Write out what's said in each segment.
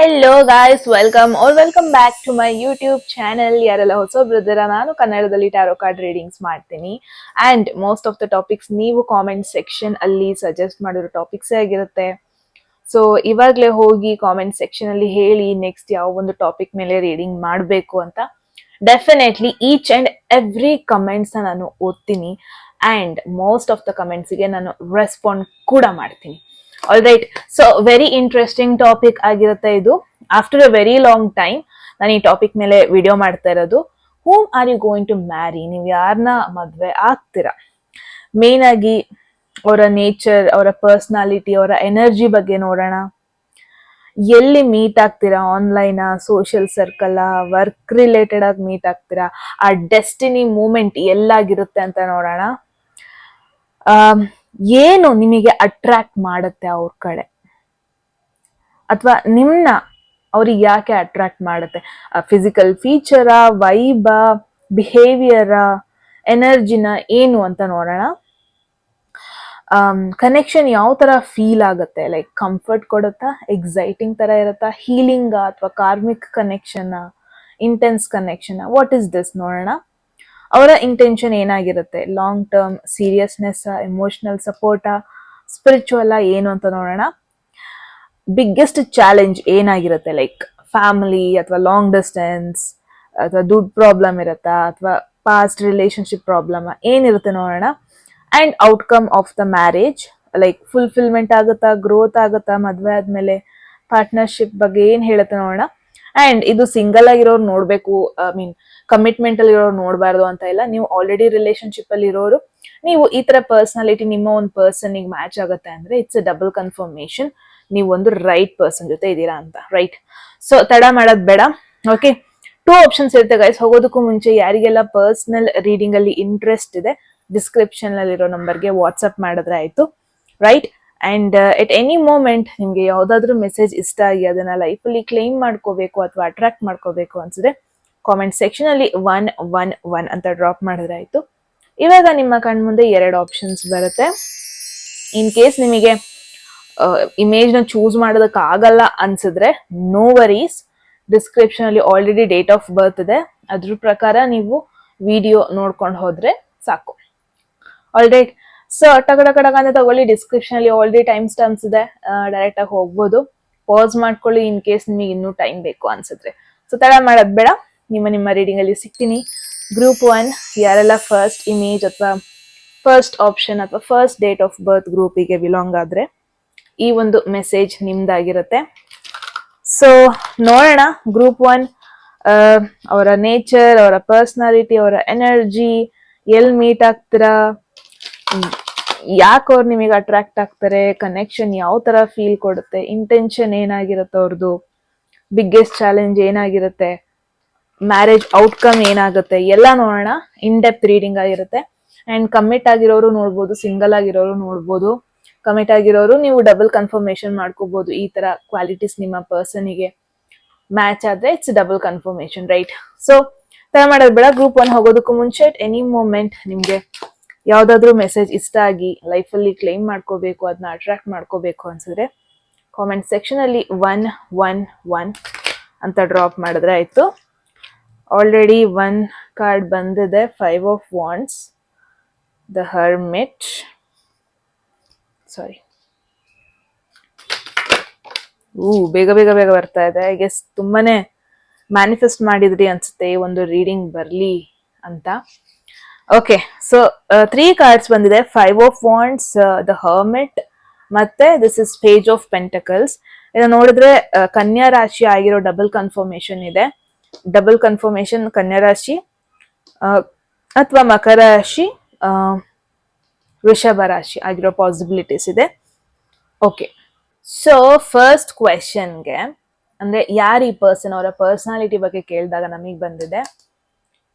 Hello guys, welcome back to my YouTube channel. ಯಾರೆಲ್ಲ ಹೊಸಬ್ರಿದ್ದೀರಾ, ನಾನು ಕನ್ನಡದಲ್ಲಿ ಟ್ಯಾರೋ ಕಾರ್ಡ್ ರೀಡಿಂಗ್ಸ್ ಮಾಡ್ತೀನಿ. And most of the topics ನೀವು ಕಾಮೆಂಟ್ ಸೆಕ್ಷನ್ ಅಲ್ಲಿ ಸಜೆಸ್ಟ್ ಮಾಡಿರೋ ಟಾಪಿಕ್ಸೇ ಆಗಿರುತ್ತೆ. ಸೊ ಇವಾಗಲೇ ಹೋಗಿ ಕಾಮೆಂಟ್ ಸೆಕ್ಷನ್ ಅಲ್ಲಿ ಹೇಳಿ ನೆಕ್ಸ್ಟ್ ಯಾವ ಒಂದು ಟಾಪಿಕ್ ಮೇಲೆ ರೀಡಿಂಗ್ ಮಾಡಬೇಕು ಅಂತ. Definitely each and every comments ನಾನು ಓದ್ತೀನಿ ಅಂಡ್ ಮೋಸ್ಟ್ ಆಫ್ ದ ಕಮೆಂಟ್ಸ್ಗೆ ನಾನು ರೆಸ್ಪಾಂಡ್ ಕೂಡ ಮಾಡ್ತೀನಿ. All right, so very interesting topic ಆಗಿರುತ್ತೆ ಇದು. After a very long time ನಾನು ಈ ಟಾಪಿಕ್ ಮೇಲೆ ವಿಡಿಯೋ ಮಾಡ್ತಾ ಇರೋದು. Whom are you going to marry? ನೀವು ಯಾರನ್ನ ಮದ್ವೆ ಆಗ್ತೀರಾ? ಮೇನ್ ಆಗಿ ಅವರ ನೇಚರ್, ಅವರ ಪರ್ಸನಾಲಿಟಿ, ಅವರ ಎನರ್ಜಿ ಬಗ್ಗೆ ನೋಡೋಣ. ಎಲ್ಲಿ ಮೀಟ್ ಆಗ್ತೀರಾ? Online, social circle, work related ಆಗಿ ಮೀಟ್ ಆಗ್ತೀರಾ? ಆ ಡೆಸ್ಟಿನಿ ಮೂಮೆಂಟ್ ಎಲ್ಲಾಗಿರುತ್ತೆ ಅಂತ ನೋಡೋಣ. ಏನು ನಿಮಗೆ ಅಟ್ರಾಕ್ಟ್ ಮಾಡುತ್ತೆ ಅವ್ರ ಕಡೆ, ಅಥವಾ ನಿಮ್ನ ಅವ್ರಿಗೆ ಯಾಕೆ ಅಟ್ರಾಕ್ಟ್ ಮಾಡುತ್ತೆ? ಫಿಸಿಕಲ್ ಫೀಚರಾ, ವೈಬಾ, ಬಿಹೇವಿಯರಾ, ಎನರ್ಜಿನ, ಏನು ಅಂತ ನೋಡೋಣ. ಕನೆಕ್ಷನ್ ಯಾವ ತರ ಫೀಲ್ ಆಗುತ್ತೆ? ಲೈಕ್ ಕಂಫರ್ಟ್ ಕೊಡುತ್ತಾ, ಎಕ್ಸೈಟಿಂಗ್ ತರ ಇರುತ್ತಾ, ಹೀಲಿಂಗ್ ಅಥವಾ karmic connection, intense connection, what is this ನೋಡೋಣ. ಅವರ ಇಂಟೆನ್ಷನ್ ಏನಾಗಿರುತ್ತೆ? Long term seriousness, emotional support, spiritual ಏನು ಅಂತ ನೋಡೋಣ. ಬಿಗ್ಗೆಸ್ಟ್ ಚಾಲೆಂಜ್ ಏನಾಗಿರುತ್ತೆ? ಲೈಕ್ ಫ್ಯಾಮಿಲಿ ಅಥವಾ ಲಾಂಗ್ ಡಿಸ್ಟೆನ್ಸ್ ಅಥವಾ ದುಡ್ಡು ಪ್ರಾಬ್ಲಮ್ ಇರುತ್ತಾ, ಅಥವಾ ಪಾಸ್ಟ್ ರಿಲೇಶನ್ಶಿಪ್ ಪ್ರಾಬ್ಲಮ್ ಏನಿರುತ್ತೆ ನೋಡೋಣ. And outcome of the marriage, like fulfilment ಆಗುತ್ತಾ, ಗ್ರೋತ್ ಆಗುತ್ತಾ ಮದ್ವೆ ಆದ್ಮೇಲೆ, ಪಾರ್ಟ್ನರ್ಶಿಪ್ ಬಗ್ಗೆ ಏನ್ ಹೇಳುತ್ತೆ ನೋಡೋಣ. ಅಂಡ್ ಇದು ಸಿಂಗಲ್ ಆಗಿರೋರು ನೋಡ್ಬೇಕು, ಕಮಿಟ್ಮೆಂಟ್ ಅಲ್ಲಿ ಇರೋರು ನೋಡಬಾರ್ದು ಅಂತ ಇಲ್ಲ. ನೀವು ಆಲ್ರೆಡಿ ರಿಲೇಶನ್ಶಿಪ್ ಅಲ್ಲಿ ಇರೋರು, ನೀವು ಈ ತರ ಪರ್ಸನಾಲಿಟಿ ನಿಮ್ಮ ಒಂದು ಪರ್ಸನ್ ಮ್ಯಾಚ್ ಆಗುತ್ತೆ ಅಂದ್ರೆ ಇಟ್ಸ್ ಎ ಡಬಲ್ ಕನ್ಫರ್ಮೇಶನ್ ನೀವು ಒಂದು ರೈಟ್ ಪರ್ಸನ್ ಜೊತೆ ಇದ್ದೀರಾ ಅಂತ. ರೈಟ್, ಸೊ ತಡ ಮಾಡೋದ್ ಬೇಡ. ಓಕೆ, 2 ಆಪ್ಷನ್ಸ್ ಇರುತ್ತೆ ಗೈಸ್. ಹೋಗೋದಕ್ಕೂ ಮುಂಚೆ ಯಾರಿಗೆಲ್ಲ ಪರ್ಸನಲ್ ರೀಡಿಂಗ್ ಅಲ್ಲಿ ಇಂಟ್ರೆಸ್ಟ್ ಇದೆ, ಡಿಸ್ಕ್ರಿಪ್ಷನ್ ಅಲ್ಲಿರೋ ನಂಬರ್ಗೆ ವಾಟ್ಸ್ಆಪ್ ಮಾಡಿದ್ರೆ ಆಯ್ತು. Right, and at any moment ನಿಮ್ಗೆ ಯಾವ್ದಾದ್ರು ಮೆಸೇಜ್ ಇಷ್ಟ ಆಗಿ ಅದನ್ನ ಲೈಫಲ್ಲಿ ಕ್ಲೈಮ್ ಮಾಡ್ಕೋಬೇಕು ಅಥವಾ ಅಟ್ರಾಕ್ಟ್ ಮಾಡ್ಕೋಬೇಕು ಅನ್ಸಿದ್ರೆ ಕಾಮೆಂಟ್ ಸೆಕ್ಷನ್ ಅಲ್ಲಿ 111 ಅಂತ ಡ್ರಾಪ್ ಮಾಡಿದ್ರೆ ಆಯ್ತು. ಇವಾಗ ನಿಮ್ಮ ಕಣ್ ಮುಂದೆ 2 ಆಪ್ಷನ್ಸ್ ಬರುತ್ತೆ. ಇನ್ ಕೇಸ್ ನಿಮಗೆ ಇಮೇಜ್ ನ ಚೂಸ್ ಮಾಡೋದಕ್ಕೆ ಆಗಲ್ಲ ಅನ್ಸಿದ್ರೆ ನೋ ವರೀಸ್, ಡಿಸ್ಕ್ರಿಪ್ಷನ್ ಅಲ್ಲಿ ಆಲ್ರೆಡಿ ಡೇಟ್ ಆಫ್ ಬರ್ತ್ ಇದೆ, ಅದ್ರ ಪ್ರಕಾರ ನೀವು ವಿಡಿಯೋ ನೋಡ್ಕೊಂಡು ಹೋದ್ರೆ ಸಾಕು. ಆಲ್ರೈಟ್, ಸೊ ಟಗಡಕಡಗ ಅಂತ ತಗೊಳ್ಳಿ, ಡಿಸ್ಕ್ರಿಪ್ಷನ್ ಅಲ್ಲಿ ಆಲ್ರೆಡಿ ಟೈಮ್ ಸ್ಟಾಂಪ್ಸ್ ಇದೆ, ಡೈರೆಕ್ಟ್ ಆಗಿ ಹೋಗ್ಬೋದು. ಪಾಸ್ ಮಾಡ್ಕೊಳ್ಳಿ ಇನ್ ಕೇಸ್ ನಿಮಗೆ ಇನ್ನೂ ಟೈಮ್ ಬೇಕು ಅನ್ಸಿದ್ರೆ. ಸೊ ತಡ ಮಾಡೋದ್ ಬೇಡ, ನಿಮ್ಮ ರೀಡಿಂಗ್ ಅಲ್ಲಿ ಸಿಗ್ತೀನಿ. ಗ್ರೂಪ್ 1 ಯಾರೆಲ್ಲ ಫಸ್ಟ್ ಇಮೇಜ್ ಅಥವಾ ಫಸ್ಟ್ ಆಪ್ಷನ್ ಅಥವಾ ಫಸ್ಟ್ ಡೇಟ್ ಆಫ್ ಬರ್ತ್ ಗ್ರೂಪಿಗೆ ಬಿಲಾಂಗ್ ಆದ್ರೆ ಈ ಒಂದು ಮೆಸೇಜ್ ನಿಮ್ದಾಗಿರುತ್ತೆ. ಸೊ ನೋಡೋಣ. ಗ್ರೂಪ್ 1 ಅವರ ನೇಚರ್, ಅವರ ಪರ್ಸನಾಲಿಟಿ, ಅವರ ಎನರ್ಜಿ, ಎಲ್ಲಿ ಮೀಟ್ ಆಗ್ತೀರಾ, ಯಾಕೆ ಅವ್ರು ನಿಮಗೆ ಅಟ್ರಾಕ್ಟ್ ಆಗ್ತಾರೆ, ಕನೆಕ್ಷನ್ ಯಾವ ತರ ಫೀಲ್ ಕೊಡುತ್ತೆ, ಇಂಟೆನ್ಷನ್ ಏನಾಗಿರುತ್ತೆ ಅವ್ರದ್ದು, ಬಿಗ್ಗೆಸ್ಟ್ ಚಾಲೆಂಜ್ ಏನಾಗಿರುತ್ತೆ, ಮ್ಯಾರೇಜ್ ಔಟ್ಕಮ್ ಏನಾಗುತ್ತೆ, ಎಲ್ಲ ನೋಡೋಣ. ಇನ್ ಡೆಪ್ತ್ ರೀಡಿಂಗ್ ಆಗಿರುತ್ತೆ. ಅಂಡ್ ಕಮಿಟ್ ಆಗಿರೋರು ನೋಡ್ಬೋದು, ಸಿಂಗಲ್ ಆಗಿರೋರು ನೋಡ್ಬೋದು. ಕಮಿಟ್ ಆಗಿರೋರು ನೀವು ಡಬಲ್ ಕನ್ಫರ್ಮೇಶನ್ ಮಾಡ್ಕೋಬಹುದು. ಈ ತರ ಕ್ವಾಲಿಟೀಸ್ ನಿಮ್ಮ ಪರ್ಸನ್ಗೆ ಮ್ಯಾಚ್ ಆದ್ರೆ it's double confirmation. Right, so ತರ ಮಾಡೋದು ಬೇಡ. ಗ್ರೂಪ್ 1 ಹೋಗೋದಕ್ಕೂ ಮುಂಚೆ ಎನಿ ಮೂಮೆಂಟ್ ನಿಮ್ಗೆ ಯಾವ್ದಾದ್ರು ಮೆಸೇಜ್ ಇಷ್ಟ ಆಗಿ ಲೈಫಲ್ಲಿ ಕ್ಲೈಮ್ ಮಾಡ್ಕೋಬೇಕು, ಅದನ್ನ ಅಟ್ರಾಕ್ಟ್ ಮಾಡ್ಕೋಬೇಕು ಅನ್ಸಿದ್ರೆ ಕಾಮೆಂಟ್ ಸೆಕ್ಷನ್ ಅಲ್ಲಿ 111 ಅಂತ ಡ್ರಾಪ್ ಮಾಡಿದ್ರೆ ಆಯ್ತು. ಆಲ್ರೆಡಿ 1 ಕಾರ್ಡ್ ಬಂದಿದೆ, 5 ಆಫ್ ವಾಂಡ್ಸ್, ದ ಹರ್ಮಿಟ್. ಸಾರಿ, ಬೇಗ ಬೇಗ ಬೇಗ ಬರ್ತಾ ಇದೆ. ಐ ಗೆಸ್ ತುಂಬಾನೇ ಮ್ಯಾನಿಫೆಸ್ಟ್ ಮಾಡಿದ್ರಿ ಅನ್ಸುತ್ತೆ ಈ ಒಂದು ರೀಡಿಂಗ್ ಬರ್ಲಿ ಅಂತ. ಓಕೆ, ಸೊ 3 ಕಾರ್ಡ್ಸ್ ಬಂದಿದೆ, 5 ಆಫ್ ವಾಂಡ್ಸ್, ದ ಹರ್ಮಿಟ್, ಮತ್ತೆ this is page of pentacles. ಇದನ್ನ ನೋಡಿದ್ರೆ ಕನ್ಯಾ ರಾಶಿ ಆಗಿರೋ ಡಬಲ್ ಕನ್ಫರ್ಮೇಶನ್ ಇದೆ. ಡಬಲ್ ಕನ್ಫರ್ಮೇಶನ್ ಕನ್ಯಾ ರಾಶಿ ಅಥವಾ ಮಕರ ರಾಶಿ, ವೃಷಭ ರಾಶಿ ಆಗಿರೋ ಪಾಸಿಬಿಲಿಟೀಸ್ ಇದೆ. ಓಕೆ, ಸೊ ಫಸ್ಟ್ ಕ್ವೆಶನ್ಗೆ ಅಂದ್ರೆ ಯಾರು ಈ ಪರ್ಸನ್, ಅವರ ಪರ್ಸನಾಲಿಟಿ ಬಗ್ಗೆ ಕೇಳಿದಾಗ ನಮಗೆ ಬಂದಿದೆ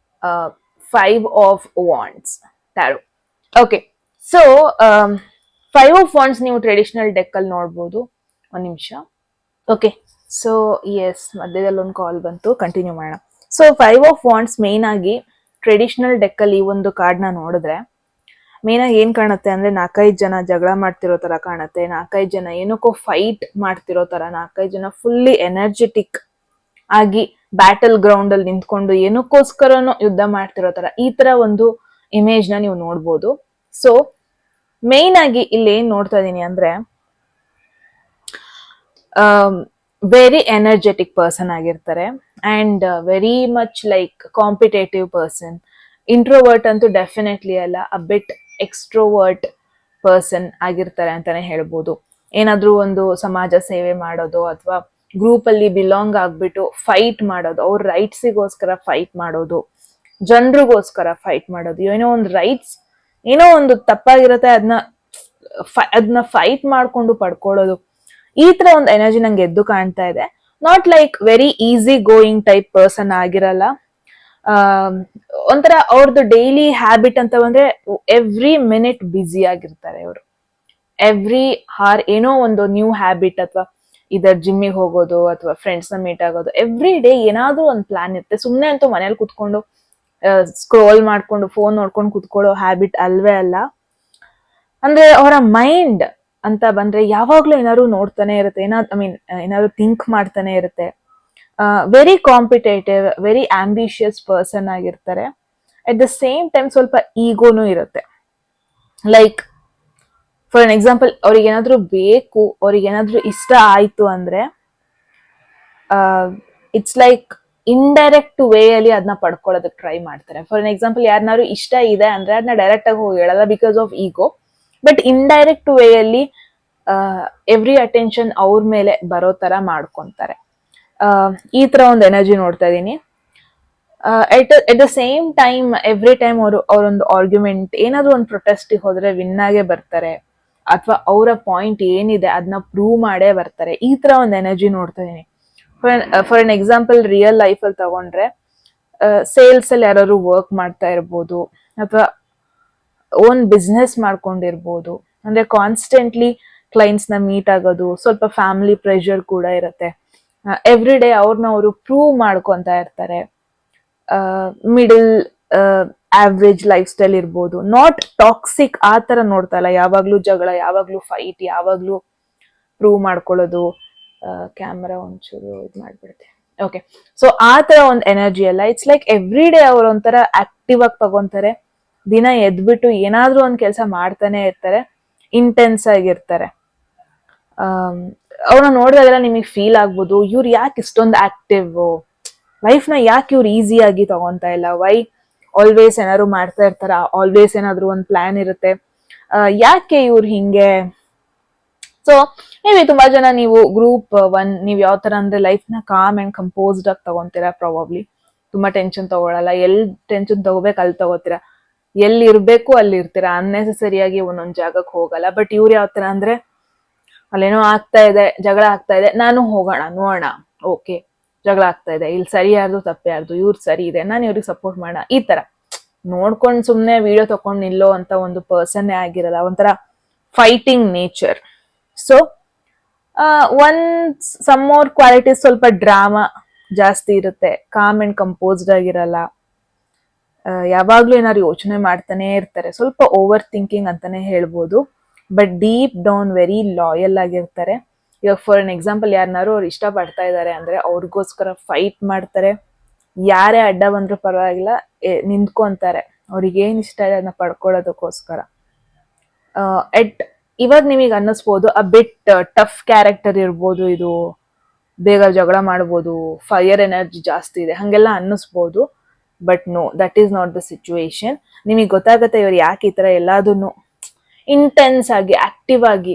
5 of wands tarot. Okay, so 5 of wands ನೀವು ಟ್ರೆಡಿಷನಲ್ ಡೆಕ್ ಅಲ್ಲಿ ನೋಡ್ಬೋದು. ಒಂದ್ ನಿಮಿಷ. ಓಕೆ, ಸೊ ಎಸ್, ಮಧ್ಯದಲ್ಲಿ ಒಂದು ಕಾಲ್ ಬಂತು, ಕಂಟಿನ್ಯೂ ಮಾಡೋಣ. ಸೊ 5 ಆಫ್ ವಾಂಡ್ಸ್ ಮೇನ್ ಆಗಿ ಟ್ರೆಡಿಷನಲ್ ಡೆಕ್ ಅಲ್ಲಿ ಈ ಒಂದು ಕಾರ್ಡ್ ನ ನೋಡಿದ್ರೆ ಮೇನ್ ಆಗಿ ಏನ್ ಕಾಣುತ್ತೆ ಅಂದ್ರೆ 4-5 ಜನ ಜಗಳ ಮಾಡ್ತಿರೋ ತರ ಕಾಣುತ್ತೆ, 4-5 ಜನ ಏನಕ್ಕೋ ಫೈಟ್ ಮಾಡ್ತಿರೋ ತರ, 4-5 ಜನ ಫುಲ್ಲಿ ಎನರ್ಜೆಟಿಕ್ ಆಗಿ ಬ್ಯಾಟಲ್ ಗ್ರೌಂಡ್ ಅಲ್ಲಿ ನಿಂತ್ಕೊಂಡು ಏನಕ್ಕೋಸ್ಕರನೋ ಯುದ್ಧ ಮಾಡ್ತಿರೋ ತರ, ಈ ತರ ಒಂದು ಇಮೇಜ್ ನ ನೀವು ನೋಡ್ಬೋದು. ಸೊ ಮೇನ್ ಆಗಿ ಇಲ್ಲಿ ಏನ್ ನೋಡ್ತಾ ಇದೀನಿ ಅಂದ್ರೆ ವೆರಿ ಎನರ್ಜೆಟಿಕ್ ಪರ್ಸನ್ ಆಗಿರ್ತಾರೆ and very much like competitive person. Introvert ಅಂತೂ ಡೆಫಿನೆಟ್ಲಿ ಅಲ್ಲ, ಅ ಬಿಟ್ ಎಕ್ಸ್ಟ್ರೋವರ್ಟ್ ಪರ್ಸನ್ ಆಗಿರ್ತಾರೆ ಅಂತಾನೆ ಹೇಳ್ಬೋದು. ಏನಾದ್ರೂ ಒಂದು ಸಮಾಜ ಸೇವೆ ಮಾಡೋದು ಅಥವಾ ಗ್ರೂಪ್ ಅಲ್ಲಿ ಬಿಲಾಂಗ್ ಆಗ್ಬಿಟ್ಟು ಫೈಟ್ ಮಾಡೋದು, ಅವ್ರ ರೈಟ್ಸಿಗೋಸ್ಕರ ಫೈಟ್ ಮಾಡೋದು, ಜನರಿಗೋಸ್ಕರ ಫೈಟ್ ಮಾಡೋದು, ಏನೋ ಒಂದು ರೈಟ್ಸ್ ಏನೋ ಒಂದು ತಪ್ಪಾಗಿರುತ್ತೆ ಅದನ್ನ ಫೈಟ್ ಮಾಡ್ಕೊಂಡು ಪಡ್ಕೊಳ್ಳೋದು, ಈ ತರ ಒಂದು ಎನರ್ಜಿ ನಂಗೆ ಎದ್ದು ಕಾಣ್ತಾ ಇದೆ. Not like very easy going type person ಆಗಿರಲ್ಲ. ಒಂಥರ ಅವ್ರದ್ದು ಡೈಲಿ ಹ್ಯಾಬಿಟ್ ಅಂತ ಬಂದ್ರೆ ಎವ್ರಿ ಮಿನಿಟ್ ಬ್ಯುಸಿ ಆಗಿರ್ತಾರೆ ಅವರು. ಎವ್ರಿ ಹಾರ್ ಏನೋ ಒಂದು ನ್ಯೂ ಹ್ಯಾಬಿಟ್, ಅಥವಾ ಇದರ್ ಜಿಮ್ಮಿಗೆ ಹೋಗೋದು ಅಥವಾ ಫ್ರೆಂಡ್ಸ್ ನ ಮೀಟ್ ಆಗೋದು, ಎವ್ರಿ ಡೇ ಏನಾದ್ರೂ ಒಂದು ಪ್ಲಾನ್ ಇರುತ್ತೆ. ಸುಮ್ನೆ ಅಂತೂ ಮನೇಲಿ ಕುತ್ಕೊಂಡು ಸ್ಕ್ರೋಲ್ ಮಾಡ್ಕೊಂಡು ಫೋನ್ ನೋಡ್ಕೊಂಡು ಕುತ್ಕೊಳ್ಳೋ ಹ್ಯಾಬಿಟ್ ಅಲ್ವೇ ಅಲ್ಲ. ಅಂದ್ರೆ ಅವರ ಮೈಂಡ್ ಅಂತ ಬಂದ್ರೆ ಯಾವಾಗ್ಲೂ ಏನಾದ್ರು ನೋಡ್ತಾನೆ ಇರುತ್ತೆ, ಏನಾದ್ರು ಥಿಂಕ್ ಮಾಡ್ತಾನೆ ಇರುತ್ತೆ. Very competitive, very ambitious person ಆಗಿರ್ತಾರೆ. ಅಟ್ ದ ಸೇಮ್ ಟೈಮ್ ಸ್ವಲ್ಪ ಈಗೋನು ಇರುತ್ತೆ. ಲೈಕ್ ಫಾರ್ ಅನ್ ಎಕ್ಸಾಂಪಲ್, ಅವ್ರಿಗೆ ಏನಾದ್ರು ಬೇಕು, ಅವ್ರಿಗೆ ಏನಾದ್ರು ಇಷ್ಟ ಆಯ್ತು ಅಂದ್ರೆ ಇಟ್ಸ್ ಲೈಕ್ ಇಂಡೈರೆಕ್ಟ್ ವೇ ಅಲ್ಲಿ ಅದನ್ನ ಪಡ್ಕೊಳ್ಳೋದಕ್ಕೆ ಟ್ರೈ ಮಾಡ್ತಾರೆ. ಫಾರ್ ಅನ್ ಎಕ್ಸಾಂಪಲ್, ಯಾರನ್ನಾರು ಇಷ್ಟ ಇದೆ ಅಂದ್ರೆ ಅದನ್ನ ಡೈರೆಕ್ಟ್ ಆಗಿ ಹೋಗಿ ಹೇಳಲ್ಲ because of ego, but indirect way ಅಲ್ಲಿ ಎವ್ರಿ ಅಟೆನ್ಷನ್ ಅವ್ರ ಮೇಲೆ ಬರೋ ತರ ಮಾಡ್ಕೊಂತಾರೆ. ಈ ತರ ಒಂದು ಎನರ್ಜಿ ನೋಡ್ತಾ ಇದೀನಿ. At the same time every time ಅವರೊಂದು ಆರ್ಗ್ಯುಮೆಂಟ್, ಏನಾದ್ರು ಒಂದು ಪ್ರೊಟೆಸ್ಟ್ ಹೋದ್ರೆ ವಿನ್ ಆಗೇ ಬರ್ತಾರೆ, ಅಥವಾ ಅವರ ಪಾಯಿಂಟ್ ಏನಿದೆ ಅದನ್ನ ಪ್ರೂವ್ ಮಾಡೇ ಬರ್ತಾರೆ. ಈ ತರ ಒಂದು ಎನರ್ಜಿ ನೋಡ್ತಾ ಇದೀನಿ. For an example, real life ಅಲ್ಲಿ ತಗೊಂಡ್ರೆ ಸೇಲ್ಸ್ ಅಲ್ಲಿ ಯಾರು ವರ್ಕ್ ಮಾಡ್ತಾ ಇರ್ಬೋದು, ಅಥವಾ ಓನ್ ಬಿಸ್ನೆಸ್ ಮಾಡ್ಕೊಂಡಿರ್ಬೋದು. ಅಂದ್ರೆ ಕಾನ್ಸ್ಟೆಂಟ್ಲಿ ಕ್ಲೈಂಟ್ಸ್ ನ ಮೀಟ್ ಆಗೋದು, ಸ್ವಲ್ಪ ಫ್ಯಾಮಿಲಿ ಪ್ರೆಷರ್ ಕೂಡ ಇರುತ್ತೆ. ಎವ್ರಿ ಡೇ ಅವ್ರನ್ನ ಅವರು ಪ್ರೂವ್ ಮಾಡ್ಕೊಂತ ಇರ್ತಾರೆ. ಮಿಡಲ್ ಆವ್ರೇಜ್ ಲೈಫ್ ಸ್ಟೈಲ್ ಇರ್ಬೋದು, ನಾಟ್ ಟಾಕ್ಸಿಕ್ ಆ ತರ ನೋಡ್ತಾ ಇಲ್ಲ. ಯಾವಾಗ್ಲೂ ಜಗಳ, ಯಾವಾಗ್ಲೂ ಫೈಟ್, ಯಾವಾಗ್ಲೂ ಪ್ರೂವ್ ಮಾಡ್ಕೊಳ್ಳೋದು. ಕ್ಯಾಮ್ರಾ ಒಂಚೂರು ಇದು ಮಾಡ್ಬಿಡುತ್ತೆ. ಓಕೆ, ಸೊ ಆ ತರ ಒಂದು ಎನರ್ಜಿ ಅಲ್ಲ. ಇಟ್ಸ್ ಲೈಕ್ ಎವ್ರಿ ಡೇ ಅವ್ರ ಒಂಥರ ಆಕ್ಟಿವ್ ಆಗಿ ತಗೊಂತಾರೆ. ದಿನ ಎದ್ಬಿಟ್ಟು ಏನಾದ್ರೂ ಒಂದ್ ಕೆಲಸ ಮಾಡ್ತಾನೆ ಇರ್ತಾರೆ, ಇಂಟೆನ್ಸ್ ಆಗಿರ್ತಾರೆ. ಅವ್ರನ್ನ ನೋಡಿದಾಗೆಲ್ಲ ನಿಮಗೆ ಫೀಲ್ ಆಗ್ಬೋದು, ಇವ್ರು ಯಾಕೆ ಇಷ್ಟೊಂದು ಆಕ್ಟಿವ್, ಲೈಫ್ ನ ಯಾಕೆ ಇವ್ರು ಈಸಿಯಾಗಿ ತಗೊಂತಾ ಇಲ್ಲ, ವೈ ಆಲ್ವೇಸ್ ಏನಾದ್ರು ಮಾಡ್ತಾ ಇರ್ತಾರ, ಆಲ್ವೇಸ್ ಏನಾದ್ರು ಒಂದು ಪ್ಲಾನ್ ಇರುತ್ತೆ, ಯಾಕೆ ಇವ್ರು ಹಿಂಗೆ. ಸೊ ನೀವೇ ತುಂಬಾ ಜನ ನೀವು ಗ್ರೂಪ್ ಒನ್, ನೀವ್ ಯಾವ ತರ ಅಂದ್ರೆ ಲೈಫ್ ನ ಕಾಮ್ ಅಂಡ್ ಕಂಪೋಸ್ಡ್ ಆಗಿ ತಗೊಂತೀರಾ. ಪ್ರಾಬಬ್ಲಿ ತುಂಬಾ ಟೆನ್ಷನ್ ತಗೊಳಲ್ಲ, ಎಲ್ ಟೆನ್ಷನ್ ತಗೋಬೇಕು ಅಲ್ಲಿ ತಗೋತೀರಾ, ಎಲ್ಲಿ ಇರ್ಬೇಕು ಅಲ್ಲಿ ಇರ್ತೀರಾ, ಅನ್ನೆಸೆಸರಿಯಾಗಿ ಒಂದೊಂದ್ ಜಾಗಕ್ಕೆ ಹೋಗಲ್ಲ. ಬಟ್ ಇವ್ರು ಯಾವ ತರ ಅಂದ್ರೆ, ಅಲ್ಲೇನೋ ಆಗ್ತಾ ಇದೆ, ಜಗಳ ಆಗ್ತಾ ಇದೆ, ನಾನು ಹೋಗೋಣ ನೋಡೋಣ, ಓಕೆ ಜಗಳ ಆಗ್ತಾ ಇದೆ, ಇಲ್ಲಿ ಸರಿ ಯಾರ್ದು ತಪ್ಪೆ ಯಾರ್ದು, ಇವ್ರು ಸರಿ ಇದೆ, ನಾನು ಇವ್ರಿಗೆ ಸಪೋರ್ಟ್ ಮಾಡೋಣ, ಈ ತರ ನೋಡ್ಕೊಂಡು ಸುಮ್ನೆ ವಿಡಿಯೋ ತಕೊಂಡ್ ನಿಲ್ಲೋ ಅಂತ ಒಂದು ಪರ್ಸನ್ ಆಗಿರಲ್ಲ. ಒಂಥರ fighting nature. So some more qualities, ಸ್ವಲ್ಪ ಡ್ರಾಮಾ ಜಾಸ್ತಿ ಇರುತ್ತೆ, ಕಾಮ್ ಅಂಡ್ ಕಂಪೋಸ್ಡ್ ಆಗಿರಲ್ಲ. ಯಾವಾಗ್ಲೂ ಏನಾದ್ರು ಯೋಚನೆ ಮಾಡ್ತಾನೆ ಇರ್ತಾರೆ, ಸ್ವಲ್ಪ ಓವರ್ ಥಿಂಕಿಂಗ್ ಅಂತಾನೆ ಹೇಳ್ಬೋದು. But deep down very loyal ಆಗಿರ್ತಾರೆ. ಇವಾಗ ಫಾರ್ ಅನ್ ಎಕ್ಸಾಂಪಲ್, ಯಾರನ್ನಾರು ಅವ್ರು ಇಷ್ಟ ಪಡ್ತಾ ಇದಾರೆ ಅಂದ್ರೆ ಅವ್ರಿಗೋಸ್ಕರ ಫೈಟ್ ಮಾಡ್ತಾರೆ. ಯಾರೇ ಅಡ್ಡ ಬಂದ್ರೂ ಪರವಾಗಿಲ್ಲ, ನಿಂತ್ಕೊಂತಾರೆ. ಅವ್ರಿಗೆ ಏನ್ ಇಷ್ಟ ಇದೆ ಅದನ್ನ ಪಡ್ಕೊಳ್ಳೋದಕ್ಕೋಸ್ಕರ. ಇವಾಗ ನಿಮಗೆ ಅನ್ನಿಸ್ಬೋದು ಅ ಬಿಟ್ ಟಫ್ ಕ್ಯಾರೆಕ್ಟರ್ ಇರ್ಬೋದು, ಇದು ಬೇಗ ಜಗಳ ಮಾಡ್ಬೋದು, ಫೈರ್ ಎನರ್ಜಿ ಜಾಸ್ತಿ ಇದೆ, ಹಂಗೆಲ್ಲ ಅನ್ನಿಸ್ಬೋದು. But no, that is not the situation. ನಿಮಗೆ ಗೊತ್ತಾಗತ್ತೆ ಇವ್ರು ಯಾಕೆ ಈ ತರ ಎಲ್ಲದನ್ನು ಇಂಟೆನ್ಸ್ ಆಗಿ ಆಕ್ಟಿವ್ ಆಗಿ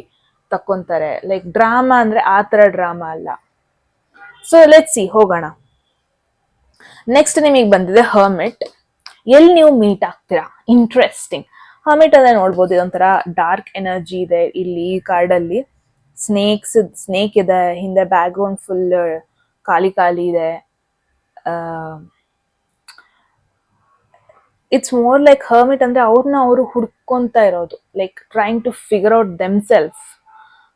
ತಕ್ಕೊಂತಾರೆ. ಲೈಕ್ ಡ್ರಾಮಾ ಅಂದ್ರೆ ಆ ತರ ಡ್ರಾಮಾ ಅಲ್ಲ. ಸೊ ಲೆಟ್ಸ್ ಸಿ, ಹೋಗೋಣ. ನೆಕ್ಸ್ಟ್ ನಿಮಗೆ ಬಂದಿದೆ ಹರ್ಮಿಟ್. ಎಲ್ಲಿ ನೀವು ಮೀಟ್ ಆಗ್ತೀರಾ, ಇಂಟ್ರೆಸ್ಟಿಂಗ್. ಹರ್ಮಿಟ್ ಅದೇ ನೋಡ್ಬೋದು, ಇದೊಂಥರ ಡಾರ್ಕ್ ಎನರ್ಜಿ ಇದೆ ಇಲ್ಲಿ ಈ ಕಾರ್ಡ್ ಅಲ್ಲಿ. ಸ್ನೇಕ್ ಇದೆ ಹಿಂದೆ, ಬ್ಯಾಕ್ ಗ್ರೌಂಡ್ ಫುಲ್ ಖಾಲಿ ಖಾಲಿ ಇದೆ. ಇಟ್ಸ್ ಮೋರ್ ಲೈಕ್ ಹರ್ಮಿಟ್ ಅಂದ್ರೆ ಅವ್ರನ್ನ ಅವರು ಹುಡ್ಕೊಂತ ಇರೋದು, like trying to figure out themself.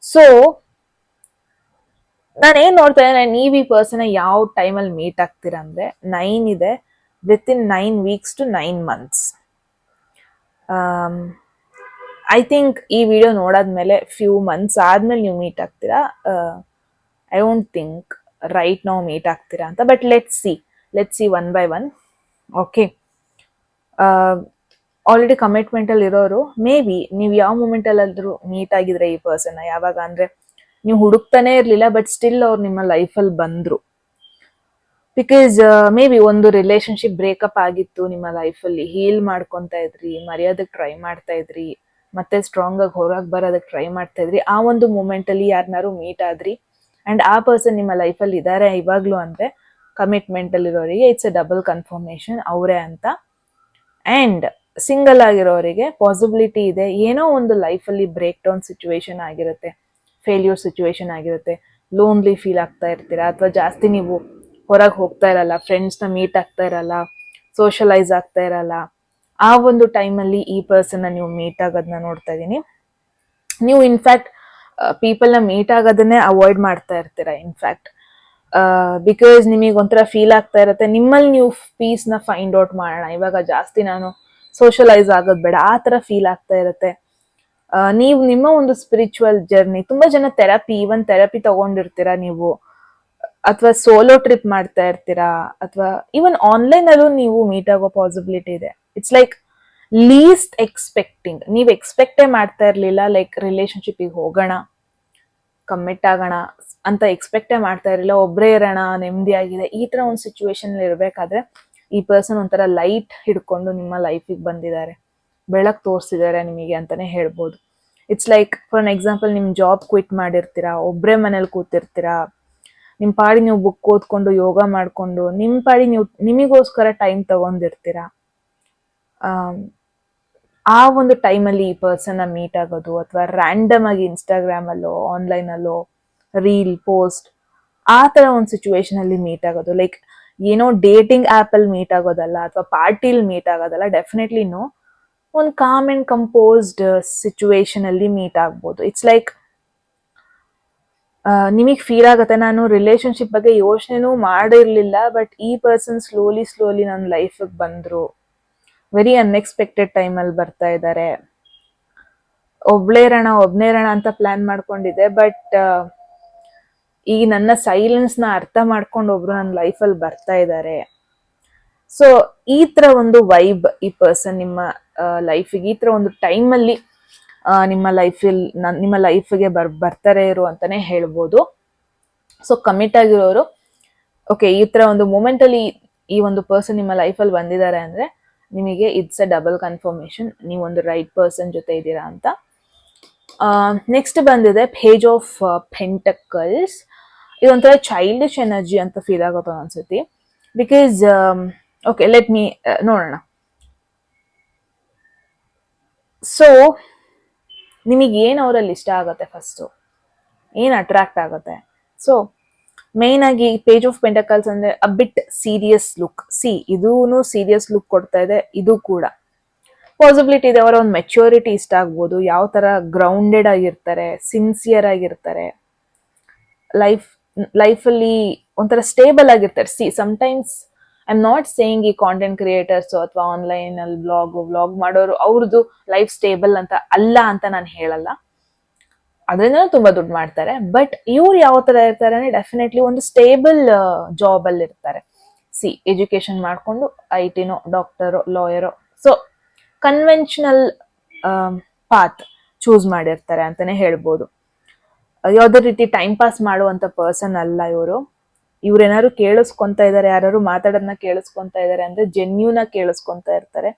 So ನಾನೇನ್ ನೋಡ್ತಾ ಇದ್ದೇನೆ, ನೀವ್ ಈ ಪರ್ಸನ್ ಯಾವ ಟೈಮಲ್ಲಿ ಮೀಟ್ ಆಗ್ತೀರಾ ಅಂದ್ರೆ, 9 ಇದೆ, with in 9 weeks to 9 months. I think ಈ ವಿಡಿಯೋ ನೋಡಾದ್ಮೇಲೆ ಫ್ಯೂ ಮಂತ್ಸ್ ಆದ್ಮೇಲೆ ನೀವು ಮೀಟ್ ಆಗ್ತೀರಾ. ಐ ಡೋಂಟ್ ಥಿಂಕ್ ರೈಟ್ ನಾವು ಮೀಟ್ ಆಗ್ತೀರಾ ಅಂತ, but let's see one by one. Okay, already commitment ಅಲ್ಲಿ ಇರೋರು ಮೇ ಬಿ ನೀವು ಯಾವ ಮೂಮೆಂಟ್ ಅಲ್ಲಾದ್ರೂ ಮೀಟ್ ಆಗಿದ್ರೆ ಈ ಪರ್ಸನ್, ಯಾವಾಗ ಅಂದ್ರೆ ನೀವು ಹುಡುಕ್ತಾನೆ ಇರ್ಲಿಲ್ಲ ಬಟ್ ಸ್ಟಿಲ್ ಅವ್ರು ನಿಮ್ಮ ಲೈಫಲ್ಲಿ ಬಂದ್ರು. ಬಿಕಾಸ್ ಮೇ ಬಿ ಒಂದು ರಿಲೇಶನ್ಶಿಪ್ ಬ್ರೇಕಪ್ ಆಗಿತ್ತು ನಿಮ್ಮ ಲೈಫಲ್ಲಿ, ಹೀಲ್ ಮಾಡ್ಕೊತ ಇದ್ರಿ, ಮರೆಯೋದಕ್ಕೆ ಟ್ರೈ ಮಾಡ್ತಾ ಇದ್ರಿ, ಮತ್ತೆ ಸ್ಟ್ರಾಂಗ್ ಆಗಿ ಹೊರಗೆ ಬರೋದಕ್ಕೆ ಟ್ರೈ ಮಾಡ್ತಾ ಇದ್ರಿ. ಆ ಒಂದು ಮೂಮೆಂಟ್ ಅಲ್ಲಿ ಯಾರನ್ನಾರು ಮೀಟ್ ಆದ್ರಿ ಅಂಡ್ ಆ ಪರ್ಸನ್ ನಿಮ್ಮ ಲೈಫಲ್ಲಿ ಇದ್ದಾರೆ ಇವಾಗ್ಲೂ ಅಂದ್ರೆ ಕಮಿಟ್ಮೆಂಟ್ ಅಲ್ಲಿರೋರಿಗೆ ಇಟ್ಸ್ ಎ ಡಬಲ್ ಕನ್ಫರ್ಮೇಶನ್ ಅವರೇ ಅಂತ. ಅಂಡ್ ಸಿಂಗಲ್ ಆಗಿರೋರಿಗೆ ಪಾಸಿಬಿಲಿಟಿ ಇದೆ, ಏನೋ ಒಂದು ಲೈಫಲ್ಲಿ ಬ್ರೇಕ್ ಡೌನ್ ಸಿಚುವೇಶನ್ ಆಗಿರುತ್ತೆ, ಫೇಲ್ಯೂರ್ ಸಿಚುವೇಶನ್ ಆಗಿರುತ್ತೆ, ಲೋನ್ಲಿ ಫೀಲ್ ಆಗ್ತಾ ಇರ್ತೀರಾ, ಅಥವಾ ಜಾಸ್ತಿ ನೀವು ಹೊರಗೆ ಹೋಗ್ತಾ ಇರಲ್ಲ, ಫ್ರೆಂಡ್ಸ್ನ ಮೀಟ್ ಆಗ್ತಾ ಇರಲ್ಲ, ಸೋಷಲೈಸ್ ಆಗ್ತಾ ಇರಲ್ಲ. ಆ ಒಂದು ಟೈಮಲ್ಲಿ ಈ ಪರ್ಸನ್ನ ನೀವು ಮೀಟ್ ಆಗೋದನ್ನ ನೋಡ್ತಾ ಇದ್ದೀನಿ. ನೀವು ಇನ್ಫ್ಯಾಕ್ಟ್ ಪೀಪಲ್ನ ಮೀಟ್ ಆಗೋದನ್ನೇ ಅವಾಯ್ಡ್ ಮಾಡ್ತಾ ಇರ್ತೀರಾ ಇನ್ಫ್ಯಾಕ್ಟ್, ಬಿಕಾಸ್ ನಿಮಗೆ ಒಂಥರ ಫೀಲ್ ಆಗ್ತಾ ಇರುತ್ತೆ ನಿಮ್ಮಲ್ಲಿ ನೀವು ಪೀಸ್ನ ಫೈಂಡ್ ಔಟ್ ಮಾಡೋಣ, ಇವಾಗ ಜಾಸ್ತಿ ನಾನು ಸೋಷಲೈಸ್ ಆಗೋದು ಬೇಡ, ಆ ಥರ ಫೀಲ್ ಆಗ್ತಾ ಇರುತ್ತೆ. ನೀವು ನಿಮ್ಮ ಒಂದು ಸ್ಪಿರಿಚುವಲ್ ಜರ್ನಿ, ತುಂಬಾ ಜನ ಈವನ್ ಥೆರಪಿ ತಗೊಂಡಿರ್ತೀರಾ ನೀವು, ಅಥವಾ ಸೋಲೋ ಟ್ರಿಪ್ ಮಾಡ್ತಾ ಇರ್ತೀರಾ, ಅಥವಾ ಈವನ್ ಆನ್ಲೈನ್ ಅಲ್ಲೂ ನೀವು ಮೀಟ್ ಆಗೋ ಪಾಸಿಬಿಲಿಟಿ ಇದೆ. ಇಟ್ಸ್ ಲೈಕ್ ಲೀಸ್ಟ್ ಎಕ್ಸ್ಪೆಕ್ಟಿಂಗ್, ನೀವು ಎಕ್ಸ್ಪೆಕ್ಟೇ ಮಾಡ್ತಾ ಇರ್ಲಿಲ್ಲ ಲೈಕ್ ರಿಲೇಶನ್ಶಿಪ್ಗೆ ಹೋಗೋಣ, ಕಮಿಟ್ ಆಗೋಣ ಅಂತ ಎಕ್ಸ್ಪೆಕ್ಟೇ ಮಾಡ್ತಾ ಇರಲಿಲ್ಲ, ಒಬ್ಬರೇ ಇರೋಣ ನೆಮ್ಮದಿಯಾಗಿದೆ, ಈ ಥರ ಒಂದು ಸಿಚುವೇಶನ್ ಇರಬೇಕಾದ್ರೆ ಈ ಪರ್ಸನ್ ಒಂಥರ ಲೈಟ್ ಹಿಡ್ಕೊಂಡು ನಿಮ್ಮ ಲೈಫಿಗೆ ಬಂದಿದ್ದಾರೆ, ಬೆಳಕು ತೋರಿಸಿದ್ದಾರೆ ನಿಮಗೆ ಅಂತಾನೆ ಹೇಳ್ಬೋದು. It's like for an example, ನಿಮ್ಮ ಜಾಬ್ ಕ್ವಿಟ್ ಮಾಡಿರ್ತೀರಾ, ಒಬ್ಬರೇ ಮನೇಲಿ ಕೂತಿರ್ತೀರಾ, ನಿಮ್ಮ ಪಾಡಿ ನೀವು ಬುಕ್ ಓದ್ಕೊಂಡು ಯೋಗ ಮಾಡಿಕೊಂಡು ನಿಮ್ಮ ಪಾಡಿ ನೀವು ನಿಮಗೋಸ್ಕರ ಟೈಮ್ ತಗೊಂಡಿರ್ತೀರಾ. ಆ ಒಂದು ಟೈಮಲ್ಲಿ ಈ ಪರ್ಸನ್ನ ಮೀಟ್ ಆಗೋದು, ಅಥವಾ ರ್ಯಾಂಡಮ್ ಆಗಿ ಇನ್ಸ್ಟಾಗ್ರಾಮಲ್ಲೋ ಆನ್ಲೈನಲ್ಲೋ ರೀಲ್ ಪೋಸ್ಟ್ ಆ ಥರ ಒಂದು ಸಿಚುವೇಶನ್ ಅಲ್ಲಿ ಮೀಟ್ ಆಗೋದು, ಲೈಕ್ ಏನೋ ಡೇಟಿಂಗ್ ಆ್ಯಪಲ್ಲಿ ಮೀಟ್ ಆಗೋದಲ್ಲ, ಅಥವಾ ಪಾರ್ಟಿಲಿ ಮೀಟ್ ಆಗೋದಲ್ಲ, ಡೆಫಿನೆಟ್ಲಿ ನೋ, ಒಂದು ಕಾಮ್ ಅಂಡ್ ಕಂಪೋಸ್ಡ್ ಸಿಚುವೇಶನ್ ಅಲ್ಲಿ ಮೀಟ್ ಆಗ್ಬೋದು. ಇಟ್ಸ್ ಲೈಕ್ ನಿಮಗೆ ಫೀಲ್ ಆಗುತ್ತೆ ನಾನು ರಿಲೇಶನ್ಶಿಪ್ ಬಗ್ಗೆ ಯೋಚನೆನೂ ಮಾಡಿರ್ಲಿಲ್ಲ, ಬಟ್ ಈ ಪರ್ಸನ್ ಸ್ಲೋಲಿ ನನ್ನ ಲೈಫಿಗೆ ಬಂದ್ರು, ವೆರಿ ಅನ್ಎಕ್ಸ್ಪೆಕ್ಟೆಡ್ ಟೈಮಲ್ಲಿ ಬರ್ತಾ ಇದ್ದಾರೆ, ಒಬ್ನೇ ಇರೋಣ ಅಂತ ಪ್ಲಾನ್ ಮಾಡ್ಕೊಂಡಿದ್ದೆ, ಬಟ್ ಈ ನನ್ನ ಸೈಲೆನ್ಸ್ನ ಅರ್ಥ ಮಾಡ್ಕೊಂಡು ಒಬ್ರು ನನ್ನ ಲೈಫಲ್ಲಿ ಬರ್ತಾ ಇದ್ದಾರೆ. ಸೊ ಈ ಥರ ಒಂದು ವೈಬ್ ಈ ಪರ್ಸನ್ ನಿಮ್ಮ ಲೈಫಿಗೆ ಈ ಥರ ಒಂದು ಟೈಮಲ್ಲಿ ನಿಮ್ಮ ಲೈಫಿಗೆ ಬರ್ತಾರೆ ಇರು ಅಂತಾನೆ ಹೇಳ್ಬೋದು. ಸೊ ಕಮಿಟ್ ಆಗಿರೋರು ಓಕೆ, ಈ ಥರ ಒಂದು ಮೂಮೆಂಟಲ್ಲಿ ಈ ಒಂದು ಪರ್ಸನ್ ನಿಮ್ಮ ಲೈಫಲ್ಲಿ ಬಂದಿದ್ದಾರೆ ಅಂದರೆ ನಿಮಗೆ ಇಟ್ಸ್ ಅ ಡಬಲ್ ಕನ್ಫರ್ಮೇಶನ್, ನೀವೊಂದು ರೈಟ್ ಪರ್ಸನ್ ಜೊತೆ ಇದ್ದೀರಾ ಅಂತ. ನೆಕ್ಸ್ಟ್ ಬಂದಿದೆ ಪೇಜ್ ಆಫ್ ಪೆಂಟಕಲ್ಸ್. ಇದೊಂಥರ ಚೈಲ್ಡಿಶ್ ಎನರ್ಜಿ ಅಂತ ಫೀಲ್ ಆಗುತ್ತೆ ಅನ್ಸುತ್ತೆ, ಬಿಕಾಸ್ ಓಕೆ ಲೆಟ್ ಮೀ ನೋಡೋಣ. ಸೊ ನಿಮಗೆ ಏನು ಅವರಲ್ಲಿ ಇಷ್ಟ ಆಗುತ್ತೆ, ಫಸ್ಟು ಏನು ಅಟ್ರಾಕ್ಟ್ ಆಗುತ್ತೆ? ಸೊ ಮೇನ್ ಆಗಿ ಪೇಜ್ ಆಫ್ ಪೆಂಟಕಲ್ಸ್ ಅಂದ್ರೆ ಅ ಬಿಟ್ ಸೀರಿಯಸ್ ಲುಕ್. ಇದೂ ಸೀರಿಯಸ್ ಲುಕ್ ಕೊಡ್ತಾ ಇದೆ, ಇದು ಕೂಡ ಪಾಸಿಬಿಲಿಟಿ ಇದೆ ಅವರ ಒಂದು ಮೆಚ್ಯೂರಿಟಿ ಇಷ್ಟ ಆಗ್ಬೋದು, ಯಾವ ತರ ಗ್ರೌಂಡೆಡ್ ಆಗಿರ್ತಾರೆ, ಸಿನ್ಸಿಯರ್ ಆಗಿರ್ತಾರೆ, ಲೈಫಲ್ಲಿ ಒಂಥರ ಸ್ಟೇಬಲ್ ಆಗಿರ್ತಾರೆ. Sometimes I am not saying ಈ ಕಾಂಟೆಂಟ್ ಕ್ರಿಯೇಟರ್ಸ್ ಅಥವಾ ಆನ್ಲೈನ್ ಅಲ್ಲಿ ವ್ಲಾಗ್ ಮಾಡೋರು ಅವ್ರದ್ದು ಲೈಫ್ ಸ್ಟೇಬಲ್ ಅಂತ ಅಲ್ಲ ಅಂತ ನಾನು ಹೇಳಲ್ಲ, ಅದರಿಂದ ತುಂಬಾ ದುಡ್ಡು ಮಾಡ್ತಾರೆ. ಬಟ್ ಇವ್ರು ಯಾವ ತರ ಇರ್ತಾರೆ ಅಂದ್ರೆ ಡೆಫಿನೆಟ್ಲಿ ಒಂದು ಸ್ಟೇಬಲ್ ಜಾಬ್ ಅಲ್ಲಿ ಇರ್ತಾರೆ. ಎಜುಕೇಶನ್ ಮಾಡ್ಕೊಂಡು IT-ನೋ ಡಾಕ್ಟರೋ ಲಾಯರೋ, ಸೊ ಕನ್ವೆನ್ಷನಲ್ ಪಾತ್ ಚೂಸ್ ಮಾಡಿರ್ತಾರೆ ಅಂತಾನೆ ಹೇಳ್ಬೋದು. ಯಾವ್ದೇ ರೀತಿ ಟೈಮ್ ಪಾಸ್ ಮಾಡುವಂತ ಪರ್ಸನ್ ಅಲ್ಲ ಇವರು. ಇವ್ರೇನಾದ್ರು ಕೇಳಿಸ್ಕೊಂತ ಇದಾರೆ, ಯಾರು ಮಾತಾಡೋದನ್ನ ಕೇಳಿಸ್ಕೊಂತ ಇದಾರೆ ಅಂದ್ರೆ ಜೆನ್ಯೂನ್ ಆಗಿ ಕೇಳಿಸ್ಕೊಂತ ಇರ್ತಾರೆ,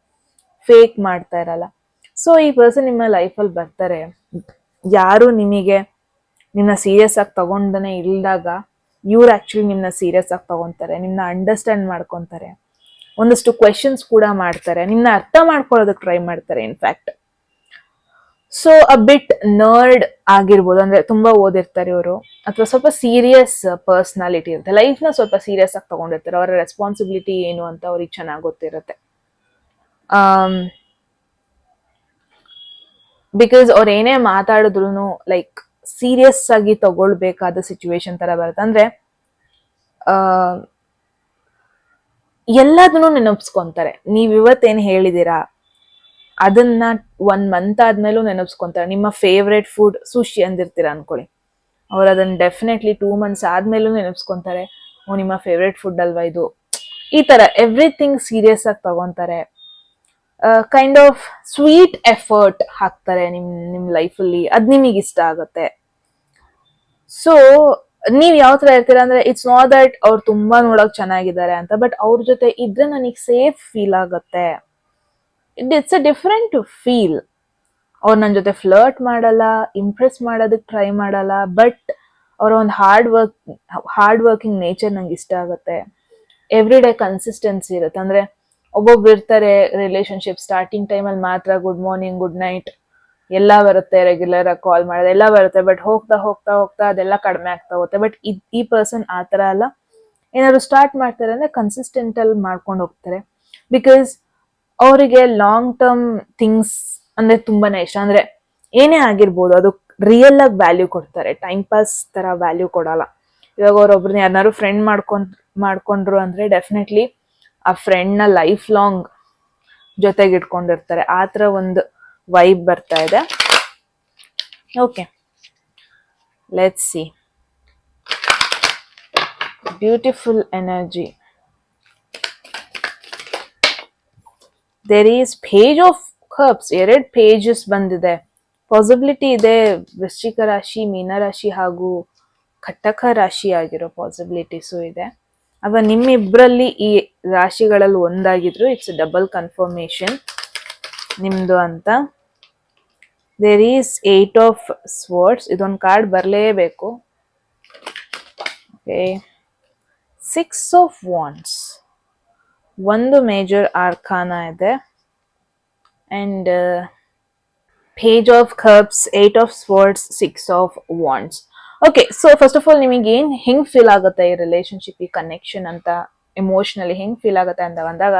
ಫೇಕ್ ಮಾಡ್ತಾ ಇರಲ್ಲ. ಸೊ ಈ ಪರ್ಸನ್ ನಿಮ್ಮ ಲೈಫಲ್ಲಿ ಬರ್ತಾರೆ, ಯಾರು ನಿನ್ನ ಸೀರಿಯಸ್ ಆಗಿ ತಗೊಂಡನೆ ಇಲ್ದಾಗ ಇವ್ರು ಆಕ್ಚುಲಿ ನಿಮ್ನ ಸೀರಿಯಸ್ ಆಗಿ ತಗೊಂತಾರೆ, ನಿಮ್ನ ಅಂಡರ್ಸ್ಟ್ಯಾಂಡ್ ಮಾಡ್ಕೊಂತಾರೆ, ಒಂದಷ್ಟು ಕ್ವೆಶನ್ಸ್ ಕೂಡ ಮಾಡ್ತಾರೆ, ನಿಮ್ನ ಅರ್ಥ ಮಾಡ್ಕೊಳ್ಳೋದಕ್ಕೆ ಟ್ರೈ ಮಾಡ್ತಾರೆ ಇನ್ಫ್ಯಾಕ್ಟ್. ಸೊ ಅ ಬಿಟ್ ನರ್ಡ್ ಆಗಿರ್ಬೋದು, ಅಂದ್ರೆ ತುಂಬಾ ಓದಿರ್ತಾರೆ ಇವರು, ಅಥವಾ ಸ್ವಲ್ಪ ಸೀರಿಯಸ್ ಪರ್ಸನಾಲಿಟಿ ಇರುತ್ತೆ, ಲೈಫ್ನ ಸ್ವಲ್ಪ ಸೀರಿಯಸ್ ಆಗಿ ತಗೊಂಡಿರ್ತಾರೆ, ಅವರ ರೆಸ್ಪಾನ್ಸಿಬಿಲಿಟಿ ಏನು ಅಂತ ಅವ್ರಿಗೆ ಚೆನ್ನಾಗಿ ಗೊತ್ತಿರುತ್ತೆ. ಬಿಕಾಸ್ ಅವ್ರು ಏನೇ ಮಾತಾಡಿದ್ರು ಲೈಕ್ ಸೀರಿಯಸ್ ಆಗಿ ತಗೊಳ್ಬೇಕಾದ ಸಿಚುವೇಶನ್ ತರ ಬರುತ್ತೆ. ಅಂದ್ರೆ ಎಲ್ಲದನ್ನು ನೆನಪಿಸ್ಕೊಂತಾರೆ, ನೀವ್ ಇವತ್ತೇನ್ ಹೇಳಿದೀರಾ, ಅದನ್ನ 1 ಮಂತ್ ಆದ್ಮೇಲೂ ನೆನಪಿಸ್ಕೊಂತಾರೆ. ನಿಮ್ಮ ಫೇವ್ರೆಟ್ ಫುಡ್ ಸುಶಿ ಅಂದಿರ್ತೀರ ಅನ್ಕೊಳ್ಳಿ, ಅವ್ರು ಅದನ್ನ ಡೆಫಿನೆಟ್ಲಿ 2 ಮಂತ್ಸ್ ಆದ್ಮೇಲೂ ನೆನಪಿಸ್ಕೊಂತಾರೆ. ಓ, ನಿಮ್ಮ ಫೇವ್ರೆಟ್ ಫುಡ್ ಅಲ್ವಾ ಇದು. ಈ ತರ ಎವ್ರಿಥಿಂಗ್ ಸೀರಿಯಸ್ ಆಗಿ ತಗೊಂತಾರೆ. ಕೈಂಡ್ ಆಫ್ ಸ್ವೀಟ್ ಎಫರ್ಟ್ ಹಾಕ್ತಾರೆ ನಿಮ್ ಲೈಫಲ್ಲಿ, ಅದ್ ನಿಮಗೆ ಇಷ್ಟ ಆಗುತ್ತೆ. ಸೊ ನೀವ್ ಯಾವ ತರ ಇರ್ತೀರಾ ಅಂದ್ರೆ, ಇಟ್ಸ್ ನಾಟ್ ದಟ್ ಅವ್ರು ತುಂಬಾ ನೋಡಕ್ ಚೆನ್ನಾಗಿದ್ದಾರೆ ಅಂತ, ಬಟ್ ಅವ್ರ ಜೊತೆ ಇದ್ರೆ ನನಗೆ ಸೇಫ್ ಫೀಲ್ ಆಗುತ್ತೆ. It's a different feel. ಅವ್ರು ನನ್ನ ಜೊತೆ ಫ್ಲರ್ಟ್ ಮಾಡಲ್ಲ, ಇಂಪ್ರೆಸ್ ಮಾಡೋದಕ್ಕೆ ಟ್ರೈ ಮಾಡಲ್ಲ, ಬಟ್ ಅವರ ಒಂದು ಹಾರ್ಡ್ ವರ್ಕಿಂಗ್ ನೇಚರ್ ನಂಗೆ ಇಷ್ಟ ಆಗುತ್ತೆ. ಎವ್ರಿ ಡೇ ಕನ್ಸಿಸ್ಟೆನ್ಸಿ ಇರುತ್ತೆ. ಅಂದ್ರೆ ಒಬ್ಬೊಬ್ರು ಇರ್ತಾರೆ ರಿಲೇಶನ್ಶಿಪ್ ಸ್ಟಾರ್ಟಿಂಗ್ ಟೈಮಲ್ಲಿ ಮಾತ್ರ ಗುಡ್ ಮಾರ್ನಿಂಗ್ ಗುಡ್ ನೈಟ್ ಎಲ್ಲ ಬರುತ್ತೆ, ರೆಗ್ಯುಲರ್ ಆಗಿ ಕಾಲ್ ಮಾಡೋದು ಎಲ್ಲ ಬರುತ್ತೆ, ಬಟ್ ಹೋಗ್ತಾ ಹೋಗ್ತಾ ಹೋಗ್ತಾ ಅದೆಲ್ಲ ಕಡಿಮೆ ಆಗ್ತಾ ಹೋಗುತ್ತೆ. ಬಟ್ ಈ ಪರ್ಸನ್ ಆ ಥರ ಅಲ್ಲ. ಏನಾದ್ರು ಸ್ಟಾರ್ಟ್ ಮಾಡ್ತಾರೆ ಅಂದ್ರೆ ಕನ್ಸಿಸ್ಟೆಂಟ್ ಅಲ್ಲಿ ಮಾಡ್ಕೊಂಡು ಹೋಗ್ತಾರೆ. ಬಿಕಾಸ್ ಅವರಿಗೆ ಲಾಂಗ್ ಟರ್ಮ್ ಥಿಂಗ್ಸ್ ಅಂದ್ರೆ ತುಂಬಾನೇ ಇಷ್ಟ. ಅಂದ್ರೆ ಏನೇ ಆಗಿರ್ಬೋದು ಅದು ರಿಯಲ್ ಆಗಿ ವ್ಯಾಲ್ಯೂ ಕೊಡ್ತಾರೆ, ಟೈಮ್ ಪಾಸ್ ತರ ವ್ಯಾಲ್ಯೂ ಕೊಡಲ್ಲ. ಇವಾಗ ಅವ್ರೊಬ್ರನ್ನ ಯಾರನ್ನಾರು ಫ್ರೆಂಡ್ ಮಾಡ್ಕೊಂಡ್ರು ಅಂದ್ರೆ ಡೆಫಿನೆಟ್ಲಿ ಆ ಫ್ರೆಂಡ್ ನ ಲೈಫ್ ಲಾಂಗ್ ಜೊತೆಗೆ ಇಟ್ಕೊಂಡಿರ್ತಾರೆ. ಆ ತರ ಒಂದು ವೈಬ್ ಬರ್ತಾ ಇದೆ. Okay, let's see. Beautiful energy. There is page of cups, 2 pages ಬಂದಿದೆ. ಪಾಸಿಬಿಲಿಟಿ ಇದೆ ವೃಶ್ಚಿಕ ರಾಶಿ, ಮೀನರಾಶಿ ಹಾಗೂ ಕಟಕ ರಾಶಿ ಆಗಿರೋ ಪಾಸಿಬಿಲಿಟೀಸು ಇದೆ. ಅವ ನಿಮ್ಮಿಬ್ಬರಲ್ಲಿ ಈ ರಾಶಿಗಳಲ್ಲಿ ಒಂದಾಗಿದ್ರು ಇಟ್ಸ್ ಡಬಲ್ ಕನ್ಫರ್ಮೇಶನ್ ನಿಮ್ದು ಅಂತ. ದೇರ್ ಈಸ್ 8 ಆಫ್ ಸ್ವರ್ಡ್ಸ್, ಇದೊಂದು ಕಾರ್ಡ್ ಬರಲೇಬೇಕು. ಓಕೆ, 6 ಆಫ್ ವಾಂಡ್ಸ್, ಒಂದು ಮೇಜರ್ ಆರ್ಕಾನ ಇದೆ, and page of cups, 8 of swords, 6 of wands. Okay, so first of all ನಿಮಗೆ ಹೆಂಗ್ ಫೀಲ್ ಆಗುತ್ತೆ ಈ ರಿಲೇಶನ್ಶಿಪ್, ಈ ಕನೆಕ್ಷನ್ ಅಂತ ಎಮೋಷನಲಿ ಹೆಂಗ್ ಫೀಲ್ ಆಗುತ್ತೆ ಅಂತ ಬಂದಾಗ,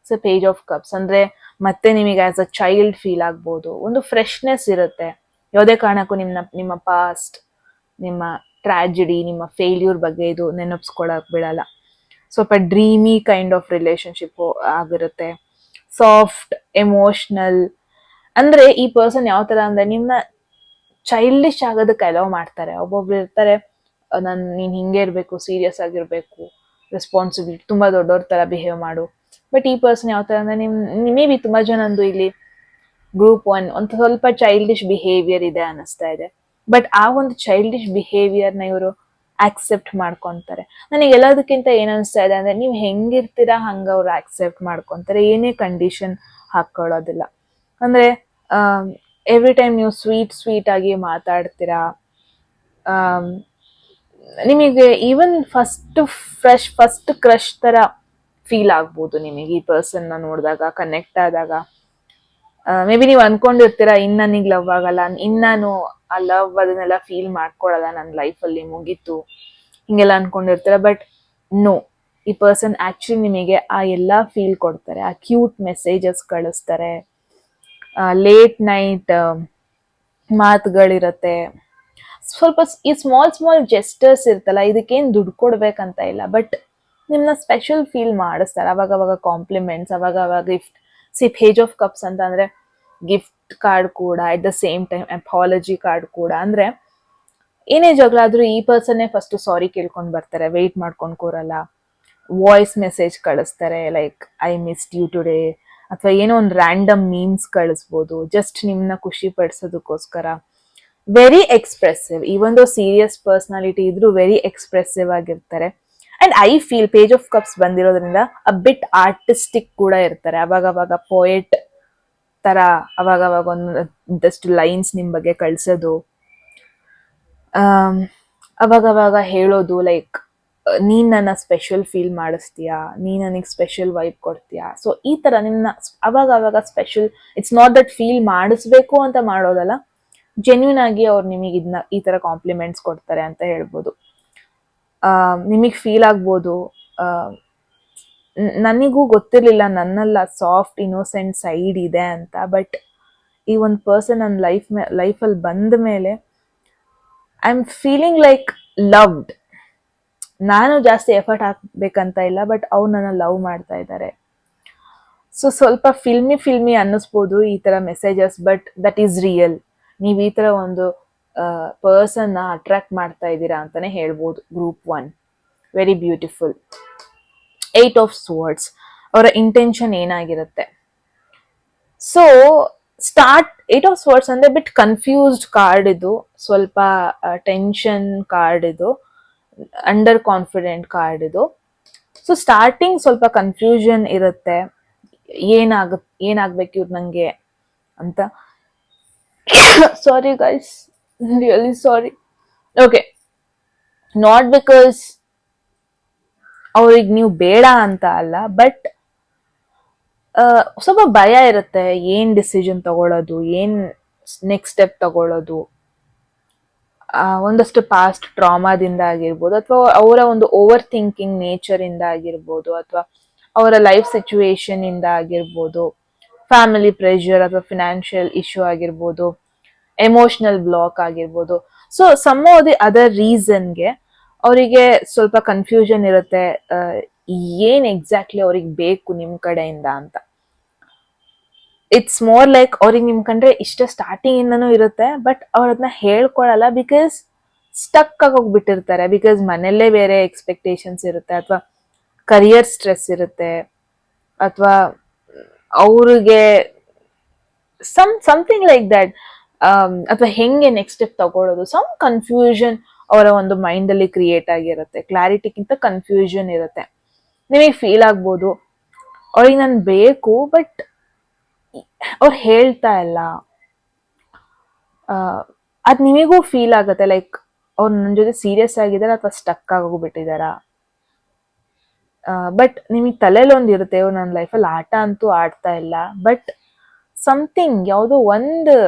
ಸೊ ಪೇಜ್ ಆಫ್ ಕಪ್ಸ್ ಅಂದ್ರೆ ಮತ್ತೆ ನಿಮಗೆ ಆಸ್ ಅ ಚೈಲ್ಡ್ ಫೀಲ್ ಆಗ್ಬೋದು. ಒಂದು ಫ್ರೆಶ್ನೆಸ್ ಇರುತ್ತೆ. ಯಾವುದೇ ಕಾರಣಕ್ಕೂ ನಿಮ್ಮ ಪಾಸ್ಟ್, ನಿಮ್ಮ ಟ್ರಾಜಿಡಿ, ನಿಮ್ಮ ಫೇಲ್ಯೂರ್ ಬಗ್ಗೆ ಇದು ನೆನಪಿಸ್ಕೊಳಕ್ ಬಿಡಲ್ಲ. ಸ್ವಲ್ಪ ಡ್ರೀಮಿ ಕೈಂಡ್ ಆಫ್ ರಿಲೇಶನ್ಶಿಪ್ ಆಗಿರುತ್ತೆ. Soft, emotional. ಅಂದ್ರೆ ಈ ಪರ್ಸನ್ ಯಾವ ತರ ಅಂದ್ರೆ ನಿಮ್ನ ಚೈಲ್ಡಿಶ್ ಆಗೋದಕ್ಕೆ ಅಲೋ ಮಾಡ್ತಾರೆ. ಒಬ್ಬೊಬ್ರು ಇರ್ತಾರೆ, ನೀನ್ ಹಿಂಗೆ ಇರ್ಬೇಕು, ಸೀರಿಯಸ್ ಆಗಿರ್ಬೇಕು, ರೆಸ್ಪಾನ್ಸಿಬಿಲಿಟಿ, ತುಂಬಾ ದೊಡ್ಡವ್ರ ತರ ಬಿಹೇವ್ ಮಾಡು. ಬಟ್ ಈ ಪರ್ಸನ್ ಯಾವ ತರ ಅಂದ್ರೆ ಮೇ ಬಿ ತುಂಬಾ ಜನಂದು ಇಲ್ಲಿ ಗ್ರೂಪ್ 1 ಒಂದು ಸ್ವಲ್ಪ ಚೈಲ್ಡಿಶ್ ಬಿಹೇವಿಯರ್ ಇದೆ ಅನಿಸ್ತಾ ಇದೆ. ಬಟ್ ಆ ಒಂದು ಚೈಲ್ಡಿಶ್ ಬಿಹೇವಿಯರ್ನ ಇವರು ಆಕ್ಸೆಪ್ಟ್ ಮಾಡ್ಕೊಂತಾರೆ. ನನಗೆ ಎಲ್ಲದಕ್ಕಿಂತ ಏನ್ ಅನಿಸ್ತಾ ಇದೆ ಅಂದ್ರೆ, ನೀವು ಹೆಂಗಿರ್ತೀರಾ ಹಂಗ ಅವ್ರು ಆಕ್ಸೆಪ್ಟ್ ಮಾಡ್ಕೊಂತಾರೆ, ಏನೇ ಕಂಡೀಷನ್ ಹಾಕೊಳ್ಳೋದಿಲ್ಲ. ಅಂದ್ರೆ ಎವ್ರಿ ಟೈಮ್ ನೀವು ಸ್ವೀಟ್ ಆಗಿ ಮಾತಾಡ್ತೀರಾ. ನಿಮಗೆ ಈವನ್ ಫಸ್ಟ್ ಕ್ರಶ್ ತರ ಫೀಲ್ ಆಗ್ಬೋದು ನಿಮಗೆ ಈ ಪರ್ಸನ್ ನ ನೋಡಿದಾಗ, ಕನೆಕ್ಟ್ ಆದಾಗ. ಮೇ ಬಿ ನೀವು ಅನ್ಕೊಂಡಿರ್ತೀರಾ ಇನ್ ನನಗ್ ಲವ್ ಆಗಲ್ಲ, ನಾನು ಆ ಲವ್ ಅದನ್ನೆಲ್ಲ ಫೀಲ್ ಮಾಡ್ಕೊಳಲ್ಲ, ನನ್ನ ಲೈಫಲ್ಲಿ ಮುಗೀತು, ಹಿಂಗೆಲ್ಲ ಅನ್ಕೊಂಡಿರ್ತೀರ. ಬಟ್ ನೋ, ಈ ಪರ್ಸನ್ ಆಕ್ಚುಲಿ ನಿಮಗೆ ಆ ಎಲ್ಲಾ ಫೀಲ್ ಕೊಡ್ತಾರೆ. ಆ ಕ್ಯೂಟ್ ಮೆಸೇಜಸ್ ಕಳಿಸ್ತಾರೆ, ಲೇಟ್ ನೈಟ್ ಮಾತುಗಳಿರತ್ತೆ, ಸ್ವಲ್ಪ ಈ ಸ್ಮಾಲ್ ಜೆಸ್ಟರ್ಸ್ ಇರ್ತಲ್ಲ, ಇದಕ್ಕೇನು ದುಡ್ಡು ಕೊಡ್ಬೇಕಂತ ಇಲ್ಲ, ಬಟ್ ನಿಮ್ನ ಸ್ಪೆಷಲ್ ಫೀಲ್ ಮಾಡಿಸ್ತಾರೆ. ಅವಾಗ ಕಾಂಪ್ಲಿಮೆಂಟ್ಸ್, ಅವಾಗ ಗಿಫ್ಟ್. ಪೇಜ್ ಆಫ್ ಕಪ್ಸ್ ಅಂತ ಅಂದ್ರೆ ಗಿಫ್ಟ್ ಕಾರ್ಡ್ ಕೂಡ, at the same time apology card ಕೂಡ. ಅಂದ್ರೆ ಏನೇ ಜಗಳ ಆದ್ರೂ ಈ ಪರ್ಸನ್ನೇ ಫಸ್ಟ್ ಸಾರಿ ಕೇಳ್ಕೊಂಡ್ ಬರ್ತಾರೆ, ವೆಯ್ಟ್ ಮಾಡ್ಕೊಂಡ್ ಕೂರಲ್ಲ. ವಾಯ್ಸ್ ಮೆಸೇಜ್ ಕಳಿಸ್ತಾರೆ, like I missed you today, ಅಥವಾ ಏನೋ ಒಂದು ರ್ಯಾಂಡಮ್ ಮೀಮ್ಸ್ ಕಳಿಸ್ಬೋದು, ಜಸ್ಟ್ ನಿಮ್ನ ಖುಷಿ ಪಡಿಸೋದಕ್ಕೋಸ್ಕರ. ವೆರಿ ಎಕ್ಸ್ಪ್ರೆಸಿವ್, ಈ ಒಂದು ಸೀರಿಯಸ್ ಪರ್ಸನಾಲಿಟಿ ಇದ್ರು ವೆರಿ ಎಕ್ಸ್ಪ್ರೆಸಿವ್ ಆಗಿರ್ತಾರೆ. And I feel page of cups ಬಂದಿರೋದ್ರಿಂದ ಅ ಬಿಟ್ ಆರ್ಟಿಸ್ಟಿಕ್ ಕೂಡ ಇರ್ತಾರೆ. ಅವಾಗ ಪೋಯೆಟ್ ತರ ಅವಾಗ ಒಂದಷ್ಟು ಲೈನ್ಸ್ ನಿಮ್ ಬಗ್ಗೆ ಕಳ್ಸೋದು, ಅವಾಗ ಹೇಳೋದು, ಲೈಕ್ ನೀನ್ ನನ್ನ ಸ್ಪೆಷಲ್ ಫೀಲ್ ಮಾಡಿಸ್ತೀಯಾ, ನೀನ್ ನನಗೆ ಸ್ಪೆಷಲ್ ವೈಬ್ ಕೊಡ್ತೀಯಾ. ಸೊ ಈ ತರ ನಿಮ್ನ ಅವಾಗ special, it's not that feel ಮಾಡಿಸ್ಬೇಕು ಅಂತ ಮಾಡೋದಲ್ಲ, ಜೆನ್ಯೂನ್ ಆಗಿ ಅವ್ರು ನಿಮಗೆ ಇದನ್ನ ಈ ತರ ಕಾಂಪ್ಲಿಮೆಂಟ್ಸ್ ಕೊಡ್ತಾರೆ ಅಂತ ಹೇಳ್ಬೋದು. ನಿಮಗೆ ಫೀಲ್ ಆಗ್ಬೋದು, ನನಗೂ ಗೊತ್ತಿರ್ಲಿಲ್ಲ ನನ್ನೆಲ್ಲ ಸಾಫ್ಟ್ ಇನ್ನೋಸೆಂಟ್ ಸೈಡ್ ಇದೆ ಅಂತ. ಬಟ್ ಈ ಒಂದು ಪರ್ಸನ್ ನನ್ನ ಲೈಫಲ್ಲಿ ಬಂದ ಮೇಲೆ I am feeling like loved. ನಾನು ಜಾಸ್ತಿ ಎಫರ್ಟ್ ಹಾಕ್ಬೇಕಂತ ಇಲ್ಲ, ಬಟ್ ಅವ್ರು ನನ್ನ ಲವ್ ಮಾಡ್ತಾ ಇದ್ದಾರೆ. ಸೊ ಸ್ವಲ್ಪ ಫಿಲ್ಮಿ ಅನ್ನಿಸ್ಬೋದು ಈ ತರ messages, but that is real. ನೀವು ಈ ತರ ಒಂದು ಪರ್ಸನ್ ಅಟ್ರಾಕ್ಟ್ ಮಾಡ್ತಾ ಇದ್ದೀರಾ ಅಂತಾನೆ ಹೇಳ್ಬೋದು. Group 1 very beautiful. 8 ಆಫ್ ಸ್ವರ್ಡ್ಸ್, ಅವರ ಇಂಟೆನ್ಷನ್ ಏನಾಗಿರುತ್ತೆ? ಸೊ ಸ್ಟಾರ್ಟ್ 8 ಆಫ್ ಸ್ವರ್ಡ್ಸ್ ಅಂದ್ರೆ ಬಿಟ್ ಕನ್ಫ್ಯೂಸ್ಡ್ ಕಾರ್ಡ್ ಇದು, ಸ್ವಲ್ಪ ಟೆನ್ಷನ್ ಕಾರ್ಡ್ ಇದು, ಅಂಡರ್ ಕಾನ್ಫಿಡೆಂಟ್ ಕಾರ್ಡ್ ಇದು. ಸೊ ಸ್ಟಾರ್ಟಿಂಗ್ ಸ್ವಲ್ಪ ಕನ್ಫ್ಯೂಷನ್ ಇರುತ್ತೆ, ಏನಾಗ್ಬೇಕು ಇವ್ರು ನಂಗೆ ಅಂತ. Sorry guys, really sorry. Okay, not because ಅವ್ರಿಗೆ ನೀವು ಬೇಡ ಅಂತ ಅಲ್ಲ, ಬಟ್ ಸ್ವಲ್ಪ ಭಯ ಇರುತ್ತೆ, ಏನ್ ಡಿಸಿಷನ್ ತಗೊಳ್ಳೋದು, ಏನ್ ನೆಕ್ಸ್ಟ್ ಸ್ಟೆಪ್ ತಗೊಳ್ಳೋದು. ಒಂದಷ್ಟು ಪಾಸ್ಟ್ ಟ್ರಾಮಾದಿಂದ ಆಗಿರ್ಬೋದು, ಅಥವಾ ಅವರ ಒಂದು ಓವರ್ ಥಿಂಕಿಂಗ್ ನೇಚರ್ ಇಂದ ಆಗಿರ್ಬೋದು, ಅಥವಾ ಅವರ ಲೈಫ್ ಸಿಚುವೇಶನ್ ಇಂದ ಆಗಿರ್ಬೋದು, ಫ್ಯಾಮಿಲಿ ಪ್ರೆಷರ್ ಅಥವಾ ಫಿನಾನ್ಷಿಯಲ್ ಇಶ್ಯೂ ಆಗಿರ್ಬೋದು, ಎಮೋಷನಲ್ ಬ್ಲಾಕ್ ಆಗಿರ್ಬೋದು. So some of the other ರೀಸನ್ಗೆ ಅವರಿಗೆ ಸ್ವಲ್ಪ ಕನ್ಫ್ಯೂಷನ್ ಇರುತ್ತೆ, ಏನ್ ಎಕ್ಸಾಕ್ಟ್ಲಿ ಅವ್ರಿಗೆ ಬೇಕು ನಿಮ್ ಕಡೆಯಿಂದ ಅಂತ. ಇಟ್ಸ್ ಮೋರ್ ಲೈಕ್ ಅವ್ರಿಗೆ ನಿಮ್ ಕಂಡ್ರೆ ಇಷ್ಟ ಸ್ಟಾರ್ಟಿಂಗ್ ಇಂದನೂ ಇರುತ್ತೆ, ಬಟ್ ಅವ್ರ ಅದನ್ನ ಹೇಳ್ಕೊಳಲ್ಲ, ಬಿಕಾಸ್ ಸ್ಟಕ್ ಆಗೋಗ್ಬಿಟ್ಟಿರ್ತಾರೆ. ಬಿಕಾಸ್ ಮನೆಯಲ್ಲೇ ಬೇರೆ ಎಕ್ಸ್ಪೆಕ್ಟೇಷನ್ಸ್ ಇರುತ್ತೆ, ಅಥವಾ ಕರಿಯರ್ ಸ್ಟ್ರೆಸ್ ಇರುತ್ತೆ, ಅಥವಾ ಅವ್ರಿಗೆ ಸಮಥಿಂಗ್ ಲೈಕ್ ದಟ್, ಅಥವಾ ಹೆಂಗೆ ನೆಕ್ಸ್ಟ್ ಸ್ಟೆಪ್ ತಗೊಳ್ಳೋದು, ಸಮ್ ಕನ್ಫ್ಯೂಷನ್ ಅವರ ಒಂದು ಮೈಂಡ್ ಅಲ್ಲಿ ಕ್ರಿಯೇಟ್ ಆಗಿರುತ್ತೆ. ಕ್ಲಾರಿಟಿಗಿಂತ ಕನ್ಫ್ಯೂಷನ್ ಇರುತ್ತೆ. ನಿಮಗೆ ಫೀಲ್ ಆಗ್ಬೋದು ಅವ್ರಿಗೆ ನನ್ ಬೇಕು, ಬಟ್ ಅವ್ರು ಹೇಳ್ತಾ ಇಲ್ಲ. ಅದ್ ನಿಮಗೂ ಫೀಲ್ ಆಗತ್ತೆ, ಲೈಕ್ ಅವ್ರು ನನ್ನ ಜೊತೆ ಸೀರಿಯಸ್ ಆಗಿದಾರ ಅಥವಾ ಸ್ಟಕ್ ಆಗೋಗ್ಬಿಟ್ಟಿದಾರ. ಬಟ್ ನಿಮಗೆ ತಲೆಯಲ್ಲಿ ಒಂದು ಇರುತ್ತೆ, ಇವ್ರು ನನ್ನ ಲೈಫಲ್ಲಿ ಆಟ ಅಂತೂ ಆಡ್ತಾ ಇಲ್ಲ, ಬಟ್ ಸಮಥಿಂಗ್ ಯಾವುದೋ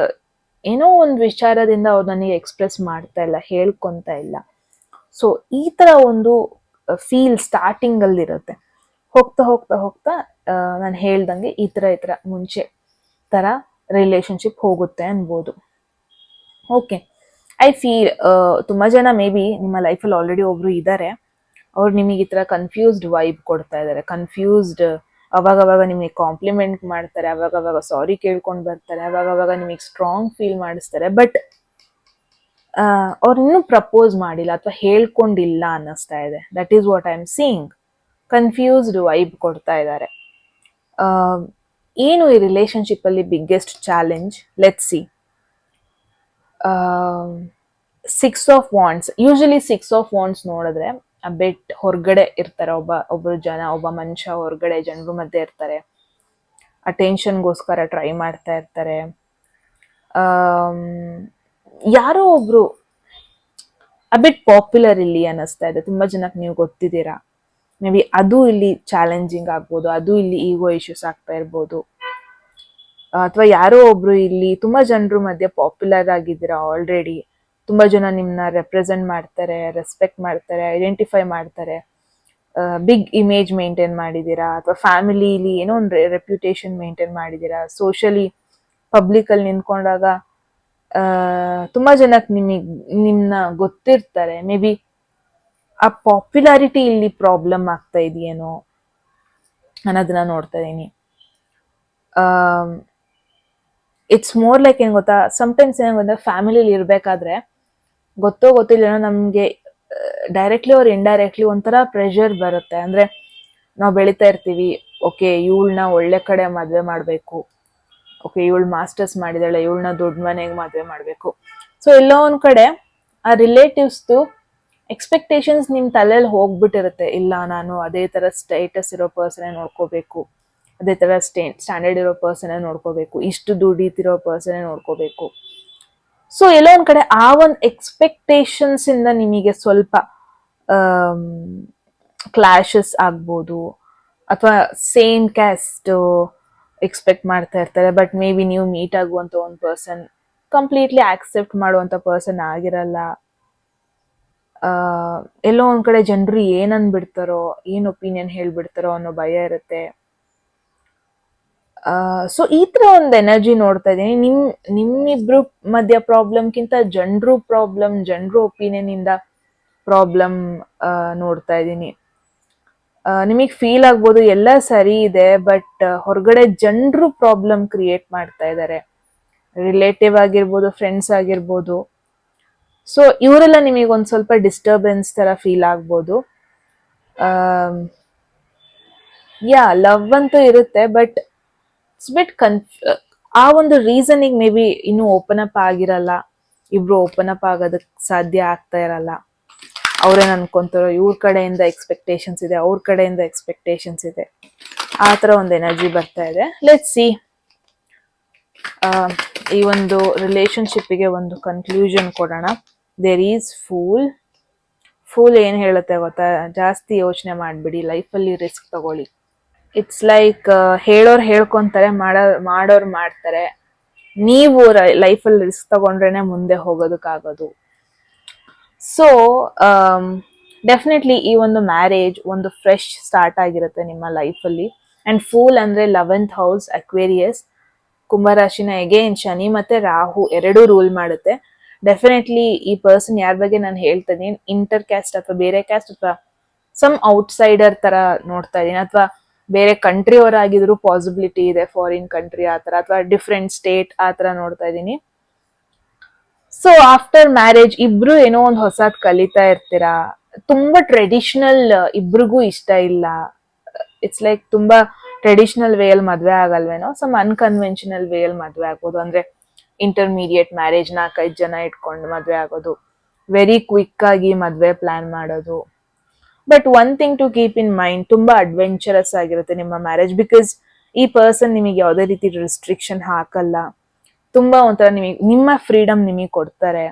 ಏನೋ ಒಂದು ವಿಚಾರದಿಂದ ಅವ್ರು ನನಗೆ ಎಕ್ಸ್ಪ್ರೆಸ್ ಮಾಡ್ತಾ ಇಲ್ಲ, ಹೇಳ್ಕೊಂತ ಇಲ್ಲ. ಸೊ ಈ ತರ ಒಂದು ಫೀಲ್ ಸ್ಟಾರ್ಟಿಂಗ್ ಅಲ್ಲಿ ಇರುತ್ತೆ. ಹೋಗ್ತಾ ಹೋಗ್ತಾ ಹೋಗ್ತಾ ನಾನು ಹೇಳ್ದಂಗೆ ಈ ತರ ಮುಂಚೆ ತರ ರಿಲೇಶನ್ಶಿಪ್ ಹೋಗುತ್ತೆ ಅನ್ಬೋದು. ಓಕೆ, ಐ ಫೀಲ್ ತುಂಬಾ ಜನ ಮೇ ಬಿ ನಿಮ್ಮ ಲೈಫಲ್ಲಿ ಆಲ್ರೆಡಿ ಒಬ್ರು ಇದ್ದಾರೆ, ಅವ್ರು ನಿಮಗೆ ಈ ತರ ಕನ್ಫ್ಯೂಸ್ಡ್ ವೈಬ್ ಕೊಡ್ತಾ ಇದ್ದಾರೆ. ಕನ್ಫ್ಯೂಸ್ಡ್, ಅವಾಗವಾಗ ನಿಮಗೆ ಕಾಂಪ್ಲಿಮೆಂಟ್ ಮಾಡ್ತಾರೆ, ಅವಾಗವಾಗ ಸಾರಿ ಕೇಳ್ಕೊಂಡು ಬರ್ತಾರೆ, ಅವಾಗವಾಗ ನಿಮಗೆ ಸ್ಟ್ರಾಂಗ್ ಫೀಲ್ ಮಾಡಿಸ್ತಾರೆ, ಬಟ್ ಅವ್ರು ಇನ್ನೂ ಪ್ರಪೋಸ್ ಮಾಡಿಲ್ಲ ಅಥವಾ ಹೇಳ್ಕೊಂಡಿಲ್ಲ ಅನ್ನಿಸ್ತಾ ಇದೆ. That is what I am seeing. Confused vibe ಕೊಡ್ತಾ ಇದ್ದಾರೆ. ಏನು ಈ ರಿಲೇಶನ್ಶಿಪ್ ಅಲ್ಲಿ biggest challenge? Let's see. 6 of wands, usually 6 of wands ನೋಡಿದ್ರೆ ಬೆಟ್ ಹೊರಗಡೆ ಇರ್ತಾರೆ, ಒಬ್ಬ ಮನುಷ್ಯ ಹೊರಗಡೆ ಜನರ ಮಧ್ಯೆ ಇರ್ತಾರೆ, ಅಟೆನ್ಷನ್ಗೋಸ್ಕರ ಟ್ರೈ ಮಾಡ್ತಾ ಇರ್ತಾರೆ. ಯಾರೋ ಒಬ್ರು ಅಬಿಟ್ ಪಾಪ್ಯುಲರ್ ಇಲ್ಲಿ ಅನ್ನಿಸ್ತಾ ಇದೆ, ತುಂಬಾ ಜನಕ್ಕೆ ನೀವು ಗೊತ್ತಿದ್ದೀರಾ. ಮೇ ಬಿ ಅದು ಇಲ್ಲಿ ಚಾಲೆಂಜಿಂಗ್ ಆಗ್ಬೋದು, ಅದು ಇಲ್ಲಿ ಈಗೋ ಇಶ್ಯೂಸ್ ಆಗ್ತಾ ಇರ್ಬೋದು. ಅಥವಾ ಯಾರೋ ಒಬ್ರು ಇಲ್ಲಿ ತುಂಬಾ ಜನರ ಮಧ್ಯೆ ಪಾಪ್ಯುಲರ್ ಆಗಿದ್ದೀರಾ ಆಲ್ರೆಡಿ, ತುಂಬಾ ಜನ ನಿಮ್ನ ರೆಪ್ರೆಸೆಂಟ್ ಮಾಡ್ತಾರೆ, ರೆಸ್ಪೆಕ್ಟ್ ಮಾಡ್ತಾರೆ, ಐಡೆಂಟಿಫೈ ಮಾಡ್ತಾರೆ, ಬಿಗ್ ಇಮೇಜ್ ಮೇಂಟೈನ್ ಮಾಡಿದ್ದೀರಾ, ಅಥವಾ ಫ್ಯಾಮಿಲಿಲಿ ಏನೋ ಒಂದು ರೆಪ್ಯುಟೇಷನ್ ಮೇಂಟೈನ್ ಮಾಡಿದ್ದೀರಾ. ಸೋಷಲಿ ಪಬ್ಲಿಕ್ ಅಲ್ಲಿ ನಿಂತ್ಕೊಂಡಾಗ ತುಂಬಾ ಜನಕ್ಕೆ ನಿಮ್ನ ಗೊತ್ತಿರ್ತಾರೆ. ಮೇ ಬಿ ಆ ಪಾಪ್ಯುಲಾರಿಟಿ ಇಲ್ಲಿ ಪ್ರಾಬ್ಲಮ್ ಆಗ್ತಾ ಇದೆಯೇನೋ ಅನ್ನೋದನ್ನ ನೋಡ್ತಾ ಇದೀನಿ. ಇಟ್ಸ್ ಮೋರ್ ಲೈಕ್ ಏನ್ ಗೊತ್ತಾ, ಸಮ್ಟೈಮ್ಸ್ ಏನ್ ಗೊತ್ತಾ, ಫ್ಯಾಮಿಲಿಲಿ ಇರ್ಬೇಕಾದ್ರೆ ಗೊತ್ತಿಲ್ಲ ನಮ್ಗೆ ಡೈರೆಕ್ಟ್ಲಿ ಅವ್ರ ಇಂಡೈರೆಕ್ಟ್ಲಿ ಒಂಥರ ಪ್ರೆಷರ್ ಬರುತ್ತೆ. ಅಂದ್ರೆ ನಾವು ಬೆಳಿತಾ ಇರ್ತೀವಿ, ಓಕೆ ಇವಳನ್ನ ಒಳ್ಳೆ ಕಡೆ ಮದ್ವೆ ಮಾಡ್ಬೇಕು, ಓಕೆ ಇವಳು ಮಾಸ್ಟರ್ಸ್ ಮಾಡಿದಾಳೆ, ಇವಳನ್ನ ದೊಡ್ಡ ಮನೆಗೆ ಮದ್ವೆ ಮಾಡ್ಬೇಕು. ಸೊ ಎಲ್ಲೋ ಒಂದ್ ಕಡೆ ಆ ರಿಲೇಟಿವ್ಸ್ದು ಎಕ್ಸ್ಪೆಕ್ಟೇಷನ್ಸ್ ನಿಮ್ ತಲೆಯಲ್ಲಿ ಹೋಗ್ಬಿಟ್ಟಿರುತ್ತೆ. ಇಲ್ಲ, ನಾನು ಅದೇ ತರ ಸ್ಟೇಟಸ್ ಇರೋ ಪರ್ಸನ್ ನೋಡ್ಕೋಬೇಕು, ಅದೇ ತರ ಸ್ಟ್ಯಾಂಡರ್ಡ್ ಇರೋ ಪರ್ಸನ್ ನೋಡ್ಕೋಬೇಕು, ಇಷ್ಟು ದುಡಿತಿರೋ ಪರ್ಸನ್ ನೋಡ್ಕೋಬೇಕು. ಸೊ ಎಲ್ಲೋ ಒಂದ್ ಕಡೆ ಆ ಒಂದು ಎಕ್ಸ್ಪೆಕ್ಟೇಷನ್ಸ್ ಇಂದ ನಿಮಗೆ ಸ್ವಲ್ಪ ಕ್ಲಾಶಸ್ ಆಗ್ಬೋದು. ಅಥವಾ ಸೇಮ್ ಕ್ಯಾಸ್ಟ್ ಎಕ್ಸ್ಪೆಕ್ಟ್ ಮಾಡ್ತಾ ಇರ್ತಾರೆ, ಬಟ್ ಮೇ ಬಿ ನೀವು ಮೀಟ್ ಆಗುವಂತ ಒಂದು ಪರ್ಸನ್ ಕಂಪ್ಲೀಟ್ಲಿ ಆಕ್ಸೆಪ್ಟ್ ಮಾಡುವಂತ ಪರ್ಸನ್ ಆಗಿರಲ್ಲ. ಎಲ್ಲೋ ಒಂದ್ ಕಡೆ ಜನರು ಏನ್ ಅನ್ಬಿಡ್ತಾರೋ, ಏನ್ ಒಪಿನಿಯನ್ ಹೇಳ್ಬಿಡ್ತಾರೋ ಅನ್ನೋ ಭಯ ಇರುತ್ತೆ. ಸೊ ಈ ತರ ಒಂದು ಎನರ್ಜಿ ನೋಡ್ತಾ ಇದೀನಿ. ನಿಮ್ಮಿಬ್ರು ಮಧ್ಯ ಪ್ರಾಬ್ಲಮ್ಗಿಂತ ಜನರು ಒಪಿನಿಯನ್ ಇಂದ ಪ್ರಾಬ್ಲಮ್ ನೋಡ್ತಾ ಇದ್ದೀನಿ. ನಿಮಗೆ ಫೀಲ್ ಆಗ್ಬೋದು ಎಲ್ಲ ಸರಿ ಇದೆ, ಬಟ್ ಹೊರಗಡೆ ಜನರು ಪ್ರಾಬ್ಲಮ್ ಕ್ರಿಯೇಟ್ ಮಾಡ್ತಾ ಇದ್ದಾರೆ, ರಿಲೇಟಿವ್ ಆಗಿರ್ಬೋದು, ಫ್ರೆಂಡ್ಸ್ ಆಗಿರ್ಬೋದು. ಸೊ ಇವರೆಲ್ಲ ನಿಮಗೆ ಒಂದು ಸ್ವಲ್ಪ ಡಿಸ್ಟರ್ಬೆನ್ಸ್ ತರ ಫೀಲ್ ಆಗ್ಬೋದು. ಯಾ ಲವ್ ಅಂತೂ ಇರುತ್ತೆ, ಬಟ್ ಇಟ್ಸ್ ಬಿಟ್ ಆ ಒಂದು ರೀಸನಿಗೆ ಮೇ ಬಿ ಇನ್ನೂ ಓಪನ್ ಅಪ್ ಆಗಿರಲ್ಲ, ಇಬ್ರು ಓಪನ್ ಅಪ್ ಆಗೋದಕ್ಕೆ ಸಾಧ್ಯ ಆಗ್ತಾ ಇರಲ್ಲ. ಅವ್ರೇನು ಅನ್ಕೊಂತಾರೋ, ಇವ್ರ ಕಡೆಯಿಂದ ಎಕ್ಸ್ಪೆಕ್ಟೇಷನ್ಸ್ ಇದೆ, ಅವ್ರ ಕಡೆಯಿಂದ ಎಕ್ಸ್ಪೆಕ್ಟೇಷನ್ಸ್ ಇದೆ, ಆ ಥರ ಒಂದು ಎನರ್ಜಿ ಬರ್ತಾ ಇದೆ. ಲೆಟ್ಸ್ ಸಿ ಈ ಒಂದು ರಿಲೇಶನ್ಶಿಪ್ಪಿಗೆ ಒಂದು ಕನ್ಕ್ಲೂಷನ್ ಕೊಡೋಣ. ದೇರ್ ಈಸ್ ಫೂಲ್ ಏನು ಹೇಳುತ್ತೆ ಗೊತ್ತಾ, ಜಾಸ್ತಿ ಯೋಚನೆ ಮಾಡಿಬಿಡಿ, ಲೈಫಲ್ಲಿ ರಿಸ್ಕ್ ತಗೊಳ್ಳಿ. ಇಟ್ಸ್ ಲೈಕ್ ಹೇಳೋರು ಹೇಳ್ಕೊಂತಾರೆ, ಮಾಡೋರು ಮಾಡ್ತಾರೆ. ನೀವು ಲೈಫಲ್ಲಿ ರಿಸ್ಕ್ ತಗೊಂಡ್ರೇನೆ ಮುಂದೆ ಹೋಗೋದಕ್ಕಾಗೋದು. ಸೊ ಡೆಫಿನೆಟ್ಲಿ ಈ ಒಂದು ಮ್ಯಾರೇಜ್ ಒಂದು ಫ್ರೆಶ್ ಸ್ಟಾರ್ಟ್ ಆಗಿರುತ್ತೆ ನಿಮ್ಮ ಲೈಫಲ್ಲಿ. ಆ್ಯಂಡ್ ಫೂಲ್ ಅಂದರೆ 11th house Aquarius, ಕುಂಭರಾಶಿನ again Shani ಮತ್ತೆ ರಾಹು ಎರಡೂ ರೂಲ್ ಮಾಡುತ್ತೆ. ಡೆಫಿನೆಟ್ಲಿ ಈ ಪರ್ಸನ್ ಯಾರ ಬಗ್ಗೆ ನಾನು ಹೇಳ್ತಾ ಇದ್ದೀನಿ, ಇಂಟರ್ ಕ್ಯಾಸ್ಟ್ ಅಥವಾ ಬೇರೆ ಕ್ಯಾಸ್ಟ್ ಅಥವಾ ಸಮ್ ಔಟ್ಸೈಡರ್ ತರ ನೋಡ್ತಾ ಇದ್ದೀನಿ, ಅಥವಾ ಬೇರೆ ಕಂಟ್ರಿ ಅವರಾಗಿದ್ರು ಪಾಸಿಬಿಲಿಟಿ ಇದೆ, ಫಾರಿನ್ ಕಂಟ್ರಿ ಆ ಥರ, ಅಥವಾ ಡಿಫ್ರೆಂಟ್ ಸ್ಟೇಟ್ ಆ ಥರ ನೋಡ್ತಾ ಇದ್ದೀನಿ. ಸೊ ಆಫ್ಟರ್ ಮ್ಯಾರೇಜ್ ಇಬ್ರು ಏನೋ ಒಂದು ಹೊಸದ್ ಕಲಿತಾ ಇರ್ತೀರಾ. ತುಂಬಾ ಟ್ರೆಡಿಷನಲ್ ಇಬ್ರಿಗೂ ಇಷ್ಟ ಇಲ್ಲ. ಇಟ್ಸ್ ಲೈಕ್ ತುಂಬಾ ಟ್ರೆಡಿಷನಲ್ ವೇಯಲ್ಲಿ ಮದ್ವೆ ಆಗಲ್ವೇನೋ, ಸಮ್ ಅನ್ಕನ್ವೆನ್ಷನಲ್ ವೇಯಲ್ಲಿ ಮದ್ವೆ ಆಗ್ಬೋದು. ಅಂದ್ರೆ ಇಂಟರ್ಮೀಡಿಯೇಟ್ ಮ್ಯಾರೇಜ್ 4-5 ಜನ ಇಟ್ಕೊಂಡು ಮದ್ವೆ ಆಗೋದು, ವೆರಿ ಕ್ವಿಕ್ ಆಗಿ ಮದ್ವೆ ಪ್ಲಾನ್ ಮಾಡೋದು. But one thing to keep in mind, ತುಂಬಾ ಅಡ್ವೆಂಚರಸ್ ಆಗಿರುತ್ತೆ ನಿಮ್ಮ ಮ್ಯಾರೇಜ್, ಬಿಕಾಸ್ ಈ ಪರ್ಸನ್ ನಿಮಗೆ ಯಾವುದೇ ರೀತಿ ರಿಸ್ಟ್ರಿಕ್ಷನ್ ಹಾಕಲ್ಲ. ತುಂಬಾ ಒಂಥರ ನಿಮ್ಮ ಫ್ರೀಡಮ್ ನಿಮಗೆ ಕೊಡ್ತಾರೆ.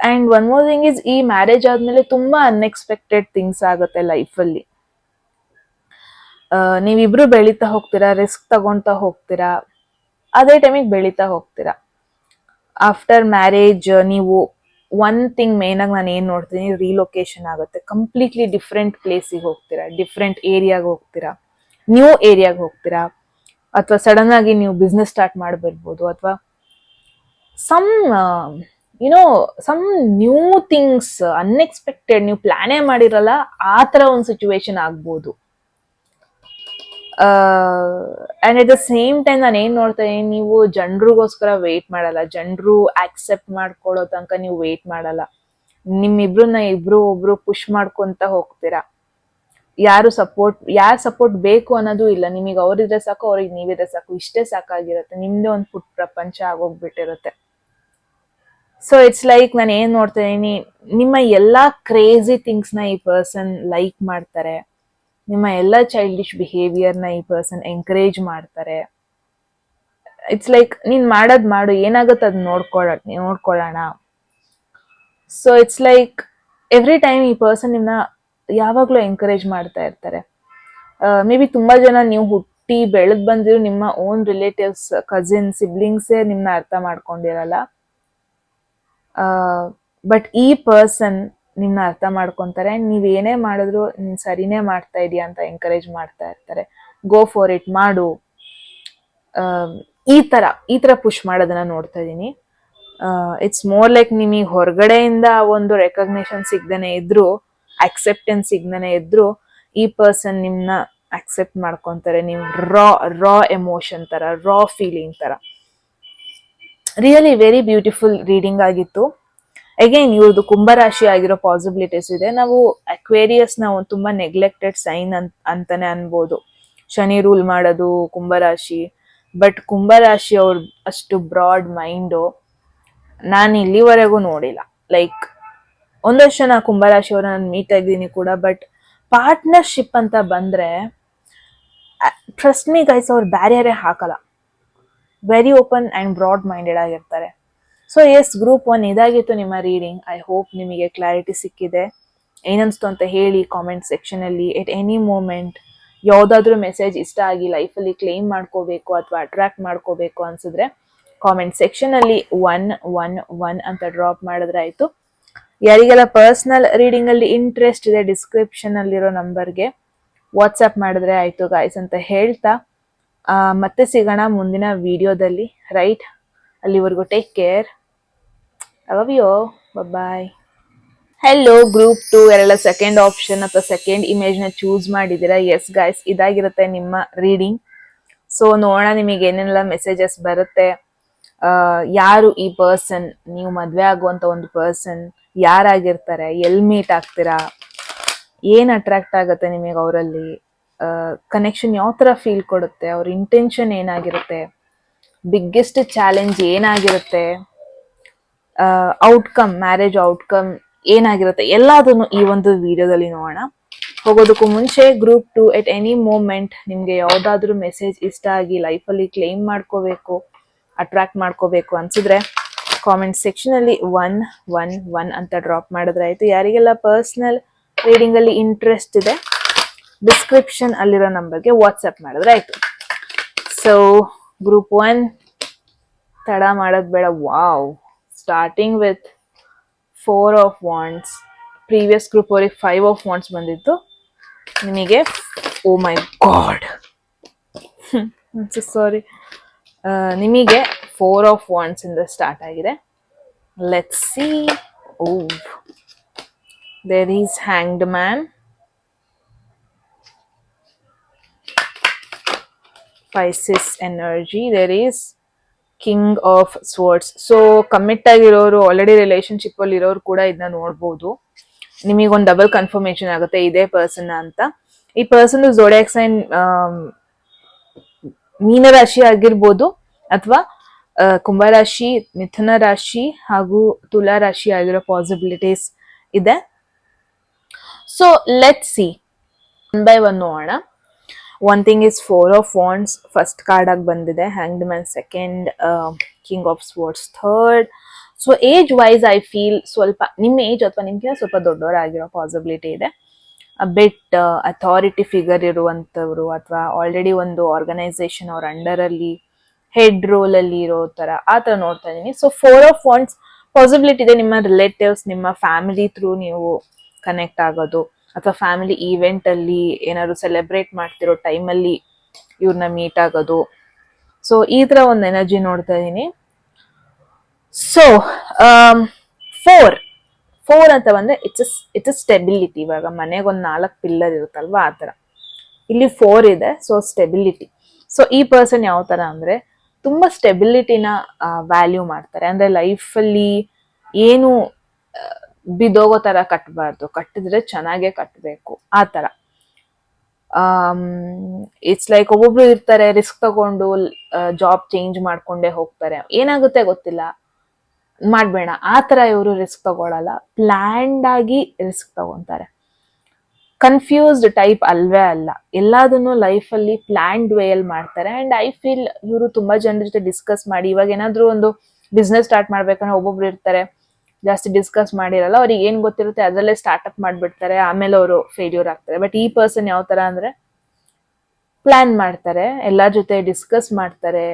And one more thing is, ಈ ಮ್ಯಾರೇಜ್ ಆದ್ಮೇಲೆ ತುಂಬಾ ಅನ್ಎಕ್ಸ್ಪೆಕ್ಟೆಡ್ ಥಿಂಗ್ಸ್ ಆಗುತ್ತೆ ಲೈಫಲ್ಲಿ. ನೀವಿಬ್ರು ಬೆಳೀತಾ ಹೋಗ್ತೀರಾ, ರಿಸ್ಕ್ ತಗೊಂತಾ ಹೋಗ್ತೀರಾ, ಅದೇ ಟೈಮಿಗೆ ಬೆಳೀತಾ ಹೋಗ್ತೀರಾ. ಆಫ್ಟರ್ ಮ್ಯಾರೇಜ್ ನೀವು ಒನ್ ಥಿಂಗ್ ಮೇನ್ ಆಗಿ ನಾನು ಏನ್ ನೋಡ್ತೀನಿ, ರಿಲೊಕೇಶನ್ ಆಗುತ್ತೆ. ಕಂಪ್ಲೀಟ್ಲಿ ಡಿಫ್ರೆಂಟ್ ಪ್ಲೇಸಿಗೆ ಹೋಗ್ತೀರಾ, ಡಿಫ್ರೆಂಟ್ ಏರಿಯಾಗೆ ಹೋಗ್ತೀರಾ, ನ್ಯೂ ಏರಿಯಾಗೆ ಹೋಗ್ತೀರಾ, ಅಥವಾ ಸಡನ್ ಆಗಿ ನೀವು ಬಿಸ್ನೆಸ್ ಸ್ಟಾರ್ಟ್ ಮಾಡಬಿರ್ಬೋದು, ಅಥವಾ some some new things unexpected, ನೀವು ಪ್ಲಾನೇ ಮಾಡಿರಲ್ಲ ಆ ಥರ ಒಂದು ಸಿಚುವೇಶನ್ ಆಗ್ಬೋದು. And at the same time ನಾನು ಏನ್ ನೋಡ್ತಾ ಇದೀನಿ, ನೀವು ಜನರಿಗೋಸ್ಕರ ವೇಟ್ ಮಾಡಲ್ಲ, ಜನರು ಆಕ್ಸೆಪ್ಟ್ ಮಾಡ್ಕೊಳ್ಳೋ ತನಕ ನೀವು ವೇಟ್ ಮಾಡಲ್ಲ. ನಿಮ್ಮಿಬ್ರನ್ನ ಒಬ್ರು ಪುಷ್ ಮಾಡ್ಕೊಂತ ಹೋಗ್ತೀರಾ. ಯಾರು ಸಪೋರ್ಟ್ ಬೇಕು ಅನ್ನೋದು ಇಲ್ಲ, ನಿಮಗೆ ಅವ್ರಿದ್ರೆ ಸಾಕು, ಅವ್ರಿಗೆ ನೀವಿದ್ರೆ ಸಾಕು, ಇಷ್ಟೇ ಸಾಕಾಗಿರುತ್ತೆ. ನಿಮ್ದೇ ಒಂದು ಪುಟ್ಟ ಪ್ರಪಂಚ ಆಗೋಗ್ಬಿಟ್ಟಿರುತ್ತೆ. ಸೊ ಇಟ್ಸ್ ಲೈಕ್ ನಾನು ಏನ್ ನೋಡ್ತಾ ಇದೀನಿ, ನಿಮ್ಮ ಎಲ್ಲಾ ಕ್ರೇಜಿ ಥಿಂಗ್ಸ್ ನ ಈ ಪರ್ಸನ್ ಲೈಕ್ ಮಾಡ್ತಾರೆ, ನಿಮ್ಮ ಎಲ್ಲ ಚೈಲ್ಡಿಶ್ ಬಿಹೇವಿಯರ್ನ ಈ ಪರ್ಸನ್ ಎಂಕರೇಜ್ ಮಾಡ್ತಾರೆ. ಇಟ್ಸ್ ಲೈಕ್ ನೀನ್ ಮಾಡೋದ್ ಮಾಡು, ಏನಾಗುತ್ತೆ ಅದ್ ನೋಡ್ಕೊಳ್ಳೋಣ. So it's like every time ಈ ಪರ್ಸನ್ ನಿಮ್ನ ಯಾವಾಗ್ಲೂ ಎಂಕರೇಜ್ ಮಾಡ್ತಾ ಇರ್ತಾರೆ. ಮೇ ಬಿ ತುಂಬಾ ಜನ ನೀವು ಹುಟ್ಟಿ ಬೆಳೆದ್ ಬಂದಿರೋ ನಿಮ್ಮ ಓನ್ ರಿಲೇಟಿವ್ಸ್, ಕಸಿನ್, ಸಿಬ್ಲಿಂಗ್ಸೇ ನಿಮ್ನ ಅರ್ಥ ಮಾಡ್ಕೊಂಡಿರಲ್ಲ. ಬಟ್ ಈ ಪರ್ಸನ್ ನಿಮ್ನ ಅರ್ಥ ಮಾಡ್ಕೊಂತಾರೆ. ನೀವ್ ಏನೇ ಮಾಡಿದ್ರು ನೀನ್ ಸರಿನೇ ಮಾಡ್ತಾ ಇದೀಯ ಅಂತ ಎಂಕರೇಜ್ ಮಾಡ್ತಾ ಇರ್ತಾರೆ. ಗೋ ಫಾರ್ ಇಟ್, ಮಾಡು, ಈ ತರ ಪುಷ್ ಮಾಡೋದನ್ನ ನೋಡ್ತಾ ಇದೀನಿ. ಇಟ್ಸ್ ಮೋರ್ ಲೈಕ್ ನಿಮಗೆ ಹೊರಗಡೆಯಿಂದ ಒಂದು ರೆಕಗ್ನೇಷನ್ ಸಿಗ್ದೇನೆ ಇದ್ರು, ಅಕ್ಸೆಪ್ಟೆನ್ಸ್ ಸಿಗ್ದೇನೆ ಇದ್ರು, ಈ ಪರ್ಸನ್ ನಿಮ್ನ ಅಕ್ಸೆಪ್ಟ್ ಮಾಡ್ಕೊಂತಾರೆ. ನೀವು ರಾ ಎಮೋಷನ್ ತರ, ರಾ ಫೀಲಿಂಗ್ ತರ. ರಿಯಲಿ ವೆರಿ ಬ್ಯೂಟಿಫುಲ್ ರೀಡಿಂಗ್ ಆಗಿತ್ತು. ಅಗೈನ್ ಇವ್ರದ್ದು ಕುಂಭರಾಶಿ ಆಗಿರೋ ಪಾಸಿಬಿಲಿಟೀಸ್ ಇದೆ. ನಾವು ಅಕ್ವೇರಿಯಸ್ ನ ತುಂಬಾ ನೆಗ್ಲೆಕ್ಟೆಡ್ ಸೈನ್ ಅಂತಾನೆ ಅನ್ಬೋದು. ಶನಿ ರೂಲ್ ಮಾಡೋದು ಕುಂಭರಾಶಿ, ಬಟ್ ಕುಂಭರಾಶಿ ಅವ್ರ ಅಷ್ಟು ಬ್ರಾಡ್ ಮೈಂಡು ನಾನು ಇಲ್ಲಿವರೆಗೂ ನೋಡಿಲ್ಲ. ಲೈಕ್ ಒಂದಷ್ಟು ಜನ ಕುಂಭರಾಶಿ ಅವ್ರ ನಾನು ಮೀಟ್ ಆಗಿದ್ದೀನಿ ಕೂಡ, ಬಟ್ ಪಾರ್ಟ್ನರ್ಶಿಪ್ ಅಂತ ಬಂದ್ರೆ ಟ್ರಸ್ಟ್ ಮೀ ಗೈಸ್, ಅವ್ರ ಬ್ಯಾರಿಯರೇ ಹಾಕಲ್ಲ. Very open and broad minded ಆಗಿರ್ತಾರೆ. ಸೊ ಎಸ್, ಗ್ರೂಪ್ 1 ಇದಾಗಿತ್ತು ನಿಮ್ಮ ರೀಡಿಂಗ್. ಐ ಹೋಪ್ ನಿಮಗೆ ಕ್ಲಾರಿಟಿ ಸಿಕ್ಕಿದೆ. ಏನನ್ಸ್ತು ಅಂತ ಹೇಳಿ ಕಾಮೆಂಟ್ ಸೆಕ್ಷನ್ ಅಲ್ಲಿ. ಎಟ್ ಎನಿ ಮೂಮೆಂಟ್ ಯಾವ್ದಾದ್ರು ಮೆಸೇಜ್ ಇಷ್ಟ ಆಗಿ ಲೈಫಲ್ಲಿ ಕ್ಲೇಮ್ ಮಾಡ್ಕೋಬೇಕು ಅಥವಾ ಅಟ್ರಾಕ್ಟ್ ಮಾಡ್ಕೋಬೇಕು ಅನ್ಸಿದ್ರೆ ಕಾಮೆಂಟ್ ಸೆಕ್ಷನ್ ಅಲ್ಲಿ 111 ಅಂತ ಡ್ರಾಪ್ ಮಾಡಿದ್ರೆ ಆಯ್ತು. ಯಾರಿಗೆಲ್ಲ ಪರ್ಸನಲ್ ರೀಡಿಂಗ್ ಅಲ್ಲಿ ಇಂಟ್ರೆಸ್ಟ್ ಇದೆ, ಡಿಸ್ಕ್ರಿಪ್ಷನ್ ಅಲ್ಲಿರೋ ನಂಬರ್ಗೆ ವಾಟ್ಸ್ಆಪ್ ಮಾಡಿದ್ರೆ ಆಯ್ತು ಗಾಯ್ಸ್ ಅಂತ ಹೇಳ್ತಾ, ಮತ್ತೆ ಸಿಗೋಣ ಮುಂದಿನ ವಿಡಿಯೋದಲ್ಲಿ. ರೈಟ್, ಅಲ್ಲಿವರೆಗೂ take care. I love you all. Bye bye. Hello group 2 ಯಾರೆಲ್ಲ ಸೆಕೆಂಡ್ ಆಪ್ಷನ್ ಅಥವಾ ಸೆಕೆಂಡ್ ಇಮೇಜ್ ನ ಚೂಸ್ ಮಾಡಿದೀರಾ, ಎಸ್ ಗೈಸ್ ಇದಾಗಿರುತ್ತೆ ನಿಮ್ಮ ರೀಡಿಂಗ್. ಸೊ ನೋಡೋಣ ನಿಮಗೆ ಏನೆಲ್ಲ ಮೆಸೇಜಸ್ ಬರುತ್ತೆ. ಯಾರು ಈ ಪರ್ಸನ್, ನೀವು ಮದ್ವೆ ಆಗುವಂತ ಒಂದು ಪರ್ಸನ್ ಯಾರಾಗಿರ್ತಾರೆ, ಎಲ್ ಮೀಟ್ ಆಗ್ತೀರಾ, ಏನ್ ಅಟ್ರಾಕ್ಟ್ ಆಗುತ್ತೆ ನಿಮಗೆ ಅವರಲ್ಲಿ, ಕನೆಕ್ಷನ್ ಯಾವ ತರ ಫೀಲ್ ಕೊಡುತ್ತೆ, ಅವ್ರ ಇಂಟೆನ್ಷನ್ ಏನಾಗಿರುತ್ತೆ, ಬಿಗ್ಗೆಸ್ಟ್ ಚಾಲೆಂಜ್ ಏನಾಗಿರುತ್ತೆ, ಔಟ್ಕಮ್, ಮ್ಯಾರೇಜ್ ಔಟ್ಕಮ್ ಏನಾಗಿರುತ್ತೆ, ಎಲ್ಲದನ್ನು ಈ ಒಂದು ವಿಡಿಯೋದಲ್ಲಿ ನೋಡೋಣ. ಹೋಗೋದಕ್ಕೂ ಮುಂಚೆ ಗ್ರೂಪ್ 2 ಎಟ್ ಎನಿ ಮೂಮೆಂಟ್ ನಿಮ್ಗೆ ಯಾವ್ದಾದ್ರು ಮೆಸೇಜ್ ಇಷ್ಟ ಆಗಿ ಲೈಫಲ್ಲಿ ಕ್ಲೈಮ್ ಮಾಡ್ಕೋಬೇಕು, ಅಟ್ರಾಕ್ಟ್ ಮಾಡ್ಕೋಬೇಕು ಅನ್ಸಿದ್ರೆ ಕಾಮೆಂಟ್ ಸೆಕ್ಷನ್ ಅಲ್ಲಿ 111 ಅಂತ ಡ್ರಾಪ್ ಮಾಡಿದ್ರೆ ಆಯ್ತು. ಯಾರಿಗೆಲ್ಲ ಪರ್ಸನಲ್ ರೀಡಿಂಗ್ ಅಲ್ಲಿ ಇಂಟ್ರೆಸ್ಟ್ ಇದೆ ಡಿಸ್ಕ್ರಿಪ್ಷನ್ ಅಲ್ಲಿರೋ ನಂಬರ್ಗೆ ವಾಟ್ಸ್ಆಪ್ ಮಾಡಿದ್ರೆ ಆಯ್ತು. ಸೊ ಗ್ರೂಪ್ 1 ತಡ ಮಾಡೋದ್ ಬೇಡ. Wow, starting with 4 of wands. Previous group ಅವ್ರಿಗೆ 5 of wands ಬಂದಿತ್ತು, ನಿಮಗೆ ಓ ಮೈ ಗಾಡ್ ಸಾರಿ, ನಿಮಗೆ 4 of wands ಇಂದ ಸ್ಟಾರ್ಟ್ ಆಗಿದೆ. Let's see. Oh, there is hanged man, Pisces energy, there is king of swords. So commit ಆಗಿರೋರು, ಆಲ್ರೆಡಿ ರಿಲೇಶನ್ಶಿಪ್ ಅಲ್ಲಿ ಇರೋರು ಕೂಡ ಇದನ್ನ ನೋಡ್ಬೋದು. ನಿಮಗೊಂದು ಡಬಲ್ ಕನ್ಫರ್ಮೇಶನ್ ಆಗುತ್ತೆ ಇದೇ ಪರ್ಸನ್ ಅಂತ. ಈ ಪರ್ಸನ್ ಝೋಡಿಯಾಕ್ ಸೈನ್ ಮೀನರಾಶಿ ಆಗಿರ್ಬೋದು, ಅಥವಾ ಕುಂಭರಾಶಿ, ಮಿಥುನ ರಾಶಿ ಹಾಗೂ ತುಲಾ ರಾಶಿ ಆಗಿರೋ ಪಾಸಿಬಿಲಿಟೀಸ್ ಇದೆ. So let's see, one by one ನೋಡೋಣ. One thing is 4 of wands first card ಆಗಿ ಬಂದಿದೆ, hanged man second, king of swords third. So age wise I feel ಸ್ವಲ್ಪ ನಿಮ್ಮ ಏಜ್ ಅಥವಾ ನಿಮ್ಗಿಂತ ಸ್ವಲ್ಪ ದೊಡ್ಡವರಾಗಿರೋ ಪಾಸಿಬಿಲಿಟಿ ಇದೆ. ಬಿಟ್ ಅಥಾರಿಟಿ ಫಿಗರ್ ಇರುವಂತವ್ರು, ಅಥವಾ ಆಲ್ರೆಡಿ ಒಂದು ಆರ್ಗನೈಸೇಷನ್ ಅವ್ರ ಅಂಡರ್ ಅಲ್ಲಿ ಹೆಡ್ ರೋಲ್ ಅಲ್ಲಿ ಇರೋ ತರ ಆ ತರ ನೋಡ್ತಾ ಇದೀನಿ. ಸೊ 4 of wands ಪಾಸಿಬಿಲಿಟಿ ಇದೆ ನಿಮ್ಮ ರಿಲೇಟಿವ್ಸ್, ನಿಮ್ಮ ಫ್ಯಾಮಿಲಿ ಥ್ರೂ ನೀವು ಕನೆಕ್ಟ್ ಆಗೋದು, ಅಥವಾ ಫ್ಯಾಮಿಲಿ ಈವೆಂಟ್ ಅಲ್ಲಿ ಏನಾದ್ರು ಸೆಲೆಬ್ರೇಟ್ ಮಾಡ್ತಿರೋ ಟೈಮಲ್ಲಿ ಇವ್ರನ್ನ ಮೀಟ್ ಆಗೋದು. ಸೊ ಈ ತರ ಒಂದು ಎನರ್ಜಿ ನೋಡ್ತಾ ಇದೀನಿ. ಸೊ 4 ಅಂತ ಬಂದ್ರೆ ಇಟ್ಸ್ ಸ್ಟೆಬಿಲಿಟಿ. ಇವಾಗ ಮನೆಗೆ ಒಂದು 4 ಪಿಲ್ಲರ್ ಇರುತ್ತಲ್ವಾ, ಆ ತರ ಇಲ್ಲಿ 4 ಇದೆ. So stability. ಸೊ ಈ ಪರ್ಸನ್ ಯಾವ ತರ ಅಂದ್ರೆ ತುಂಬಾ ಸ್ಟೆಬಿಲಿಟಿನ ವ್ಯಾಲ್ಯೂ ಮಾಡ್ತಾರೆ. ಅಂದ್ರೆ ಲೈಫಲ್ಲಿ ಏನು ಬಿದೋಗೋ ತರ ಕಟ್ಟಬಾರ್ದು, ಕಟ್ಟಿದ್ರೆ ಚೆನ್ನಾಗೇ ಕಟ್ಟಬೇಕು ಆ ತರ. ಇಟ್ಸ್ ಲೈಕ್ ಒಬ್ಬೊಬ್ರು ಇರ್ತಾರೆ ರಿಸ್ಕ್ ತಗೊಂಡು ಜಾಬ್ ಚೇಂಜ್ ಮಾಡ್ಕೊಂಡೇ ಹೋಗ್ತಾರೆ, ಏನಾಗುತ್ತೆ ಗೊತ್ತಿಲ್ಲ ಮಾಡ್ಬೇಡ ಆ ತರ. ಇವರು ರಿಸ್ಕ್ ತಗೊಳಲ್ಲ, ಪ್ಲಾನ್ಡ್ ಆಗಿ ರಿಸ್ಕ್ ತಗೊಂತಾರೆ. ಕನ್ಫ್ಯೂಸ್ಡ್ ಟೈಪ್ ಅಲ್ವೇ ಅಲ್ಲ, ಎಲ್ಲದನ್ನು ಲೈಫಲ್ಲಿ ಪ್ಲಾನ್ಡ್ ವೇ ಅಲ್ಲಿ ಮಾಡ್ತಾರೆ. ಅಂಡ್ ಐ ಫೀಲ್ ಇವರು ತುಂಬಾ ಜನರ ಜೊತೆ ಡಿಸ್ಕಸ್ ಮಾಡಿ, ಇವಾಗ ಏನಾದ್ರು ಒಂದು ಬಿಸ್ನೆಸ್ ಸ್ಟಾರ್ಟ್ ಮಾಡ್ಬೇಕಂದ್ರೆ ಒಬ್ಬೊಬ್ರು ಇರ್ತಾರೆ ಜಾಸ್ತಿ ಡಿಸ್ಕಸ್ ಮಾಡಿರಲ್ಲ, ಅವ್ರಿಗೆ ಏನ್ ಗೊತ್ತಿರುತ್ತೆ ಅದರಲ್ಲೇ ಸ್ಟಾರ್ಟ್ಅಪ್ ಮಾಡ್ಬಿಡ್ತಾರೆ, ಆಮೇಲೆ ಅವರು ಫೇಲ್ಯೂರ್ ಆಗ್ತಾರೆ. ಬಟ್ ಈ ಪರ್ಸನ್ ಯಾವ ತರ ಅಂದ್ರೆ ಪ್ಲಾನ್ ಮಾಡ್ತಾರೆ, ಎಲ್ಲರ ಜೊತೆ ಡಿಸ್ಕಸ್ ಮಾಡ್ತಾರೆ,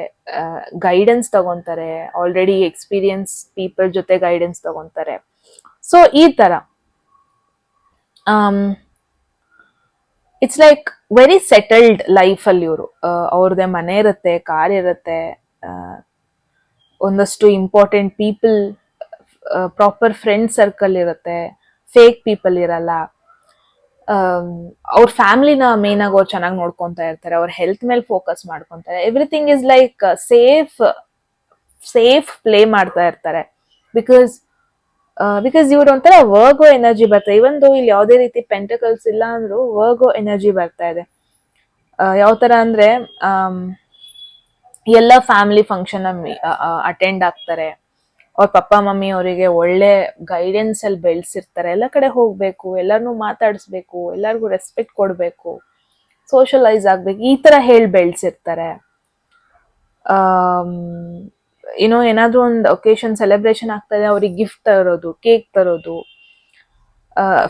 ಗೈಡೆನ್ಸ್ ತಗೊಂತಾರೆ, ಆಲ್ರೆಡಿ ಎಕ್ಸ್ಪೀರಿಯನ್ಸ್ ಪೀಪಲ್ ಜೊತೆ ಗೈಡೆನ್ಸ್ ತಗೊಂತಾರೆ. ಸೊ ಈ ತರ it's like very settled life ಅಲ್ಲಿ ಇವರು. ಅವ್ರದ್ದೇ ಮನೆ ಇರುತ್ತೆ, ಕಾರ್ ಇರುತ್ತೆ, ಒಂದಷ್ಟು important people, proper friend circle ಇರುತ್ತೆ, ಫೇಕ್ ಪೀಪಲ್ ಇರಲ್ಲ. ಅವ್ರ ಫ್ಯಾಮಿಲಿನ ಮೇನ್ ಆಗಿ ಅವ್ರು ಚೆನ್ನಾಗಿ ನೋಡ್ಕೊಂತಾ ಇರ್ತಾರೆ, ಅವ್ರ ಹೆಲ್ತ್ ಮೇಲೆ ಫೋಕಸ್ ಮಾಡ್ಕೊಂತಾರೆ. Everything is like safe play ಮಾಡ್ತಾ ಇರ್ತಾರೆ. ಬಿಕಾಸ್ ಇವ್ರು ಒಂಥರ ವರ್ಗೋ ಎನರ್ಜಿ ಬರ್ತಾ, ಇವನ್ ದೋ ಇಲ್ಲಿ ಯಾವುದೇ ರೀತಿ ಪೆಂಟಕಲ್ಸ್ ಇಲ್ಲ ಅಂದ್ರೂ ವರ್ಗೋ ಎನರ್ಜಿ ಬರ್ತಾ ಇದೆ. ಯಾವ ತರ ಅಂದ್ರೆ ಎಲ್ಲ ಫ್ಯಾಮಿಲಿ ಫಂಕ್ಷನ್ ಅಟೆಂಡ್ ಆಗ್ತಾರೆ, ಅವ್ರ ಪಪ್ಪ ಮಮ್ಮಿ ಅವರಿಗೆ ಒಳ್ಳೆ ಗೈಡೆನ್ಸ್ ಅಲ್ಲಿ ಬೆಳೆಸಿರ್ತಾರೆ, ಎಲ್ಲ ಕಡೆ ಹೋಗ್ಬೇಕು, ಎಲ್ಲರನ್ನೂ ಮಾತಾಡಿಸ್ಬೇಕು, ಎಲ್ಲರಿಗೂ ರೆಸ್ಪೆಕ್ಟ್ ಕೊಡ್ಬೇಕು, ಸೋಷಲೈಸ್ ಆಗ್ಬೇಕು, ಈ ತರ ಹೇಳಿ ಬೆಳೆಸಿರ್ತಾರೆ. ಏನೋ ಏನಾದ್ರೂ ಒಂದು ಒಕೇಶನ್ ಸೆಲೆಬ್ರೇಷನ್ ಆಗ್ತದೆ, ಅವ್ರಿಗೆ ಗಿಫ್ಟ್ ತರೋದು, ಕೇಕ್ ತರೋದು,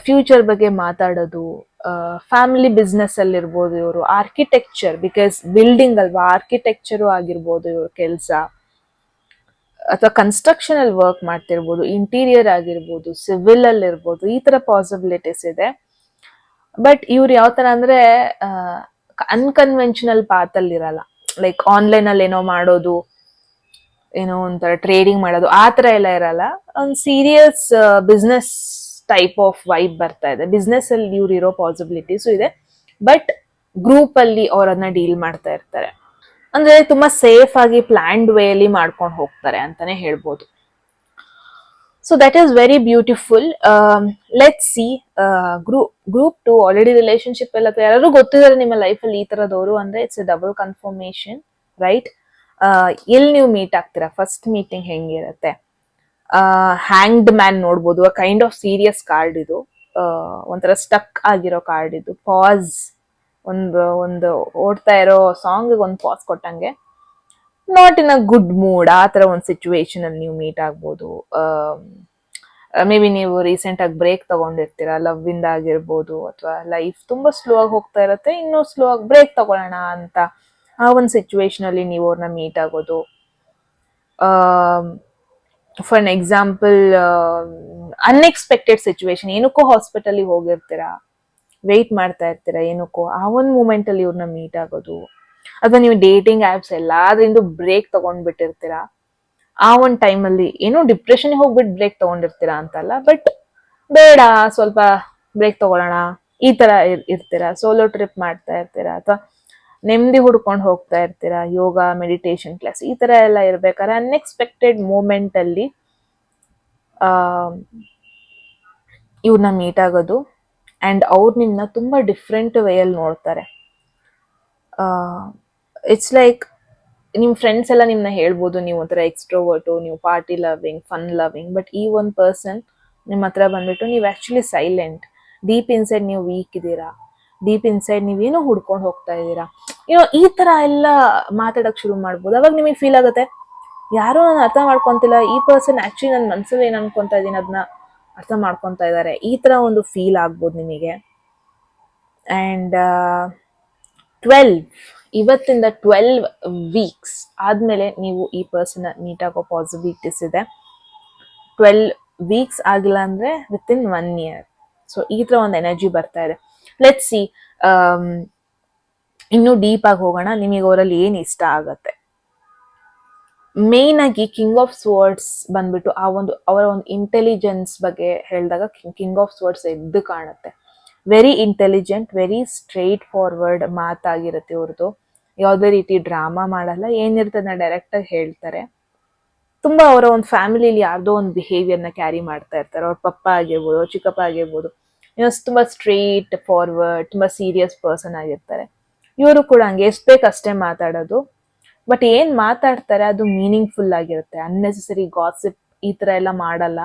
ಫ್ಯೂಚರ್ ಬಗ್ಗೆ ಮಾತಾಡೋದು, ಫ್ಯಾಮಿಲಿ ಬಿಸ್ನೆಸ್ ಅಲ್ಲಿ ಇರ್ಬೋದು ಇವರು, ಆರ್ಕಿಟೆಕ್ಚರ್, ಬಿಕಾಸ್ ಬಿಲ್ಡಿಂಗ್ ಅಲ್ವಾ, ಆರ್ಕಿಟೆಕ್ಚರು ಆಗಿರ್ಬೋದು ಇವ್ರ ಕೆಲಸ, ಅಥವಾ ಕನ್ಸ್ಟ್ರಕ್ಷನ್ ಅಲ್ಲಿ ವರ್ಕ್ ಮಾಡ್ತಿರ್ಬೋದು, ಇಂಟೀರಿಯರ್ ಆಗಿರ್ಬೋದು, ಸಿವಿಲ್ ಅಲ್ಲಿ ಇರ್ಬೋದು, ಈ ತರ ಪಾಸಿಬಿಲಿಟೀಸ್ ಇದೆ. ಬಟ್ ಇವ್ರು ಯಾವ ತರ ಅಂದ್ರೆ ಅನ್ಕನ್ವೆನ್ಷನಲ್ ಪಾತ್ ಅಲ್ಲಿ ಇರಲ್ಲ, ಲೈಕ್ ಆನ್ಲೈನ್ ಅಲ್ಲಿ ಏನೋ ಮಾಡೋದು, ಏನೋ ಒಂಥರ ಟ್ರೇಡಿಂಗ್ ಮಾಡೋದು, ಆ ತರ ಎಲ್ಲ ಇರಲ್ಲ. ಒಂದು serious business type of vibe ಬರ್ತಾ ಇದೆ. ಬಿಸ್ನೆಸ್ ಅಲ್ಲಿ ಇವ್ರು ಇರೋ ಪಾಸಿಬಿಲಿಟೀಸು ಇದೆ, ಬಟ್ ಗ್ರೂಪ್ ಅಲ್ಲಿ ಅವರನ್ನ ಡೀಲ್ ಮಾಡ್ತಾ ಇರ್ತಾರೆ. ಅಂದ್ರೆ ತುಂಬಾ ಸೇಫ್ ಆಗಿ ಪ್ಲಾನ್ಡ್ ವೇ ಅಲ್ಲಿ ಮಾಡ್ಕೊಂಡು ಹೋಗ್ತಾರೆ ಅಂತಾನೆ ಹೇಳ್ಬೋದು. So that is very beautiful. Let's see group 2 already relationship ಎಲ್ಲ ಯಾರು ಗೊತ್ತಿದ್ದಾರೆ ನಿಮ್ಮ ಲೈಫಲ್ಲಿ ಈ ತರದವರು ಅಂದ್ರೆ it's a double confirmation, right? ಎಲ್ಲಿ ನೀವು ಮೀಟ್ ಆಗ್ತೀರಾ, ಫಸ್ಟ್ ಮೀಟಿಂಗ್ ಹೆಂಗಿರುತ್ತೆ? ಹ್ಯಾಂಗ್ಡ್ ಮ್ಯಾನ್ ನೋಡ್ಬೋದು, ಕೈಂಡ್ ಆಫ್ ಸೀರಿಯಸ್ ಕಾರ್ಡ್ ಇದು. ಒಂಥರ ಸ್ಟಕ್ ಆಗಿರೋ ಕಾರ್ಡ್ ಇದು. ಪಾಸ್, ಒಂದು ಓಡ್ತಾ ಇರೋ ಸಾಂಗ್ ಒಂದು ಪಾಸ್ ಕೊಟ್ಟಂಗೆ, not in a good mood, ಆ ತರ ಒಂದು ಸಿಚುವೇಶನ್ ಅಲ್ಲಿ ನೀವು ಮೀಟ್ ಆಗ್ಬೋದು. ಮೇ ಬಿ ನೀವು ರೀಸೆಂಟ್ ಆಗಿ ಬ್ರೇಕ್ ತಗೊಂಡಿರ್ತೀರಾ, ಲವ್ ಇಂದ ಆಗಿರ್ಬೋದು, ಅಥವಾ ಲೈಫ್ ತುಂಬಾ ಸ್ಲೋ ಆಗಿ ಹೋಗ್ತಾ ಇರುತ್ತೆ, ಇನ್ನೂ ಸ್ಲೋ ಆಗಿ ಬ್ರೇಕ್ ತಗೊಳ್ಳೋಣ ಅಂತ ಆ ಒಂದು ಸಿಚುವೇಶನ್ ಅಲ್ಲಿ ನೀವು ಅವ್ರನ್ನ ಮೀಟ್ ಆಗೋದು. For an example, unexpected situation, ಏನಕ್ಕೋ ಹಾಸ್ಪಿಟಲ್ಗೆ ಹೋಗಿರ್ತೀರಾ, ವೆಯ್ಟ್ ಮಾಡ್ತಾ ಇರ್ತೀರಾ ಏನಕ್ಕೋ, ಆ ಒಂದು ಮೂಮೆಂಟ್ ಅಲ್ಲಿ ಇವ್ರನ್ನ ಮೀಟ್ ಆಗೋದು. ಅಥವಾ ನೀವು ಡೇಟಿಂಗ್ ಆಪ್ಸ್ ಎಲ್ಲಾದ್ರಿಂದ ಬ್ರೇಕ್ ತಗೊಂಡ್ಬಿಟ್ಟಿರ್ತೀರಾ, ಆ ಒಂದು ಟೈಮಲ್ಲಿ ಏನೋ ಡಿಪ್ರೆಷನ್ ಹೋಗ್ಬಿಟ್ಟು ಬ್ರೇಕ್ ತಗೊಂಡಿರ್ತೀರಾ ಅಂತಲ್ಲ, ಬಟ್ ಬೇಡ ಸ್ವಲ್ಪ ಬ್ರೇಕ್ ತಗೊಳ್ಳೋಣ ಈ ತರ ಇರ್ತೀರಾ. ಸೋಲೋ ಟ್ರಿಪ್ ಮಾಡ್ತಾ ಇರ್ತೀರಾ, ಅಥವಾ ನೆಮ್ಮದಿ ಹುಡ್ಕೊಂಡು ಹೋಗ್ತಾ ಇರ್ತೀರಾ, ಯೋಗ ಮೆಡಿಟೇಷನ್ ಕ್ಲಾಸ್ ಈ ತರ ಎಲ್ಲ ಇರ್ಬೇಕಾದ್ರೆ ಅನ್ಎಕ್ಸ್ಪೆಕ್ಟೆಡ್ ಮೂಮೆಂಟ್ ಅಲ್ಲಿ ಇವ್ರನ್ನ ಮೀಟ್ ಆಗೋದು. ಅಂಡ್ ಅವ್ರು ನಿಮ್ಮನ್ನ ತುಂಬಾ ಡಿಫ್ರೆಂಟ್ ವೇಯಲ್ಲಿ ನೋಡ್ತಾರೆ. ಇಟ್ಸ್ ಲೈಕ್ ನಿಮ್ ಫ್ರೆಂಡ್ಸ್ ಎಲ್ಲ ನಿಮ್ನ ಹೇಳ್ಬೋದು ನೀವು ಒಂಥರ ಎಕ್ಸ್ಟ್ರೋವರ್ಟು, ನೀವು party loving, fun loving, but ಈ ಒಂದು ಪರ್ಸನ್ ನಿಮ್ಮ ಹತ್ರ ಬಂದ್ಬಿಟ್ಟು ನೀವು ಆಕ್ಚುಲಿ ಸೈಲೆಂಟ್, ಡೀಪ್ ಇನ್ಸೈಡ್ ನೀವು ವೀಕ್ ಇದ್ದೀರಾ, ಡೀಪ್ ಇನ್ಸೈಡ್ ನೀವೇನೋ ಹುಡ್ಕೊಂಡು ಹೋಗ್ತಾ ಇದ್ದೀರಾ, ಏನೋ ಈ ತರ ಎಲ್ಲ ಮಾತಾಡಕ್ ಶುರು ಮಾಡ್ಬೋದು. ಅವಾಗ ನಿಮಗೆ ಫೀಲ್ ಆಗುತ್ತೆ ಯಾರೋ ನಾನು ಅರ್ಥ ಮಾಡ್ಕೊಂತಿಲ್ಲ, ಈ ಪರ್ಸನ್ ಆಕ್ಚುಲಿ ನನ್ನ ಮನ್ಸಲ್ಲಿ ಏನ್ ಅನ್ಕೊಂತಾ ಇದೀನಿ ಅದನ್ನ ಅರ್ಥ ಮಾಡ್ಕೊಂತಾ ಇದ್ದಾರೆ, ಈ ತರ ಒಂದು ಫೀಲ್ ಆಗ್ಬೋದು ನಿಮಗೆ. ಅಂಡ್ 12 ಇವತ್ತಿಂದ 12 ವೀಕ್ಸ್ ಆದ್ಮೇಲೆ ನೀವು ಈ ಪರ್ಸನ್ ಮೀಟ್ ಆಗೋ ಪಾಸಿಬಿಲಿಟೀಸ್ ಇದೆ. 12 ವೀಕ್ಸ್ ಆಗಿಲ್ಲ ಅಂದ್ರೆ ವಿತ್ ಇನ್ 1 ಇಯರ್. ಸೊ ಈ ತರ ಒಂದು ಎನರ್ಜಿ ಬರ್ತಾ ಇದೆ. ಲೆಟ್ಸ್ ಸಿ, ಇನ್ನೂ ಡೀಪ್ ಆಗಿ ಹೋಗೋಣ. ನಿಮಗೆ ಅವರಲ್ಲಿ ಏನ್ ಇಷ್ಟ ಆಗತ್ತೆ? ಮೇನ್ ಆಗಿ ಕಿಂಗ್ ಆಫ್ ಸ್ವರ್ಡ್ಸ್ ಬಂದ್ಬಿಟ್ಟು ಅವರ ಒಂದು ಇಂಟೆಲಿಜೆನ್ಸ್ ಬಗ್ಗೆ ಹೇಳಿದಾಗ ಕಿಂಗ್ ಆಫ್ ಸ್ವರ್ಡ್ಸ್ ಎದ್ದು ಕಾಣುತ್ತೆ. Very intelligent, very straight forward ಮಾತಾಗಿರುತ್ತೆ ಅವ್ರದ್ದು. ಯಾವುದೇ ರೀತಿ ಡ್ರಾಮಾ ಮಾಡಲ್ಲ, ಏನಿರ್ತದೆ ಡೈರೆಕ್ಟ್ ಆಗಿ ಹೇಳ್ತಾರೆ. ತುಂಬಾ ಅವರ ಒಂದು ಫ್ಯಾಮಿಲಿಲಿ ಯಾರ್ದೋ ಒಂದು ಬಿಹೇವಿಯರ್ನ ಕ್ಯಾರಿ ಮಾಡ್ತಾ ಇರ್ತಾರೆ. ಅವ್ರ ಪಪ್ಪ ಆಗಿರ್ಬೋದು, ಚಿಕ್ಕಪ್ಪ ಆಗಿರ್ಬೋದು, ತುಂಬಾ ಸ್ಟ್ರೈಟ್ ಫಾರ್ವರ್ಡ್, ತುಂಬಾ ಸೀರಿಯಸ್ ಪರ್ಸನ್ ಆಗಿರ್ತಾರೆ. ಇವರು ಕೂಡ ಹಂಗೆ ಎಷ್ಟು ಬೇಕು ಅಷ್ಟೇ ಮಾತಾಡೋದು, ಬಟ್ ಏನ್ ಮಾತಾಡ್ತಾರೆ ಅದು ಮೀನಿಂಗ್ಫುಲ್ ಆಗಿರುತ್ತೆ. ಅನ್ನೆಸೆಸರಿ ಗಾಸಿಪ್ ಈ ತರ ಎಲ್ಲ ಮಾಡಲ್ಲ.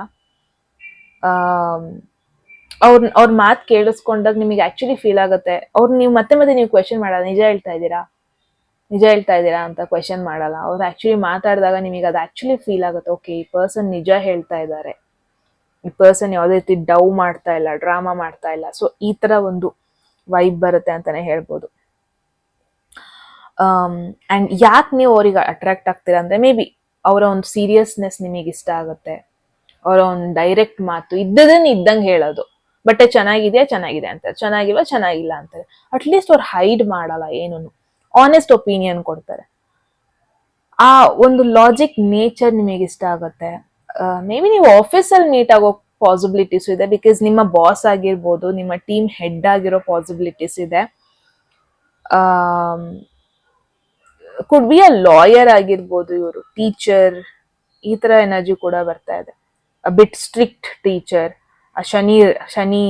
ಅವ್ರ ಮಾತು ಕೇಳಿಸ್ಕೊಂಡಾಗ ನಿಮಗೆ ಆಕ್ಚುಲಿ ಫೀಲ್ ಆಗುತ್ತೆ, ನೀವು ಮತ್ತೆ ನೀವು ಕ್ವೆಶನ್ ಮಾಡಲ್ಲ, ನಿಜ ಹೇಳ್ತಾ ಇದ್ದೀರಾ ಅಂತ ಕ್ವೆಶನ್ ಮಾಡಲ್ಲ. ಅವ್ರು ಆಕ್ಚುಲಿ ಮಾತಾಡಿದಾಗ ನಿಮಗೆ ಅದು ಆಕ್ಚುಲಿ ಫೀಲ್ ಆಗುತ್ತೆ, ಓಕೆ ಈ ಪರ್ಸನ್ ನಿಜ ಹೇಳ್ತಾ ಇದ್ದಾರೆ, ಈ ಪರ್ಸನ್ ಯಾವುದೇ ರೀತಿ ಡವ್ ಮಾಡ್ತಾ ಇಲ್ಲ, ಡ್ರಾಮಾ ಮಾಡ್ತಾ ಇಲ್ಲ. ಸೊ ಈ ತರ ಒಂದು ವೈಬ್ ಬರುತ್ತೆ ಅಂತಾನೆ ಹೇಳ್ಬೋದು. ಅಂಡ್ ಯಾಕೆ ನೀವು ಅವ್ರಿಗೆ ಅಟ್ರಾಕ್ಟ್ ಆಗ್ತೀರಾ ಅಂದ್ರೆ, ಮೇ ಬಿ ಅವರ ಒಂದು ಸೀರಿಯಸ್ನೆಸ್ ನಿಮಗೆ ಇಷ್ಟ ಆಗುತ್ತೆ, ಅವರ ಒಂದು ಡೈರೆಕ್ಟ್ ಮಾತು, ಇದ್ದದನ್ನ ಇದ್ದಂಗೆ ಹೇಳೋದು. ಬಟ್ಟೆ ಚೆನ್ನಾಗಿದೆ ಅಂತಾರೆ, ಚೆನ್ನಾಗಿಲ್ಲ ಅಂತಾರೆ. ಅಟ್ಲೀಸ್ಟ್ ಅವ್ರು ಹೈಡ್ ಮಾಡಲ್ಲ, ಏನೂ ಆನೆಸ್ಟ್ ಒಪಿನಿಯನ್ ಕೊಡ್ತಾರೆ. ಆ ಒಂದು ಲಾಜಿಕ್ ನೇಚರ್ ನಿಮಗೆ ಇಷ್ಟ ಆಗುತ್ತೆ. ಮೇ ಬಿ ನೀವು ಆಫೀಸಲ್ಲಿ ಮೀಟ್ ಆಗೋ ಪಾಸಿಬಿಲಿಟೀಸ್ ಇದೆ, ಬಿಕಾಸ್ ನಿಮ್ಮ ಬಾಸ್ ಆಗಿರ್ಬೋದು, ನಿಮ್ಮ ಟೀಮ್ ಹೆಡ್ ಆಗಿರೋ ಪಾಸಿಬಿಲಿಟೀಸ್ ಇದೆ. ಕುಡ್ ಬಿ ಅ ಲಾಯರ್ ಆಗಿರ್ಬೋದು, ಇವರು ಟೀಚರ್, ಈ ತರ ಎನರ್ಜಿ ಕೂಡ ಬರ್ತಾ ಇದೆ. ಬಿಟ್ ಸ್ಟ್ರಿಕ್ಟ್ ಟೀಚರ್, ಶನಿ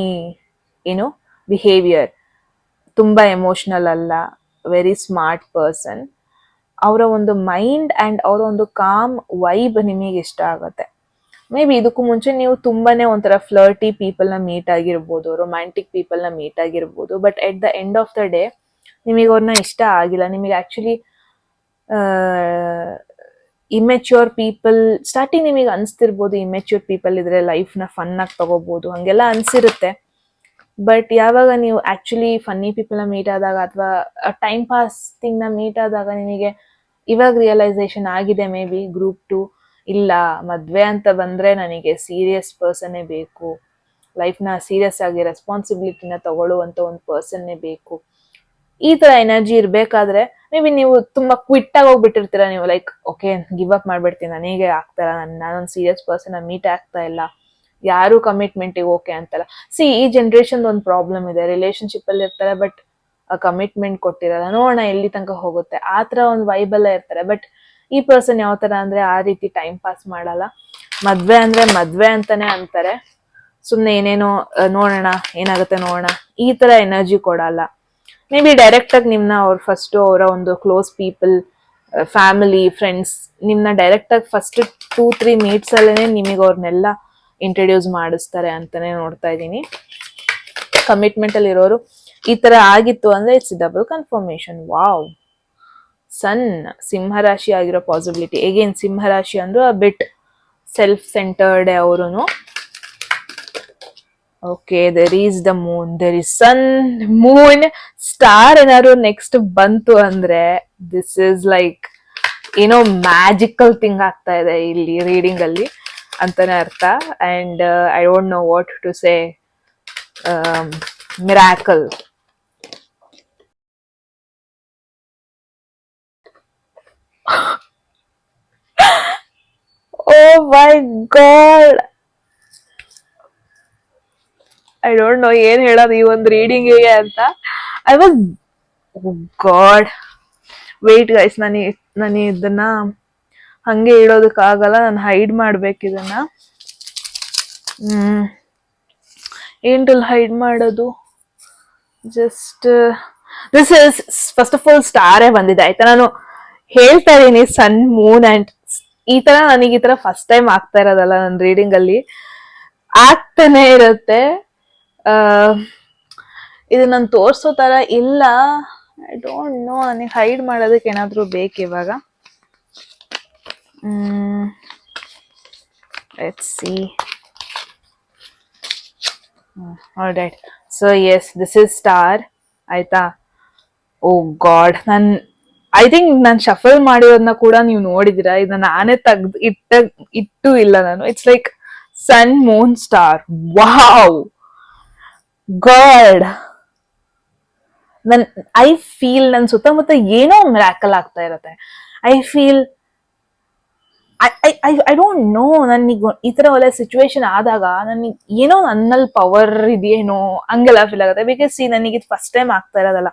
ಏನು ಬಿಹೇವಿಯರ್, ತುಂಬಾ ಎಮೋಷನಲ್ ಅಲ್ಲ, ವೆರಿ ಸ್ಮಾರ್ಟ್ ಪರ್ಸನ್. ಅವರ ಒಂದು ಮೈಂಡ್ ಅಂಡ್ ಅವರ ಒಂದು ಕಾಮ್ ವೈಬ್ ನಿಮಗೆ ಇಷ್ಟ ಆಗುತ್ತೆ. ಮೇ ಬಿ ಇದಕ್ಕೂ ಮುಂಚೆ ನೀವು ತುಂಬಾನೇ ಒಂಥರ ಫ್ಲರ್ಟಿ ಪೀಪಲ್ನ ಮೀಟ್ ಆಗಿರ್ಬೋದು, ರೊಮ್ಯಾಂಟಿಕ್ ಪೀಪಲ್ನ ಮೀಟ್ ಆಗಿರ್ಬೋದು, but at the end of the day ನಿಮಗೆ ಅವ್ರನ್ನ ಇಷ್ಟ ಆಗಿಲ್ಲ. ನಿಮಗೆ ಆಕ್ಚುಲಿ ಇಮ್ಮೆಚ್ಯೂರ್ ಪೀಪಲ್, ಸ್ಟಾರ್ಟಿಂಗ್ ನಿಮಗೆ ಅನ್ಸ್ತಿರ್ಬೋದು ಇಮ್ಮೆಚ್ಯೂರ್ ಪೀಪಲ್ ಇದ್ರೆ ಲೈಫ್ನ ಫನ್ ಆಗಿ ತಗೋಬಹುದು, ಹಂಗೆಲ್ಲ ಅನ್ಸಿರುತ್ತೆ. ಬಟ್ ಯಾವಾಗ ನೀವು ಆಕ್ಚುಲಿ ಫನ್ನಿ ಪೀಪಲ್ನ ಮೀಟ್ ಆದಾಗ, ಅಥವಾ ಟೈಮ್ ಪಾಸ್ ಥಿಂಗ್ನ ಮೀಟ್ ಆದಾಗ ನಿಮಗೆ ಇವಾಗ ರಿಯಲೈಸೇಷನ್ ಆಗಿದೆ, ಮೇ ಬಿ ಗ್ರೂಪ್ 2 ಇಲ್ಲ, ಮದ್ವೆ ಅಂತ ಬಂದ್ರೆ ನನಗೆ ಸೀರಿಯಸ್ ಪರ್ಸನ್ನೇ ಬೇಕು, ಲೈಫ್ನ ಸೀರಿಯಸ್ ಆಗಿ ರೆಸ್ಪಾನ್ಸಿಬಿಲಿಟಿನ ತಗೊಳ್ಳುವಂತ ಒಂದು ಪರ್ಸನ್ನೇ ಬೇಕು. ಈ ತರ ಎನರ್ಜಿ ಇರ್ಬೇಕಾದ್ರೆ ಮೇ ಬಿ ನೀವು ತುಂಬಾ ಕ್ವಿಟ್ ಆಗಿ ಹೋಗ್ಬಿಟ್ಟಿರ್ತೀರಾ. ನೀವು ಲೈಕ್ ಓಕೆ ಗಿವ್ ಅಪ್ ಮಾಡ್ಬಿಡ್ತೀನಿ, ನನಗೆ ಆಗ್ತಾ ಇಲ್ಲ, ನಾನೊಂದು ಸೀರಿಯಸ್ ಪರ್ಸನ್ ಮೀಟ್ ಆಗ್ತಾ ಇಲ್ಲ, ಯಾರು ಕಮಿಟ್ಮೆಂಟಿಗೆ ಓಕೆ ಅಂತಲ್ಲ. ಈ ಜನರೇಷನ್ ಒಂದು ಪ್ರಾಬ್ಲಮ್ ಇದೆ, ರಿಲೇಶನ್ಶಿಪ್ ಅಲ್ಲಿ ಇರ್ತಾರೆ ಬಟ್ ಕಮಿಟ್ಮೆಂಟ್ ಕೊಟ್ಟಿರಲ್ಲ, ನೋಡೋಣ ಎಲ್ಲಿ ತನಕ ಹೋಗುತ್ತೆ ಆ ತರ ಒಂದು ವೈಬಲ್ಲೇ ಇರ್ತಾರೆ. ಬಟ್ ಈ ಪರ್ಸನ್ ಯಾವ ತರ ಅಂದ್ರೆ ಆ ರೀತಿ ಟೈಮ್ ಪಾಸ್ ಮಾಡಲ್ಲ, ಮದ್ವೆ ಅಂದ್ರೆ ಮದ್ವೆ ಅಂತಾನೆ ಅಂತಾರೆ, ಸುಮ್ನೆ ಏನೇನೋ ನೋಡೋಣ ಏನಾಗುತ್ತೆ ನೋಡೋಣ ಈ ತರ ಎನರ್ಜಿ ಕೊಡಲ್ಲ. ಮೇ ಬಿ ಡೈರೆಕ್ಟ್ ಆಗಿ ನಿಮ್ನ ಅವ್ರು ಫಸ್ಟ್ ಅವರ ಒಂದು ಕ್ಲೋಸ್ ಪೀಪಲ್, ಫ್ಯಾಮಿಲಿ, ಫ್ರೆಂಡ್ಸ್ ನಿಮ್ನ ಡೈರೆಕ್ಟ್ ಆಗಿ ಫಸ್ಟ್ 2-3 ಮೀಟ್ಸ್ ಅಲ್ಲೇನೆ ನಿಮಗೆ ಅವ್ರನ್ನೆಲ್ಲ ಇಂಟ್ರೊಡ್ಯೂಸ್ ಮಾಡಿಸ್ತಾರೆ ಅಂತಾನೆ ನೋಡ್ತಾ ಇದ್ದೀನಿ. ಕಮಿಟ್ಮೆಂಟ್ ಅಲ್ಲಿ ಇರೋರು ಈ ತರ ಆಗಿತ್ತು ಅಂದ್ರೆ it's double confirmation. Wow. Sun ಸಿಂಹರಾಶಿ ಆಗಿರೋ ಪಾಸಿಬಿಲಿಟಿ. ಎಗೇನ್ ಸಿಂಹರಾಶಿ ಅಂದ್ರು ಬಿಟ್ ಸೆಲ್ಫ್ ಸೆಂಟರ್ಡ್ ಅವರುನು. Okay, there is the moon, there is sun, moon, star ಏನಾದ್ರು ನೆಕ್ಸ್ಟ್ ಬಂತು ಅಂದ್ರೆ ದಿಸ್ ಇಸ್ ಲೈಕ್ ಏನೋ ಮ್ಯಾಜಿಕಲ್ ಥಿಂಗ್ ಆಗ್ತಾ ಇದೆ ಇಲ್ಲಿ ರೀಡಿಂಗ್ ಅಲ್ಲಿ ಅಂತಾನೆ ಅರ್ಥ. And I don't know what to say. Miracle. Oh my god, I don't know ಏನ್ ಹೇಳೋದು ಈ ಒಂದು ರೀಡಿಂಗಿಗೆ ಅಂತ. I was god. Wait guys, ನಾನು ಇದನ್ನ ಹಂಗೆ ಇಡೋದಕ್ಕಾಗಲ್ಲ, ನಾನು ಹೈಡ್ ಮಾಡ್ಬೇಕು ಇದನ್ನ. ಏನ್ರಲ್ಲಿ ಹೈಡ್ ಮಾಡೋದು? Just this is first of all ಸ್ಟಾರೇ ಬಂದಿದೆ ಆಯ್ತಾ. ನಾನು ಹೇಳ್ತಾ ಇದೀನಿ ಸನ್, ಮೂನ್ ಅಂಡ್ ಈ ತರ ನನಗೆ ಈ ತರ ಫಸ್ಟ್ ಟೈಮ್ ಆಗ್ತಾ ಇರೋದಲ್ಲ ನನ್ನ ರೀಡಿಂಗ್ ಅಲ್ಲಿ, ಆಗ್ತಾನೆ ಇರುತ್ತೆ. ಇದು ನಾನು ತೋರ್ಸೋ ತರ ಇಲ್ಲ. ಐ ಡೋಂಟ್ ನೋ, ನನಗೆ ಹೈಡ್ ಮಾಡೋದಕ್ಕೆ ಏನಾದ್ರು ಬೇಕು ಇವಾಗ. Let's see. Alright, so yes this is star ಆಯ್ತಾ. ಓ ಗಾಡ್, ಐ ಥಿಂಕ್ ನಾನು ಶಫಲ್ ಮಾಡಿರೋದನ್ನ ಕೂಡ ನೀವು ನೋಡಿದಿರಾ. ಇದನ್ನ ನಾನೇ ಇಟ್ಟು ಇಲ್ಲ ನಾನು. It's like sun, moon, star. Wow god. I feel ನನ್ ಸುತ್ತಮುತ್ತ ಏನೋ ಮಿರಾಕಲ್ ಆಗ್ತಾ ಇರತ್ತೆ. I feel I don't know, ನನಗೆ ಈ ತರ ಒಳ್ಳೆ ಸಿಚುವೇಶನ್ ಆದಾಗ ನನಗೆ ಏನೋ ನನ್ನಲ್ಲಿ ಪವರ್ ಇದೆಯೇನೋ ಹಂಗೆಲ್ಲ ಫೀಲ್ ಆಗುತ್ತೆ. ಬಿಕಾಸ್ ನನಗೆ ಇದು ಫಸ್ಟ್ ಟೈಮ್ ಆಗ್ತಾ ಇರೋದಲ್ಲ.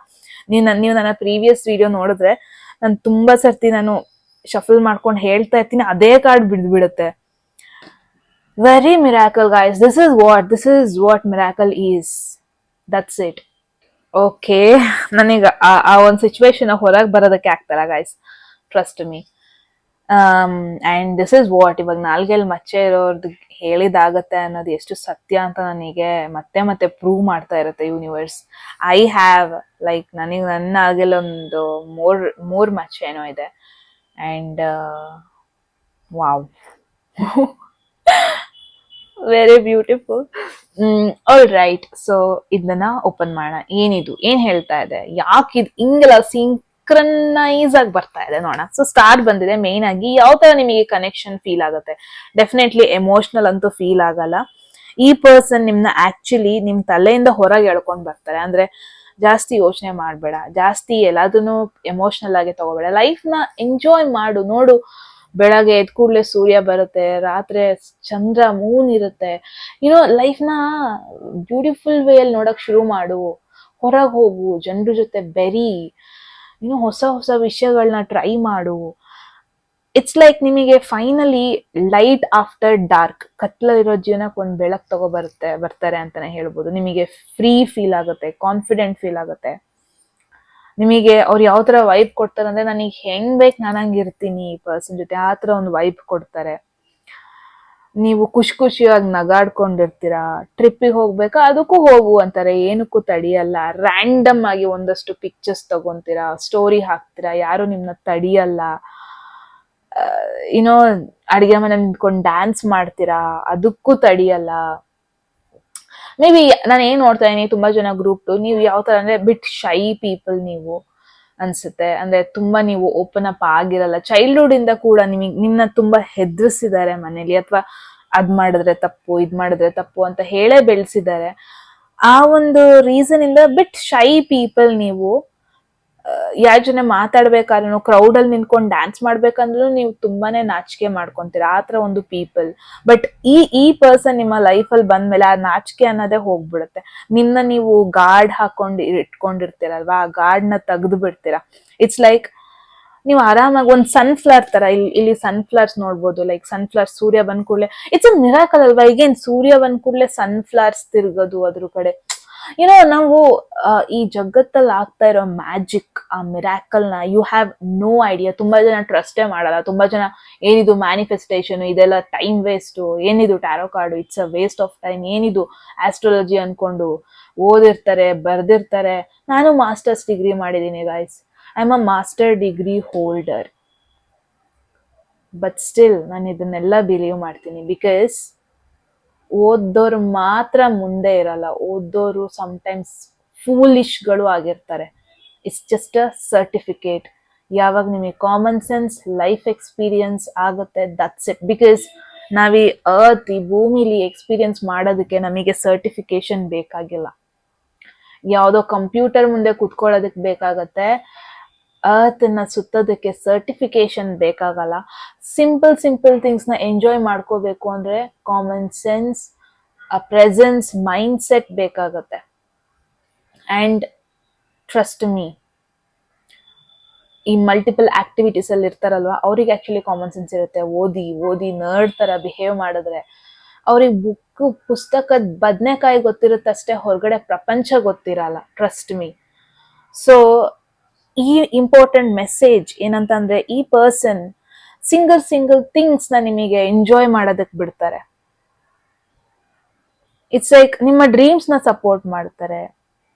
ನೀವು ನನ್ನ ಪ್ರೀವಿಯಸ್ ವಿಡಿಯೋ ನೋಡಿದ್ರೆ ನಾನು ತುಂಬಾ ಸರ್ತಿ ನಾನು ಶಫಲ್ ಮಾಡ್ಕೊಂಡು ಹೇಳ್ತಾ ಇರ್ತೀನಿ, ಅದೇ ಕಾರ್ಡ್ ಬಿಡುತ್ತೆ. Very miracle guys. This is what miracle is. That's it. Okay, ನನಗೆ ಆ ಒಂದು ಸಿಚುವೇಶನ್ ಹೊರಗೆ ಬರೋದಕ್ಕೆ ಆಗ್ತಲ್ಲ guys, trust me. And this is what. ಇವಾಗ ನಾಲ್ಗೆಲ್ ಮಚ್ಚೆ ಇರೋರ್ದು ಹೇಳಿದಾಗತ್ತೆ ಅನ್ನೋದು ಎಷ್ಟು ಸತ್ಯ ಅಂತ ನನಗೆ ಮತ್ತೆ ಮತ್ತೆ ಪ್ರೂವ್ ಮಾಡ್ತಾ ಇರುತ್ತೆ ಯೂನಿವರ್ಸ್. ಐ ಹ್ಯಾವ್ ಲೈಕ್ ನನಗೆ ನನ್ನ ನಾಲ್ಗೆಲ್ ಒಂದು ಮೂರ್ ಮಚ್ಚೆ ಏನೋ ಇದೆ. And wow, very beautiful. All right, so ಇದನ್ನ ಓಪನ್ ಮಾಡೋಣ. ಏನ್ ಹೇಳ್ತಾ ಇದೆ, ಯಾಕೆ ಇದು ಹಿಂಗೆಲ್ಲ ಸಿಂಕ್ರನೈಸ್ ಆಗಿ ಬರ್ತಾ ಇದೆ ನೋಡೋಣ. ಸೊ ಸ್ಟಾರ್ ಬಂದಿದೆ. ಮೇನ್ ಆಗಿ ಯಾವ ತರ ನಿಮಗೆ ಕನೆಕ್ಷನ್ ಫೀಲ್ ಆಗುತ್ತೆ? ಡೆಫಿನೆಟ್ಲಿ ಎಮೋಷನಲ್ ಅಂತೂ ಫೀಲ್ ಆಗಲ್ಲ. ಈ ಪರ್ಸನ್ ನಿಮ್ನ ಆಕ್ಚುಲಿ ನಿಮ್ ತಲೆಯಿಂದ ಹೊರಗೆ ಎಳ್ಕೊಂಡ್ ಬರ್ತಾರೆ. ಅಂದ್ರೆ ಜಾಸ್ತಿ ಯೋಚನೆ ಮಾಡ್ಬೇಡ, ಜಾಸ್ತಿ ಎಲ್ಲದನ್ನು ಎಮೋಷನಲ್ ಆಗಿ ತಗೋಬೇಡ, ಲೈಫ್ ನ ಎಂಜಾಯ್ ಮಾಡು. ನೋಡು, ಬೆಳಗ್ಗೆ ಎದ್ ಕೂಡ್ಲೆ ಸೂರ್ಯ ಬರುತ್ತೆ, ರಾತ್ರಿ ಚಂದ್ರ, ಮೂನ್ ಇರುತ್ತೆ. ಲೈಫ್ ನ ಬ್ಯೂಟಿಫುಲ್ ವೇ ಅಲ್ಲಿ ನೋಡಕ್ ಶುರು ಮಾಡು. ಹೊರಗೆ ಹೋಗು, ಜನರ ಜೊತೆ ಬೆರಿ, ಹೊಸ ಹೊಸ ವಿಷಯಗಳನ್ನ ಟ್ರೈ ಮಾಡು. ಇಟ್ಸ್ ಲೈಕ್ ನಿಮಗೆ ಫೈನಲಿ ಲೈಟ್ ಆಫ್ಟರ್ ಡಾರ್ಕ್, ಕತ್ಲಲ್ಲಿರೋ ಜೀವನಕ್ಕೆ ಒಂದು ಬೆಳಕು ಬರ್ತಾರೆ ಅಂತಾನೆ ಹೇಳ್ಬೋದು. ನಿಮಗೆ ಫ್ರೀ ಫೀಲ್ ಆಗುತ್ತೆ, ಕಾನ್ಫಿಡೆಂಟ್ ಫೀಲ್ ಆಗುತ್ತೆ. ನಿಮಗೆ ಅವ್ರು ಯಾವ ತರ ವೈಬ್ ಕೊಡ್ತಾರೆ ಅಂದ್ರೆ, ನನಗೆ ಹೆಂಗ್ ಬೇಕು ನಾನು ಹಂಗೆ ಇರ್ತೀನಿ ಈ ಪರ್ಸನ್ ಜೊತೆ, ಆ ತರ ಒಂದು ವೈಬ್ ಕೊಡ್ತಾರೆ. ನೀವು ಖುಷಿಯಾಗಿ ನಗಾಡ್ಕೊಂಡಿರ್ತೀರಾ. ಟ್ರಿಪ್ಪಿಗೆ ಹೋಗ್ಬೇಕಾ, ಅದಕ್ಕೂ ಹೋಗು ಅಂತಾರೆ, ಏನಕ್ಕೂ ತಡಿಯಲ್ಲ. ರ್ಯಾಂಡಮ್ ಆಗಿ ಒಂದಷ್ಟು ಪಿಕ್ಚರ್ಸ್ ತಗೊಂತೀರಾ, ಸ್ಟೋರಿ ಹಾಕ್ತೀರಾ, ಯಾರು ನಿಮ್ನ ತಡಿಯಲ್ಲ. ಅಡಿಗೆ ಮನೆ ನಿಂತ್ಕೊಂಡು ಡ್ಯಾನ್ಸ್ ಮಾಡ್ತೀರಾ, ಅದಕ್ಕೂ ತಡಿಯಲ್ಲ. ಮೇ ಬಿ ನಾನು ಏನ್ ನೋಡ್ತಾ ಇದೀನಿ, ತುಂಬಾ ಜನ ಗ್ರೂಪ್ ನೀವು ಯಾವ ತರ ಅಂದ್ರೆ ಬಿಟ್ ಶೈ ಪೀಪಲ್ ನೀವು ಅನ್ಸುತ್ತೆ. ಅಂದ್ರೆ ತುಂಬಾ ನೀವು ಓಪನ್ ಅಪ್ ಆಗಿರಲ್ಲ. ಚೈಲ್ಡ್ಹುಡ್ ಇಂದ ಕೂಡ ನಿಮ್ನ ತುಂಬಾ ಹೆದರ್ಸಿದ್ದಾರೆ ಮನೇಲಿ, ಅಥವಾ ಅದ್ ಮಾಡಿದ್ರೆ ತಪ್ಪು, ಇದ್ ಮಾಡಿದ್ರೆ ತಪ್ಪು ಅಂತ ಹೇಳೇ ಬೆಳೆಸಿದ್ದಾರೆ. ಆ ಒಂದು ರೀಸನ್ ಇಂದ ಬಿಟ್ ಶೈ ಪೀಪಲ್ ನೀವು. ಯಾರ್ ಮಾತಾಡ್ಬೇಕಾದ್ರೂ ಕ್ರೌಡ್ ಅಲ್ಲಿ ನಿಂತ್ಕೊಂಡು ಡ್ಯಾನ್ಸ್ ಮಾಡ್ಬೇಕಂದ್ರೂ ನೀವು ತುಂಬಾನೇ ನಾಚಿಕೆ ಮಾಡ್ಕೊಂತೀರಾ, ಆತರ ಒಂದು ಪೀಪಲ್. ಬಟ್ ಈ ಪರ್ಸನ್ ನಿಮ್ಮ ಲೈಫ್ ಅಲ್ಲಿ ಬಂದ್ಮೇಲೆ ಆ ನಾಚಿಕೆ ಅನ್ನೋದೇ ಹೋಗ್ಬಿಡುತ್ತೆ. ನಿಮ್ನ ನೀವು ಗಾರ್ಡ್ ಹಾಕೊಂಡು ಇಟ್ಕೊಂಡಿರ್ತೀರಲ್ವಾ, ಆ ಗಾರ್ಡ್ ನ ತೆಗೆದು ಬಿಡ್ತೀರಾ. ಇಟ್ಸ್ ಲೈಕ್ ನೀವು ಆರಾಮಾಗಿ ಒಂದ್ ಸನ್ಫ್ಲವರ್ ತರ, ಇಲ್ಲಿ ಸನ್ಫ್ಲವರ್ಸ್ ನೋಡ್ಬೋದು. ಲೈಕ್ ಸನ್ಫ್ಲವರ್ ಸೂರ್ಯ ಬಂದ್ ಕೂಡ್ಲೆ ಇಟ್ಸ್ ಅ ಮಿರಾಕಲ್ ಅಲ್ವಾ. ಈಗೇನ್ ಸೂರ್ಯ ಬಂದ್ ಕೂಡ್ಲೆ ಸನ್ಫ್ಲವರ್ಸ್ ತಿರ್ಗೋದು ಅದ್ರ ಕಡೆ. ಏನೋ ನಾವು ಈ ಜಗತ್ತಲ್ಲಿ ಆಗ್ತಾ ಇರೋ ಮ್ಯಾಜಿಕ್, ಆ ಮಿರಾಕಲ್ ನ ಯು ಹ್ಯಾವ್ ನೋ ಐಡಿಯಾ. ತುಂಬಾ ಜನ ಟ್ರಸ್ಟೇ ಮಾಡಲ್ಲ. ತುಂಬಾ ಜನ ಏನಿದು ಮ್ಯಾನಿಫೆಸ್ಟೇಷನ್, ಇದೆಲ್ಲ ಟೈಮ್ ವೇಸ್ಟ್, ಏನಿದು tarot card, it's a waste of time, ಏನಿದು ಆಸ್ಟ್ರಾಲಜಿ ಅನ್ಕೊಂಡು ಓದಿರ್ತಾರೆ, ಬರ್ದಿರ್ತಾರೆ. ನಾನು ಮಾಸ್ಟರ್ಸ್ ಡಿಗ್ರಿ ಮಾಡಿದೀನಿ guys. I am a master degree holder. But still ನಾನು ಇದನ್ನೆಲ್ಲ ಬಿಲೀವ್ ಮಾಡ್ತೀನಿ. ಬಿಕಾಸ್ ಓದೋರು ಮಾತ್ರ ಮುಂದೆ ಇರಲ್ಲ, ಓದೋರು ಸಮ್ಟೈಮ್ಸ್ ಫೂಲಿಶ್ಗಳು ಆಗಿರ್ತಾರೆ. It's just a certificate. ಯಾವಾಗ ನಿಮಗೆ ಕಾಮನ್ ಸೆನ್ಸ್, ಲೈಫ್ ಎಕ್ಸ್ಪೀರಿಯನ್ಸ್ ಆಗುತ್ತೆ, ದಟ್ಸ್ ಇಟ್. ಬಿಕಾಸ್ ನಾವೀ ಅರ್ತ್, ಈ ಭೂಮಿಲಿ ಎಕ್ಸ್ಪೀರಿಯನ್ಸ್ ಮಾಡೋದಕ್ಕೆ ನಮಗೆ ಸರ್ಟಿಫಿಕೇಶನ್ ಬೇಕಾಗಿಲ್ಲ. ಯಾವುದೋ ಕಂಪ್ಯೂಟರ್ ಮುಂದೆ ಕುತ್ಕೊಳ್ಳೋದಕ್ಕೆ ಬೇಕಾಗತ್ತೆ. ಅರ್ತ್ ನ ಸುತ್ತೋದಕ್ಕೆ ಸರ್ಟಿಫಿಕೇಶನ್ ಬೇಕಾಗಲ್ಲ. ಸಿಂಪಲ್ ಥಿಂಗ್ಸ್ ನ ಎಂಜಾಯ್ ಮಾಡ್ಕೋಬೇಕು ಅಂದ್ರೆ ಕಾಮನ್ ಸೆನ್ಸ್, ಆ ಪ್ರೆಸೆನ್ಸ್, ಮೈಂಡ್ ಸೆಟ್ ಬೇಕಾಗತ್ತೆ. ಅಂಡ್ ಟ್ರಸ್ಟ್ ಮೀ, ಈ ಮಲ್ಟಿಪಲ್ ಆಕ್ಟಿವಿಟೀಸ್ ಅಲ್ಲಿ ಇರ್ತಾರಲ್ವಾ, ಅವ್ರಿಗೆ ಆಕ್ಚುಲಿ ಕಾಮನ್ ಸೆನ್ಸ್ ಇರುತ್ತೆ. ಓದಿ ನರ್ಡ್ ತರ ಬಿಹೇವ್ ಮಾಡಿದ್ರೆ ಅವ್ರಿಗೆ ಪುಸ್ತಕದ ಬದನೆಕಾಯಿ ಗೊತ್ತಿರುತ್ತಷ್ಟೇ, ಹೊರಗಡೆ ಪ್ರಪಂಚ ಗೊತ್ತಿರಲ್ಲ. Trust me. ಸೊ ಈ ಇಂಪಾರ್ಟೆಂಟ್ ಮೆಸೇಜ್ ಏನಂತಂದ್ರೆ, ಈ ಪರ್ಸನ್ ಸಿಂಗಲ್ ಥಿಂಗ್ಸ್ ನ ನಿಮಗೆ ಎಂಜಾಯ್ ಮಾಡೋದಕ್ ಬಿಡ್ತಾರೆ. ಇಟ್ಸ್ ಲೈಕ್ ನಿಮ್ಮ ಡ್ರೀಮ್ಸ್ ನ ಸಪೋರ್ಟ್ ಮಾಡ್ತಾರೆ.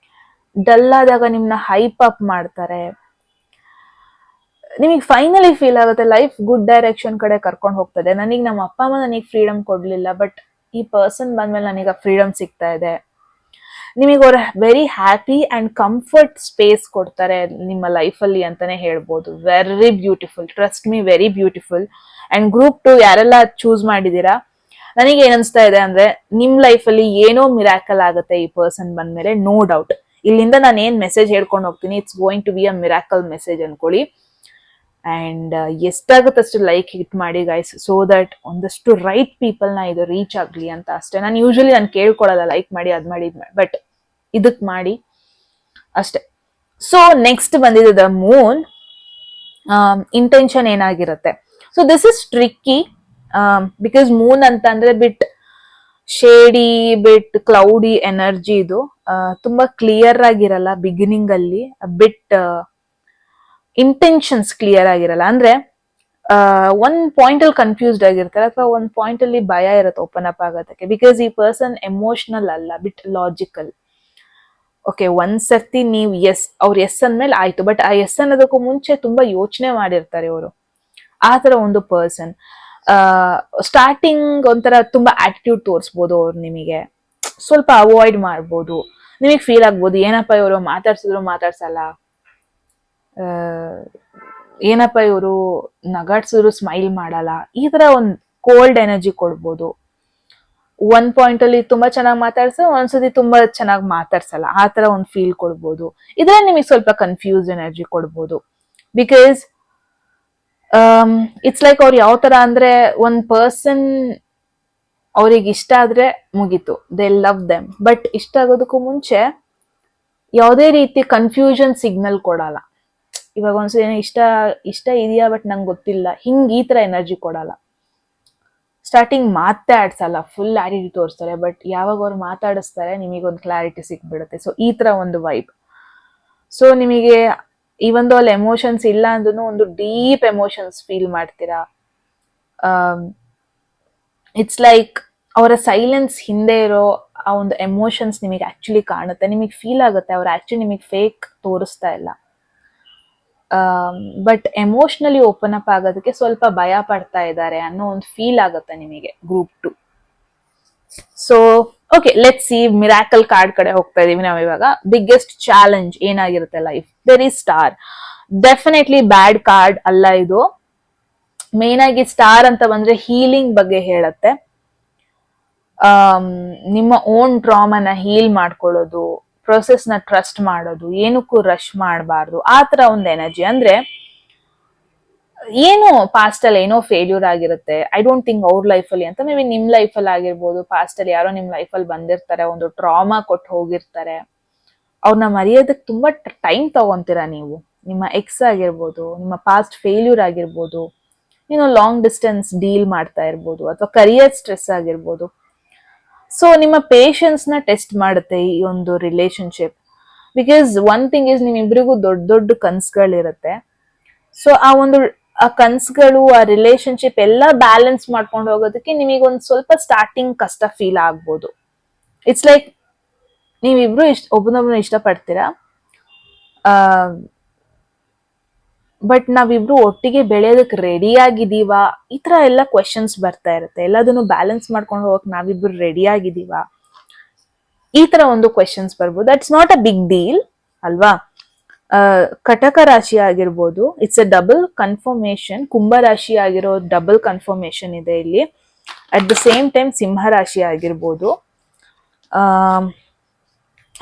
ಡಲ್ ಆದಾಗ ನಿಮ್ನ ಹೈಪ್ ಅಪ್ ಮಾಡ್ತಾರೆ. ನಿಮಗೆ ಫೈನಲಿ ಫೀಲ್ ಆಗುತ್ತೆ ಲೈಫ್ ಗುಡ್ ಡೈರೆಕ್ಷನ್ ಕಡೆ ಕರ್ಕೊಂಡು ಹೋಗ್ತದೆ. ನಮ್ಮ ಅಪ್ಪ ಅಮ್ಮ ನನಗೆ ಫ್ರೀಡಮ್ ಕೊಡ್ಲಿಲ್ಲ, ಬಟ್ ಈ ಪರ್ಸನ್ ಬಂದ್ಮೇಲೆ ನನಗೆ ಫ್ರೀಡಮ್ ಸಿಗ್ತಾ ಇದೆ. ನಿಮಗೆ ಅವ್ರ very happy and comfort space ಕೊಡ್ತಾರೆ ನಿಮ್ಮ ಲೈಫಲ್ಲಿ ಅಂತಾನೆ ಹೇಳ್ಬೋದು. Very beautiful, trust me, very beautiful. And group 2 ಯಾರೆಲ್ಲ ಚೂಸ್ ಮಾಡಿದೀರಾ, ನನಗೆ ಏನನ್ಸ್ತಾ ಇದೆ ಅಂದ್ರೆ ನಿಮ್ ಲೈಫಲ್ಲಿ ಏನೋ ಮಿರಾಕಲ್ ಆಗುತ್ತೆ ಈ ಪರ್ಸನ್ ಬಂದ್ಮೇಲೆ, ನೋ ಡೌಟ್. ಇಲ್ಲಿಂದ ನಾನು ಏನ್ ಮೆಸೇಜ್ ಹೇಳ್ಕೊಂಡು ಹೋಗ್ತೀನಿ, it's going to be a miracle message ಅನ್ಕೊಳ್ಳಿ. ಅಂಡ್ ಎಷ್ಟಾಗುತ್ತಷ್ಟು ಲೈಕ್ ಹಿಟ್ ಮಾಡಿ ಗೈಸ್, ಸೋ ದಟ್ ಒಂದಷ್ಟು ರೈಟ್ ಪೀಪಲ್ ನ ಇದು ರೀಚ್ ಆಗ್ಲಿ ಅಂತ ಅಷ್ಟೇ. ನಾನು ಯೂಶಲಿ ನಾನು ಕೇಳ್ಕೊಳಲ್ಲ ಲೈಕ್ ಮಾಡಿ ಅದ್ ಮಾಡಿ, ಬಟ್ ಇದಕ್ ಮಾಡಿ ಅಷ್ಟೇ. ಸೊ ನೆಕ್ಸ್ಟ್ ಬಂದಿದೆ ದ ಮೂನ್. ಇಂಟೆನ್ಷನ್ ಏನಾಗಿರುತ್ತೆ. So this is tricky because Moon ಅಂತ ಅಂದ್ರೆ ಬಿಟ್ ಶೇಡಿ, ಬಿಟ್ ಕ್ಲೌಡಿ ಎನರ್ಜಿ. ಇದು ತುಂಬಾ ಕ್ಲಿಯರ್ ಆಗಿರಲ್ಲ ಬಿಗಿನಿಂಗ್ ಅಲ್ಲಿ. ಬಿಟ್ ಇಂಟೆನ್ಷನ್ಸ್ ಕ್ಲಿಯರ್ ಆಗಿರಲ್ಲ. ಅಂದ್ರೆ ಒಂದ್ ಪಾಯಿಂಟ್ ಅಲ್ಲಿ ಕನ್ಫ್ಯೂಸ್ಡ್ ಆಗಿರ್ತಾರೆ, ಅಥವಾ ಒಂದ್ ಪಾಯಿಂಟ್ ಅಲ್ಲಿ ಭಯ ಇರುತ್ತೆ ಓಪನ್ ಅಪ್ ಆಗೋದಕ್ಕೆ. ಬಿಕಾಸ್ ಈ ಪರ್ಸನ್ ಎಮೋಷನಲ್ ಅಲ್ಲ, ಬಿಟ್ ಲಾಜಿಕಲ್. ಓಕೆ, ಒಂದ್ ಸರ್ತಿ ನೀವು ಅವ್ರ ಎಸ್ ಅಂದ್ಮೇಲೆ ಆಯ್ತು, ಬಟ್ ಆ ಎಸ್ ಅನ್ನೋದಕ್ಕೂ ಮುಂಚೆ ತುಂಬಾ ಯೋಚನೆ ಮಾಡಿರ್ತಾರೆ ಅವರು. ಆ ತರ ಒಂದು ಪರ್ಸನ್. ಸ್ಟಾರ್ಟಿಂಗ್ ಒಂಥರ ತುಂಬಾ ಆಟಿಟ್ಯೂಡ್ ತೋರಿಸ್ಬೋದು ಅವ್ರು ನಿಮಗೆ, ಸ್ವಲ್ಪ ಅವಾಯ್ಡ್ ಮಾಡ್ಬೋದು. ನಿಮಗೆ ಫೀಲ್ ಆಗ್ಬೋದು, ಏನಪ್ಪ ಇವರು ಮಾತಾಡ್ಸಿದ್ರು ಮಾತಾಡ್ಸಲ್ಲ, ಏನಪ್ಪ ಇವರು ನಗಾಡ್ಸಿದ್ರು ಸ್ಮೈಲ್ ಮಾಡಲ್ಲ, ಈ ತರ ಒಂದ್ ಕೋಲ್ಡ್ ಎನರ್ಜಿ ಕೊಡ್ಬೋದು. ಒಂದ್ ಪಾಯಿಂಟ್ ಅಲ್ಲಿ ತುಂಬಾ ಚೆನ್ನಾಗಿ ಮಾತಾಡ್ಸ, ಒಂದ್ಸತಿ ತುಂಬಾ ಚೆನ್ನಾಗಿ ಮಾತಾಡ್ಸಲ್ಲ, ಆ ತರ ಒಂದ್ ಫೀಲ್ ಕೊಡ್ಬೋದು. ಇದ್ರಲ್ಲಿ ನಿಮಗೆ ಸ್ವಲ್ಪ ಕನ್ಫ್ಯೂಸ್ ಎನರ್ಜಿ ಕೊಡ್ಬೋದು. ಬಿಕಾಸ್ ಇಟ್ಸ್ ಲೈಕ್ ಅವ್ರು ಯಾವ ತರ ಅಂದ್ರೆ, ಒಂದ್ ಪರ್ಸನ್ ಅವ್ರಿಗೆ ಇಷ್ಟ ಆದ್ರೆ ಮುಗೀತು, ದೇ ಲವ್ ದೆಮ್. ಬಟ್ ಇಷ್ಟ ಆಗೋದಕ್ಕೂ ಮುಂಚೆ ಯಾವುದೇ ರೀತಿ ಕನ್ಫ್ಯೂಷನ್ ಸಿಗ್ನಲ್ ಕೊಡಲ್ಲ. ಇವಾಗ ಒಂದ್ಸಲ ಏನೋ ಇಷ್ಟ ಇದೆಯಾ ಬಟ್ ನಂಗೆ ಗೊತ್ತಿಲ್ಲ, ಈ ತರ ಎನರ್ಜಿ ಕೊಡಲ್ಲ. ಸ್ಟಾರ್ಟಿಂಗ್ ಮಾತೇ ಆಡ್ಸಲ್ಲ, ಫುಲ್ ಆಟಿಟ್ಯೂಡ್ ತೋರಿಸ್ತಾರೆ, ಬಟ್ ಯಾವಾಗ ಅವ್ರು ಮಾತಾಡಿಸ್ತಾರೆ ನಿಮಗೊಂದು ಕ್ಲಾರಿಟಿ ಸಿಕ್ಬಿಡುತ್ತೆ. ಸೊ ಈ ತರ ಒಂದು ವೈಬ್. ಸೊ ನಿಮಗೆ ಇವೊಂದು ಅಲ್ಲಿ ಎಮೋಷನ್ಸ್ ಇಲ್ಲ ಅಂದ್ರೂ ಒಂದು ಡೀಪ್ ಎಮೋಷನ್ಸ್ ಫೀಲ್ ಮಾಡ್ತೀರಾ. ಇಟ್ಸ್ ಲೈಕ್ ಅವರ ಸೈಲೆನ್ಸ್ ಹಿಂದೆ ಇರೋ ಆ ಒಂದು ಎಮೋಷನ್ಸ್ ನಿಮಗೆ ಆಕ್ಚುಲಿ ಕಾಣುತ್ತೆ. ನಿಮಗೆ ಫೀಲ್ ಆಗುತ್ತೆ ಅವ್ರು ಆಕ್ಚುಲಿ ನಿಮಗೆ ಫೇಕ್ ತೋರಿಸ್ತಾ ಇಲ್ಲ. ಬಟ್ ಎಮೋಷನಲಿ ಓಪನ್ ಅಪ್ ಆಗೋದಕ್ಕೆ ಸ್ವಲ್ಪ ಭಯ ಪಡ್ತಾ ಇದ್ದಾರೆ ಅನ್ನೋ ಒಂದು ಫೀಲ್ ಆಗುತ್ತೆ ನಿಮಗೆ group 2. So okay, let's C, miracle card ಕಡೆ ಹೋಗ್ತಾ ಇದೀವಿ ನಾವು ಇವಾಗ. ಬಿಗ್ಗೆಸ್ಟ್ ಚಾಲೆಂಜ್ ಏನಾಗಿರುತ್ತೆ ಲೈಫ್. ವೆರಿ ಸ್ಟಾರ್, ಡೆಫಿನೆಟ್ಲಿ ಬ್ಯಾಡ್ ಕಾರ್ಡ್ ಅಲ್ಲ ಇದು. ಮೇನ್ ಆಗಿ ಸ್ಟಾರ್ ಅಂತ ಬಂದ್ರೆ ಹೀಲಿಂಗ್ ಬಗ್ಗೆ ಹೇಳತ್ತೆ. ನಿಮ್ಮ ಓನ್ ಟ್ರಾಮಾನ ಹೀಲ್ ಮಾಡ್ಕೊಳ್ಳೋದು, ಪ್ರೊಸೆಸ್ ನ ಟ್ರಸ್ಟ್ ಮಾಡೋದು, ಏನಕ್ಕೂ ರಶ್ ಮಾಡಬಾರ್ದು, ಆ ತರ ಒಂದು ಎನರ್ಜಿ. ಅಂದ್ರೆ ಏನು ಪಾಸ್ಟ್ ಅಲ್ಲಿ ಏನೋ ಫೇಲ್ಯೂರ್ ಆಗಿರುತ್ತೆ, ಐ ಡೋಂಟ್ ಥಿಂಕ್ ಅವ್ರ ಲೈಫ್ ಅಲ್ಲಿ ಅಂತ, ಮೇ ಬಿ ನಿಮ್ ಲೈಫ್ ಅಲ್ಲಿ ಆಗಿರ್ಬೋದು, ಪಾಸ್ಟ್ ಅಲ್ಲಿ ಯಾರೋ ನಿಮ್ ಲೈಫ್ ಅಲ್ಲಿ ಬಂದಿರ್ತಾರೆ, ಒಂದು ಟ್ರಾಮಾ ಕೊಟ್ಟು ಹೋಗಿರ್ತಾರೆ, ಅವ್ರನ್ನ ಮರೆಯೋದಕ್ಕೆ ತುಂಬಾ ಟೈಮ್ ತಗೊಂತೀರಾ ನೀವು. ನಿಮ್ಮ ಎಕ್ಸ್ ಆಗಿರ್ಬೋದು, ನಿಮ್ಮ ಪಾಸ್ಟ್ ಫೇಲ್ಯೂರ್ ಆಗಿರ್ಬೋದು, ಲಾಂಗ್ ಡಿಸ್ಟೆನ್ಸ್ ಡೀಲ್ ಮಾಡ್ತಾ ಇರ್ಬೋದು, ಅಥವಾ ಕರಿಯರ್ ಸ್ಟ್ರೆಸ್ ಆಗಿರ್ಬೋದು. ಸೊ ನಿಮ್ಮ ಪೇಷನ್ಸ್ ನ ಟೆಸ್ಟ್ ಮಾಡುತ್ತೆ ಈ ಒಂದು relationship. Because one thing is, ನಿಮ್ಮಿಬ್ರಿಗೂ ದೊಡ್ಡ ದೊಡ್ಡ ಕನ್ಸುಗಳಿರುತ್ತೆ. ಸೊ ಆ ಕನ್ಸುಗಳು, ಆ ರಿಲೇಶನ್ಶಿಪ್ ಎಲ್ಲ ಬ್ಯಾಲೆನ್ಸ್ ಮಾಡ್ಕೊಂಡು ಹೋಗೋದಕ್ಕೆ ನಿಮಗೊಂದು ಸ್ವಲ್ಪ ಸ್ಟಾರ್ಟಿಂಗ್ ಕಷ್ಟ ಫೀಲ್ ಆಗ್ಬೋದು. ಇಟ್ಸ್ ಲೈಕ್ ನೀವಿಬ್ರು ಒಬ್ಬನೊಬ್ನ ಇಷ್ಟಪಡ್ತೀರಾ, ಬಟ್ ನಾವಿಬ್ರು ಒಟ್ಟಿಗೆ ಬೆಳೆಯೋದಕ್ಕೆ ರೆಡಿ ಆಗಿದೀವಾ, ಈ ತರ ಎಲ್ಲ ಕ್ವೆಶನ್ಸ್ ಬರ್ತಾ ಇರುತ್ತೆ. ಎಲ್ಲದನ್ನು ಬ್ಯಾಲೆನ್ಸ್ ಮಾಡ್ಕೊಂಡು ಹೋಗಕ್ ನಾವಿಬ್ರು ರೆಡಿ ಆಗಿದೀವಾ, ಈ ತರ ಒಂದು ಕ್ವೆಶನ್ಸ್ ಬರ್ಬೋದು. That's not a big deal ಅಲ್ವಾ. ಕಟಕ ರಾಶಿ ಆಗಿರ್ಬೋದು, ಇಟ್ಸ್ ಅ ಡಬಲ್ ಕನ್ಫರ್ಮೇಶನ್. ಕುಂಭ ರಾಶಿ ಆಗಿರೋ ಡಬಲ್ ಕನ್ಫರ್ಮೇಶನ್ ಇದೆ ಇಲ್ಲಿ. ಅಟ್ ದ ಸೇಮ್ ಟೈಮ್ ಸಿಂಹ ರಾಶಿ ಆಗಿರ್ಬೋದು.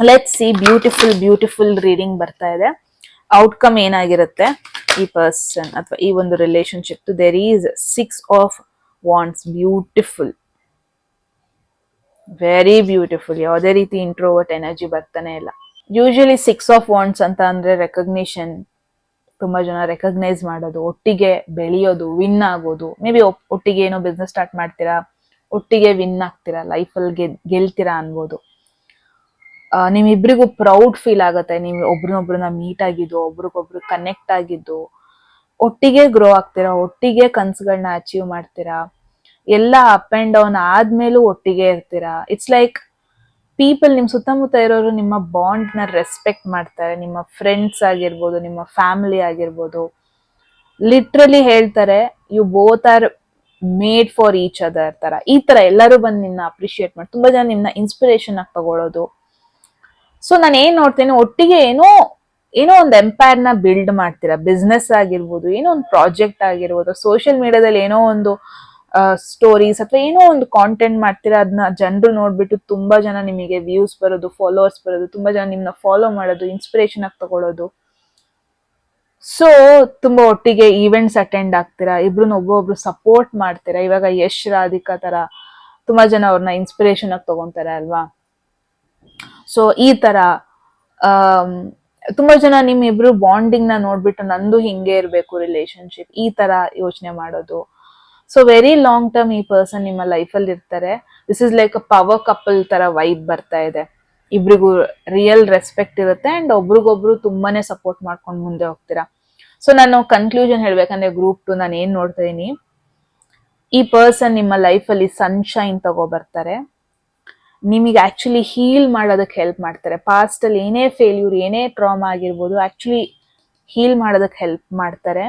ಲೆಟ್ಸ್ ಸಿ, ಬ್ಯೂಟಿಫುಲ್ ರೀಡಿಂಗ್ ಬರ್ತಾ ಇದೆ. ಔಟ್ಕಮ್ ಏನಾಗಿರುತ್ತೆ ಈ ಪರ್ಸನ್ ಅಥವಾ ಈ ಒಂದು relationship. There is 6 of wands. Beautiful, very beautiful. ಯಾವುದೇ ರೀತಿ ಇಂಟ್ರೋವರ್ಟ್ ಎನರ್ಜಿ ಬರ್ತಾನೆ ಇಲ್ಲ. ಯೂಶಲಿ 6 ಆಫ್ ವಾಂಡ್ಸ್ ಅಂತ ಅಂದ್ರೆ ರೆಕಗ್ನಿಷನ್, ತುಂಬಾ ಜನ ರೆಕಗ್ನೈಸ್ ಮಾಡೋದು, ಒಟ್ಟಿಗೆ ಬೆಳೆಯೋದು, ವಿನ್ ಆಗೋದು. ಮೇ ಬಿ ಒಟ್ಟಿಗೆ ಏನೋ ಬಿಸ್ನೆಸ್ ಸ್ಟಾರ್ಟ್ ಮಾಡ್ತೀರಾ, ಒಟ್ಟಿಗೆ ವಿನ್ ಆಗ್ತೀರಾ, ಲೈಫಲ್ಲಿ ಗೆಲ್ತೀರಾ ಅನ್ಬೋದು. ನಿಮ್ಮಿಬ್ರಿಗೂ ಪ್ರೌಡ್ ಫೀಲ್ ಆಗುತ್ತೆ, ನೀವು ಒಬ್ರನ್ನೊಬ್ರನ್ನ ಮೀಟ್ ಆಗಿದ್ದು, ಒಬ್ರಿಗೊಬ್ರು ಕನೆಕ್ಟ್ ಆಗಿದ್ದು, ಒಟ್ಟಿಗೆ ಗ್ರೋ ಆಗ್ತೀರಾ, ಒಟ್ಟಿಗೆ ಕನ್ಸುಗಳನ್ನ ಅಚೀವ್ ಮಾಡ್ತೀರಾ, ಎಲ್ಲ ಅಪ್ ಅಂಡ್ ಡೌನ್ ಆದ್ಮೇಲೂ ಒಟ್ಟಿಗೆ ಇರ್ತೀರಾ. ಇಟ್ಸ್ ಲೈಕ್ ಪೀಪಲ್, ನಿಮ್ ಸುತ್ತಮುತ್ತ ಇರೋರು ನಿಮ್ಮ ಬಾಂಡ್ ನ ರೆಸ್ಪೆಕ್ಟ್ ಮಾಡ್ತಾರೆ. ನಿಮ್ಮ ಫ್ರೆಂಡ್ಸ್ ಆಗಿರ್ಬೋದು, ನಿಮ್ಮ ಫ್ಯಾಮಿಲಿ ಆಗಿರ್ಬೋದು, ಲಿಟ್ರಲಿ ಹೇಳ್ತಾರೆ you both are made for each other ತರ. ಈ ತರ ಎಲ್ಲರೂ ಬಂದು ನಿಮ್ನ ಅಪ್ರಿಶಿಯೇಟ್ ಮಾಡಿ, ತುಂಬಾ ಜನ ನಿಮ್ನ ಇನ್ಸ್ಪಿರೇಷನ್ ಆಗಿ ತಗೊಳ್ಳೋದು. ಸೊ ನಾನು ಏನ್ ನೋಡ್ತೇನೆ, ಒಟ್ಟಿಗೆ ಏನೋ ಒಂದು ಎಂಪೈರ್ ನ ಬಿಲ್ಡ್ ಮಾಡ್ತೀರಾ. ಬಿಸ್ನೆಸ್ ಆಗಿರ್ಬೋದು, ಏನೋ ಒಂದು ಪ್ರಾಜೆಕ್ಟ್ ಆಗಿರ್ಬೋದು, ಸೋಷಿಯಲ್ ಮೀಡಿಯಾದಲ್ಲಿ ಏನೋ ಒಂದು ಸ್ಟೋರೀಸ್ ಅಥವಾ ಏನೋ ಒಂದು ಕಾಂಟೆಂಟ್ ಮಾಡ್ತೀರಾ. ಅದನ್ನ ಜನರು ನೋಡ್ಬಿಟ್ಟು ತುಂಬಾ ಜನ ನಿಮಗೆ ವ್ಯೂಸ್ ಬರೋದು, ಫಾಲೋವರ್ಸ್ ಬರೋದು, ತುಂಬಾ ಜನ ನಿಮ್ನ ಫಾಲೋ ಮಾಡೋದು, ಇನ್ಸ್ಪಿರೇಷನ್ ಆಗಿ ತಗೊಳ್ಳೋದು. ಸೊ ತುಂಬಾ ಒಟ್ಟಿಗೆ ಈವೆಂಟ್ಸ್ ಅಟೆಂಡ್ ಆಗ್ತೀರಾ, ಇಬ್ರನ್ನ ಒಬ್ಬೊಬ್ರು ಸಪೋರ್ಟ್ ಮಾಡ್ತೀರಾ. ಇವಾಗ ಯಶ್ ರಾಧಿಕಾ ತರ ತುಂಬಾ ಜನ ಅವ್ರನ್ನ ಇನ್ಸ್ಪಿರೇಷನ್ ಆಗಿ ತಗೊಂತಾರೆ ಅಲ್ವಾ. ಸೊ ಈ ತರ ತುಂಬಾ ಜನ ನಿಮ್ಮಿಬ್ರು ಬಾಂಡಿಂಗ್ ನ ನೋಡ್ಬಿಟ್ಟು ನಂದು ಹಿಂಗೆ ಇರ್ಬೇಕು ರಿಲೇಶನ್ಶಿಪ್, ಈ ತರ ಯೋಚನೆ ಮಾಡೋದು. ಸೊ ವೆರಿ ಲಾಂಗ್ ಟರ್ಮ್ ಈ ಪರ್ಸನ್ ನಿಮ್ಮ ಲೈಫ್ ಅಲ್ಲಿ ಇರ್ತಾರೆ. This is like a power couple ತರ ವೈಬ್ ಬರ್ತಾ ಇದೆ. ಇಬ್ರಿಗೂ ರಿಯಲ್ ರೆಸ್ಪೆಕ್ಟ್ ಇರುತ್ತೆ ಅಂಡ್ ಒಬ್ರಿಗೊಬ್ರು ತುಂಬಾನೇ ಸಪೋರ್ಟ್ ಮಾಡ್ಕೊಂಡು ಮುಂದೆ ಹೋಗ್ತೀರಾ. ಸೊ ನಾನು ಕನ್ಕ್ಲೂಷನ್ ಹೇಳ್ಬೇಕಂದ್ರೆ ಗ್ರೂಪ್ 2 ನಾನು ಏನ್ ನೋಡ್ತಾ ಇದೀನಿ, ಈ ಪರ್ಸನ್ ನಿಮ್ಮ ಲೈಫ್ ಅಲ್ಲಿ ಸನ್ಶೈನ್ ತಗೋ ಬರ್ತಾರೆ. ನಿಮಗೆ ಆಕ್ಚುಲಿ ಹೀಲ್ ಮಾಡೋದಕ್ಕೆ ಹೆಲ್ಪ್ ಮಾಡ್ತಾರೆ. ಪಾಸ್ಟ್ ಅಲ್ಲಿ ಏನೇ ಫೇಲ್ಯೂರ್, ಏನೇ ಟ್ರಾಮಾ ಆಗಿರ್ಬೋದು, ಆಕ್ಚುಲಿ ಹೀಲ್ ಮಾಡೋದಕ್ಕೆ ಹೆಲ್ಪ್ ಮಾಡ್ತಾರೆ.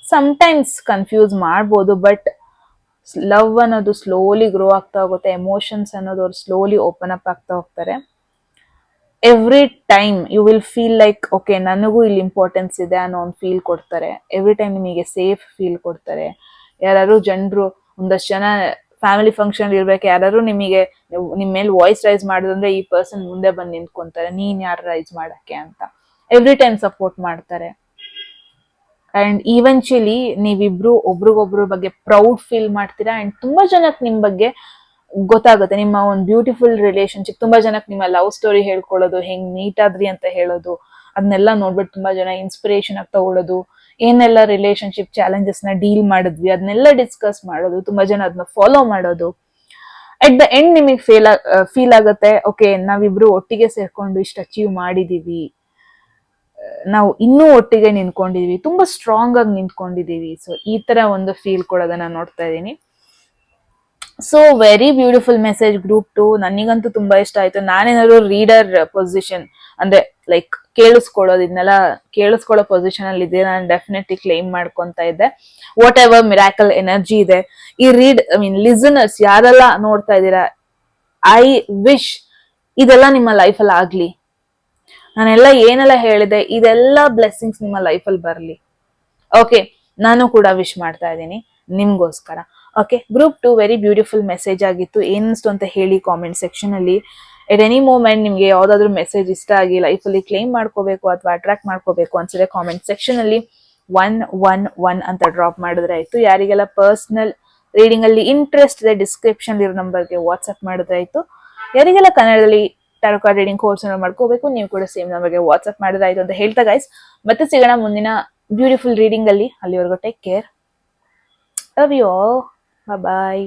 ಸಮ್ಟೈಮ್ಸ್ ಕನ್ಫ್ಯೂಸ್ ಮಾಡ್ಬೋದು, ಬಟ್ ಲವ್ ಅನ್ನೋದು ಸ್ಲೋಲಿ ಗ್ರೋ ಆಗ್ತಾ ಹೋಗುತ್ತೆ. ಎಮೋಷನ್ಸ್ ಅನ್ನೋದು ಅವ್ರು ಸ್ಲೋಲಿ ಓಪನ್ ಅಪ್ ಆಗ್ತಾ ಹೋಗ್ತಾರೆ. Every time you will feel like okay, ನನಗೂ ಇಲ್ಲಿ ಇಂಪಾರ್ಟೆನ್ಸ್ ಇದೆ ಅನ್ನೋ ಒಂದು ಫೀಲ್ ಕೊಡ್ತಾರೆ. ಎವ್ರಿ ಟೈಮ್ ನಿಮಗೆ ಸೇಫ್ ಫೀಲ್ ಕೊಡ್ತಾರೆ. ಯಾರು ಜನರು, ಒಂದಷ್ಟು ಜನ ಫ್ಯಾಮಿಲಿ ಫಂಕ್ಷನ್ ಇರ್ಬೇಕು, ಯಾರು ನಿಮಗೆ ನಿಮ್ಮ ಮೇಲೆ ವಾಯ್ಸ್ ರೈಸ್ ಮಾಡಿದ್ರೆ ಈ ಪರ್ಸನ್ ಮುಂದೆ ಬಂದು ನಿಂತ್ಕೊಂತಾರೆ, ನೀನ್ ಯಾರು ರೈಸ್ ಮಾಡಕ್ಕೆ ಅಂತ. ಎವ್ರಿ ಟೈಮ್ ಸಪೋರ್ಟ್ ಮಾಡ್ತಾರೆ. ಅಂಡ್ ಈವೆಂಚುಲಿ ನೀವಿಬ್ರು ಒಬ್ರಿಗೊಬ್ರ ಬಗ್ಗೆ ಪ್ರೌಡ್ ಫೀಲ್ ಮಾಡ್ತೀರಾ. ಅಂಡ್ ತುಂಬಾ ಜನಕ್ಕೆ ನಿಮ್ ಬಗ್ಗೆ ಗೊತ್ತಾಗುತ್ತೆ, ನಿಮ್ಮ ಒಂದು ಬ್ಯೂಟಿಫುಲ್ ರಿಲೇಶನ್ಶಿಪ್. ತುಂಬಾ ಜನಕ್ಕೆ ನಿಮ್ಮ ಲವ್ ಸ್ಟೋರಿ ಹೇಳ್ಕೊಳ್ಳೋದು, ಹೆಂಗ್ ಮೀಟ್ ಆದ್ರಿ ಅಂತ ಹೇಳೋದು, ಅದನ್ನೆಲ್ಲ ನೋಡ್ಬಿಟ್ಟು ತುಂಬಾ ಜನ ಇನ್ಸ್ಪಿರೇಷನ್ ಆಗಿ ತಗೊಳ್ಳೋದು. ಏನೆಲ್ಲ ರಿಲೇಶನ್ಶಿಪ್ ಚಾಲೆಂಜಸ್ ನ ಡೀಲ್ ಮಾಡಿದ್ವಿ ಅದನ್ನೆಲ್ಲ ಡಿಸ್ಕಸ್ ಮಾಡೋದು, ತುಂಬಾ ಜನ ಅದನ್ನ ಫಾಲೋ ಮಾಡೋದು. ಅಟ್ ದ ಎಂಡ್ ನಿಮಗೆ ಫೀಲ್ ಆಗುತ್ತೆ, ಓಕೆ ನಾವಿಬ್ರು ಒಟ್ಟಿಗೆ ಸೇರ್ಕೊಂಡು ಇಷ್ಟು ಅಚೀವ್ ಮಾಡಿದೀವಿ, ನಾವು ಇನ್ನೂ ಒಟ್ಟಿಗೆ ನಿಂತ್ಕೊಂಡಿದೀವಿ, ತುಂಬಾ ಸ್ಟ್ರಾಂಗ್ ಆಗಿ ನಿಂತ್ಕೊಂಡಿದೀವಿ. ಸೊ ಈ ತರ ಒಂದು ಫೀಲ್ ಕೊಡೋದನ್ನ ನೋಡ್ತಾ ಇದೀನಿ. So very beautiful message group 2. ನನಗಂತೂ ತುಂಬಾ ಇಷ್ಟ ಆಯ್ತು. ನಾನೇನಾದ್ರು ರೀಡರ್ ಪೊಸಿಷನ್ ಅಂದ್ರೆ ಲೈಕ್ ಕೇಳಿಸ್ಕೊಳ್ಳೋದು, ಇದನ್ನೆಲ್ಲ ಕೇಳಿಸ್ಕೊಳ್ಳೋ ಪೊಸಿಷನ್ ಅಲ್ಲಿ ಇದೆ, ನಾನು ಡೆಫಿನೆಟ್ಲಿ ಕ್ಲೈಮ್ ಮಾಡ್ಕೊಂತ ಇದ್ದೆ. ವಾಟ್ ಎವರ್ ಮಿರಾಕಲ್ ಎನರ್ಜಿ ಇದೆ ಈ ಲಿಸನರ್ಸ್ ಯಾರೆಲ್ಲ ನೋಡ್ತಾ ಇದ್ದೀರಾ, ಐ ವಿಶ್ ಇದೆಲ್ಲ ನಿಮ್ಮ ಲೈಫಲ್ಲಿ ಆಗ್ಲಿ. ನಾನೆಲ್ಲ ಏನೆಲ್ಲ ಹೇಳಿದೆ ಇದೆಲ್ಲ ಬ್ಲೆಸ್ಸಿಂಗ್ಸ್ ನಿಮ್ಮ ಲೈಫಲ್ಲಿ ಬರ್ಲಿ. ಓಕೆ, ನಾನು ಕೂಡ ವಿಶ್ ಮಾಡ್ತಾ ಇದ್ದೀನಿ ನಿಮ್ಗೋಸ್ಕರ. Okay, group 2 very beautiful message ಆಗಿತ್ತು. ಏನಿಸ್ತು ಅಂತ ಹೇಳಿ ಕಾಮೆಂಟ್ ಸೆಕ್ಷನ್ ಅಲ್ಲಿ. ಎಟ್ ಎನಿ ಮೂಮೆಂಟ್ ನಿಮ್ಗೆ ಯಾವ್ದಾದ್ರು ಮೆಸೇಜ್ ಇಷ್ಟ ಆಗಿ ಲೈಫಲ್ಲಿ ಕ್ಲೇಮ್ ಮಾಡ್ಕೋಬೇಕು ಅಥವಾ ಅಟ್ರಾಕ್ಟ್ ಮಾಡ್ಕೋಬೇಕು ಅನ್ಸಿದ್ರೆ ಕಾಮೆಂಟ್ ಸೆಕ್ಷನ್ ಅಲ್ಲಿ 111 ಅಂತ ಡ್ರಾಪ್ ಮಾಡಿದ್ರೆ ಆಯ್ತು. ಯಾರಿಗೆಲ್ಲ ಪರ್ಸನಲ್ ರೀಡಿಂಗ್ ಅಲ್ಲಿ ಇಂಟ್ರೆಸ್ಟ್ ಇದೆ ಡಿಸ್ಕ್ರಿಪ್ಷನ್ ಇರೋ ನಂಬರ್ಗೆ ವಾಟ್ಸ್ಆಪ್ ಮಾಡಿದ್ರೆ ಆಯ್ತು. ಯಾರಿಗೆಲ್ಲ ಕನ್ನಡದಲ್ಲಿ ಟ್ಯಾರೋ ಕಾರ್ಡ್ ರೀಡಿಂಗ್ ಕೋರ್ಸ್ ಮಾಡ್ಕೋಬೇಕು ನೀವು ಕೂಡ ಸೇಮ್ ನಂಬರ್ಗೆ ವಾಟ್ಸ್ಆಪ್ ಮಾಡಿದ್ರೆ ಆಯ್ತು ಅಂತ ಹೇಳ್ತಾ ಗೈಸ್, ಮತ್ತೆ ಸಿಗೋಣ ಮುಂದಿನ ಬ್ಯೂಟಿಫುಲ್ ರೀಡಿಂಗ್ ಅಲ್ಲಿ. ಅಲ್ಲಿವರೆಗೂ take care, love you all, bye.